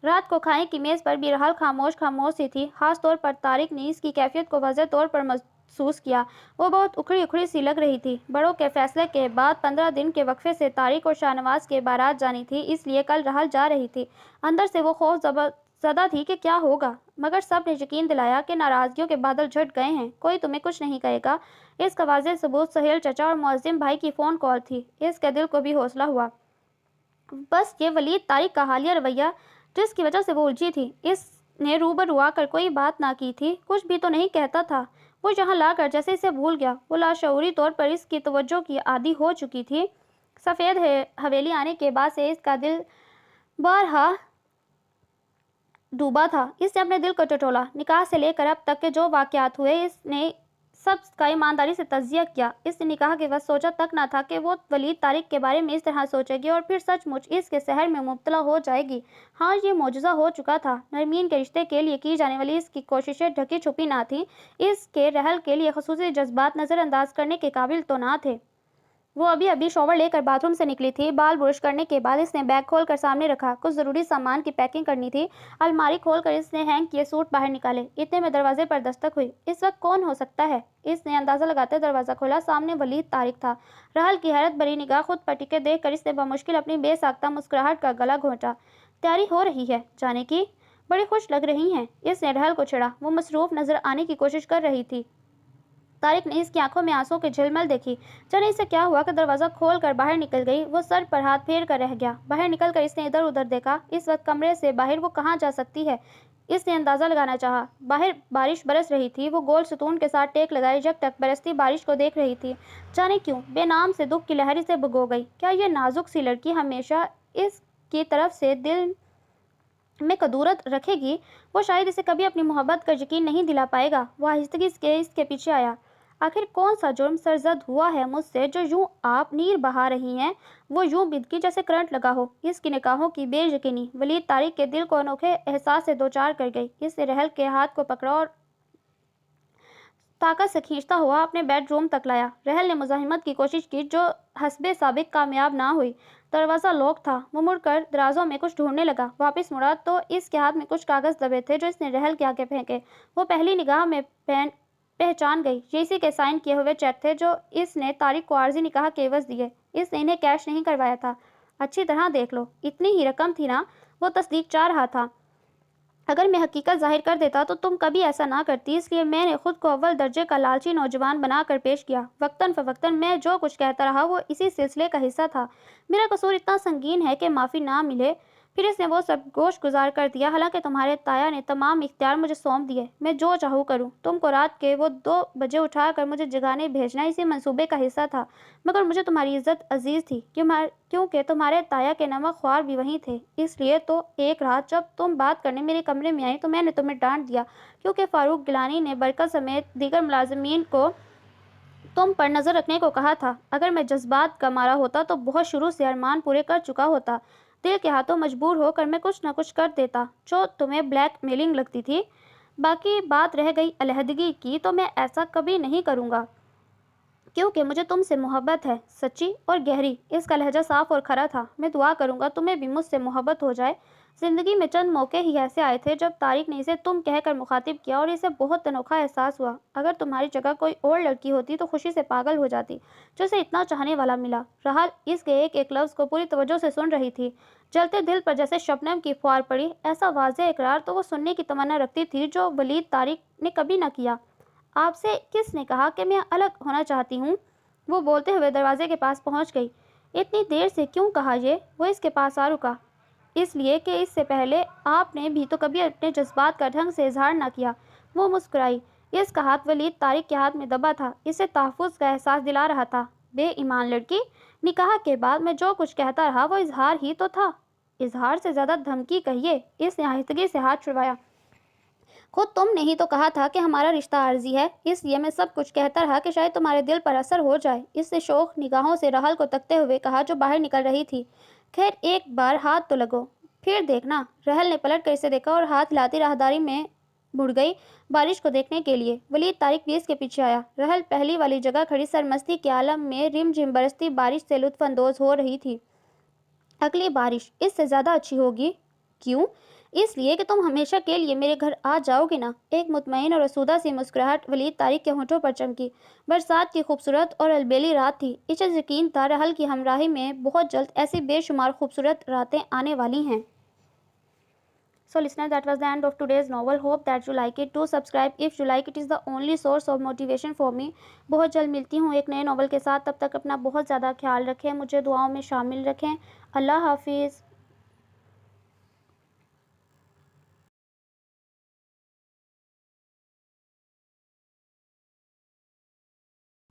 رات کو کھانے کی میز پر بھی رحل خاموش سی تھی۔ خاص طور پر طارق نے اس کی کیفیت کو واضح طور پر محسوس کیا۔ وہ بہت اکھڑی اکھڑی سی لگ رہی تھی۔ بڑوں کے فیصلے کے بعد 15 دن کے وقفے سے طارق اور شاہ نواز کے بارات جانی تھی، اس لیے کل رحل جا رہی تھی۔ اندر سے وہ خوف زدہ تھی کہ کیا ہوگا، مگر سب نے یقین دلایا کہ ناراضگیوں کے بادل چھٹ گئے ہیں، کوئی تمہیں کچھ نہیں کہے گا۔ اس کا واضح ثبوت سہیل چچا اور معظم بھائی کی فون کال تھی۔ اس کے دل کو بھی حوصلہ ہوا۔ بس یہ ولید طارق کا حالیہ رویہ جس کی وجہ سے وہ الجھی تھی۔ اس نے روبرو آ کر کوئی بات نہ کی تھی، کچھ بھی تو نہیں کہتا تھا۔ وہ یہاں لا کر جیسے اسے بھول گیا۔ وہ لاشعوری طور پر اس کی توجہ کی عادی ہو چکی تھی۔ سفید حویلی آنے کے بعد سے اس کا دل بارہا ڈوبا تھا۔ اس نے اپنے دل کو ٹٹولا۔ نکاح سے لے کر اب تک کے جو واقعات ہوئے، اس نے سب کا ایمانداری سے تجزیہ کیا۔ اس نے نکاح کے وقت سوچا تک نہ تھا کہ وہ ولید طارق کے بارے میں اس طرح سوچے گی اور پھر سچ مچ اس کے سحر میں مبتلا ہو جائے گی۔ ہاں، یہ معجزہ ہو چکا تھا۔ نرمین کے رشتے کے لیے کی جانے والی اس کی کوششیں ڈھکی چھپی نہ تھیں۔ اس کے رحل کے لیے خصوصی جذبات نظر انداز کرنے کے قابل تو نہ تھے۔ وہ ابھی شاور لے کر باتھ روم سے نکلی تھی۔ بال برش کرنے کے بعد اس نے بیگ کھول کر سامنے رکھا۔ کچھ ضروری سامان کی پیکنگ کرنی تھی۔ الماری کھول کر اس نے ہینگ کیے سوٹ باہر نکالے۔ اتنے میں دروازے پر دستک ہوئی۔ اس وقت کون ہو سکتا ہے؟ اس نے اندازہ لگاتے دروازہ کھولا۔ سامنے ولید طارق تھا۔ رحل کی حیرت بھری نگاہ خود پر ٹکے دیکھ کر اس نے بمشکل اپنی بے ساختہ مسکراہٹ کا گلا گھونٹا۔ تیاری ہو رہی ہے جانے کی؟ بڑی خوش لگ رہی ہیں۔ اس نے رحل کو چھیڑا۔ وہ مصروف نظر آنے کی کوشش کر رہی تھی۔ طارق نے اس کی آنکھوں میں آنسوؤں کی جھلمل دیکھی۔ جانے اسے کیا ہوا کہ دروازہ کھول کر باہر نکل گئی۔ وہ سر پر ہاتھ پھیر کر رہ گیا۔ باہر نکل کر اس نے ادھر ادھر دیکھا۔ اس وقت کمرے سے باہر وہ کہاں جا سکتی ہے؟ اس نے اندازہ لگانا چاہا۔ باہر بارش برس رہی تھی۔ وہ گول ستون کے ساتھ ٹیک لگائے یکٹک برستی بارش کو دیکھ رہی تھی۔ جانے کیوں بے نام سے دکھ کی لہر اسے بھگو گئی۔ کیا یہ نازک سی لڑکی ہمیشہ اس کی طرف سے دل میں کدورت رکھے گی؟ وہ شاید اسے کبھی اپنی محبت کا یقین نہیں دلا پائے گا۔ وہ آہستگی سے اس کے پیچھے آیا۔ آخر کون سا جرم سرزد ہوا ہے مجھ سے جو یوں آپ نیر بہا رہی ہیں؟ وہ یوں بدکی جیسے کرنٹ لگا ہو۔ اس کی نگاہوں کی بے یقینی ولید طارق کے دل کو انوکھے احساس سے دوچار کر گئی۔ اس نے رحل کے ہاتھ کو پکڑا اور طاقت سے کھینچتا ہوا اپنے بیڈ روم تک لایا۔ رحل نے مزاحمت کی کوشش کی جو حسب سابق کامیاب نہ ہوئی۔ دروازہ لاک تھا۔ وہ مڑ کر درازوں میں کچھ ڈھونڈنے لگا۔ واپس مڑا تو اس کے ہاتھ میں کچھ کاغذ دبے تھے جو اس نے رحل کے آگے پھینکے۔ وہ پہلی نگاہ میں پہچان گئی۔ یہ اسی کے سائن کیے ہوئے چیک تھے جو اس نے طارق کو عارضی نکاح کے عوض دیے۔ اس نے انہیں کیش نہیں کروایا تھا۔ اچھی طرح دیکھ لو، اتنی ہی رقم تھی نا؟ وہ تصدیق چاہ رہا تھا۔ اگر میں حقیقت ظاہر کر دیتا تو تم کبھی ایسا نہ کرتی، اس لیے میں نے خود کو اول درجے کا لالچی نوجوان بنا کر پیش کیا۔ وقتاً فوقتاً میں جو کچھ کہتا رہا وہ اسی سلسلے کا حصہ تھا۔ میرا قصور اتنا سنگین ہے کہ معافی نہ ملے۔ پھر اس نے وہ سب گوش گزار کر دیا۔ حالانکہ تمہارے تایا نے تمام اختیار مجھے سونپ دیے، میں جو چاہوں کروں۔ تم کو رات کے وہ 2 بجے اٹھا کر مجھے جگانے بھیجنا اسی منصوبے کا حصہ تھا، مگر مجھے تمہاری عزت عزیز تھی کیونکہ تمہارے تایا کے نمک خوار بھی وہیں تھے۔ اس لیے تو ایک رات جب تم بات کرنے میرے کمرے میں آئی تو میں نے تمہیں ڈانٹ دیا کیونکہ فاروق گیلانی نے برکت سمیت دیگر ملازمین کو تم پر نظر رکھنے کو کہا تھا۔ اگر میں جذبات کا مارا ہوتا تو بہت شروع سے ارمان پورے کر چکا ہوتا۔ دل کے ہاتھوں مجبور ہو کر میں کچھ نہ کچھ کر دیتا جو تمہیں بلیک میلنگ لگتی تھی۔ باقی بات رہ گئی علیحدگی کی، تو میں ایسا کبھی نہیں کروں گا کیونکہ مجھے تم سے محبت ہے، سچی اور گہری۔ اس کا لہجہ صاف اور کھرا تھا۔ میں دعا کروں گا تمہیں بھی مجھ سے محبت ہو جائے۔ زندگی میں چند موقع ہی ایسے آئے تھے جب طارق نے اسے تم کہہ کر مخاطب کیا اور اسے بہت انوکھا احساس ہوا۔ اگر تمہاری جگہ کوئی اور لڑکی ہوتی تو خوشی سے پاگل ہو جاتی جو اسے اتنا چاہنے والا ملا۔ رحل اس کے ایک ایک لفظ کو پوری توجہ سے سن رہی تھی۔ جلتے دل پر جیسے شبنم کی فوار پڑی۔ ایسا واضح اقرار تو وہ سننے کی تمنا رکھتی تھی جو ولید طارق نے کبھی نہ کیا۔ آپ سے کس نے کہا کہ میں الگ ہونا چاہتی ہوں؟ وہ بولتے ہوئے دروازے کے پاس پہنچ گئی۔ اتنی دیر سے کیوں کہا یہ؟ وہ اس کے پاس آ رکا۔ اس لیے کہ اس سے پہلے آپ نے بھی تو کبھی اپنے جذبات کا ڈھنگ سے اظہار نہ کیا۔ وہ مسکرائی۔ اس کا ہاتھ ولید طارق کے ہاتھ میں دبا تھا۔ اسے تحفظ کا احساس دلا رہا تھا۔ بے ایمان لڑکی، نکاح کے بعد میں جو کچھ کہتا رہا وہ اظہار ہی تو تھا۔ اظہار سے زیادہ دھمکی کہیے۔ اس نے آہستگی سے ہاتھ چھڑوایا۔ خود تم نے ہی تو کہا تھا کہ ہمارا رشتہ عارضی ہے، اس لیے میں سب کچھ کہتا رہا کہ شاید تمہارے دل پر اثر ہو جائے۔ اس نے شوخ نگاہوں سے رحل کو تکتے ہوئے کہا جو باہر نکل رہی تھی۔ خیر ایک بار ہاتھ تو لگو، پھر دیکھنا۔ رحل نے پلٹ کر اسے دیکھا اور ہاتھ ہلاتی راہداری میں مڑ گئی بارش کو دیکھنے کے لیے۔ ولید طارق بھی اس کے پیچھے آیا۔ رحل پہلی والی جگہ کھڑی سرمستی کے عالم میں رم جھم برستی بارش سے لطف اندوز ہو رہی تھی۔ اگلی بارش اس سے زیادہ اچھی ہوگی۔ کیوں؟ اس لیے کہ تم ہمیشہ کے لیے میرے گھر آ جاؤ گی نا۔ ایک مطمئن اور آسودہ سی مسکراہٹ ولید طارق کے ہونٹوں پر چمکی۔ برسات کی خوبصورت اور البیلی رات تھی۔ اسے یقین تھا رحل کی ہمراہی میں بہت جلد ایسی بے شمار خوبصورت راتیں آنے والی ہیں۔ So listener, that was the end of today's novel. Hope that you like it. Do subscribe if you like. It is the only source of motivation for me. بہت جلد ملتی ہوں ایک نئے ناول کے ساتھ۔ تب تک اپنا بہت زیادہ خیال رکھیں، مجھے دعاؤں میں شامل رکھیں۔ اللہ حافظ۔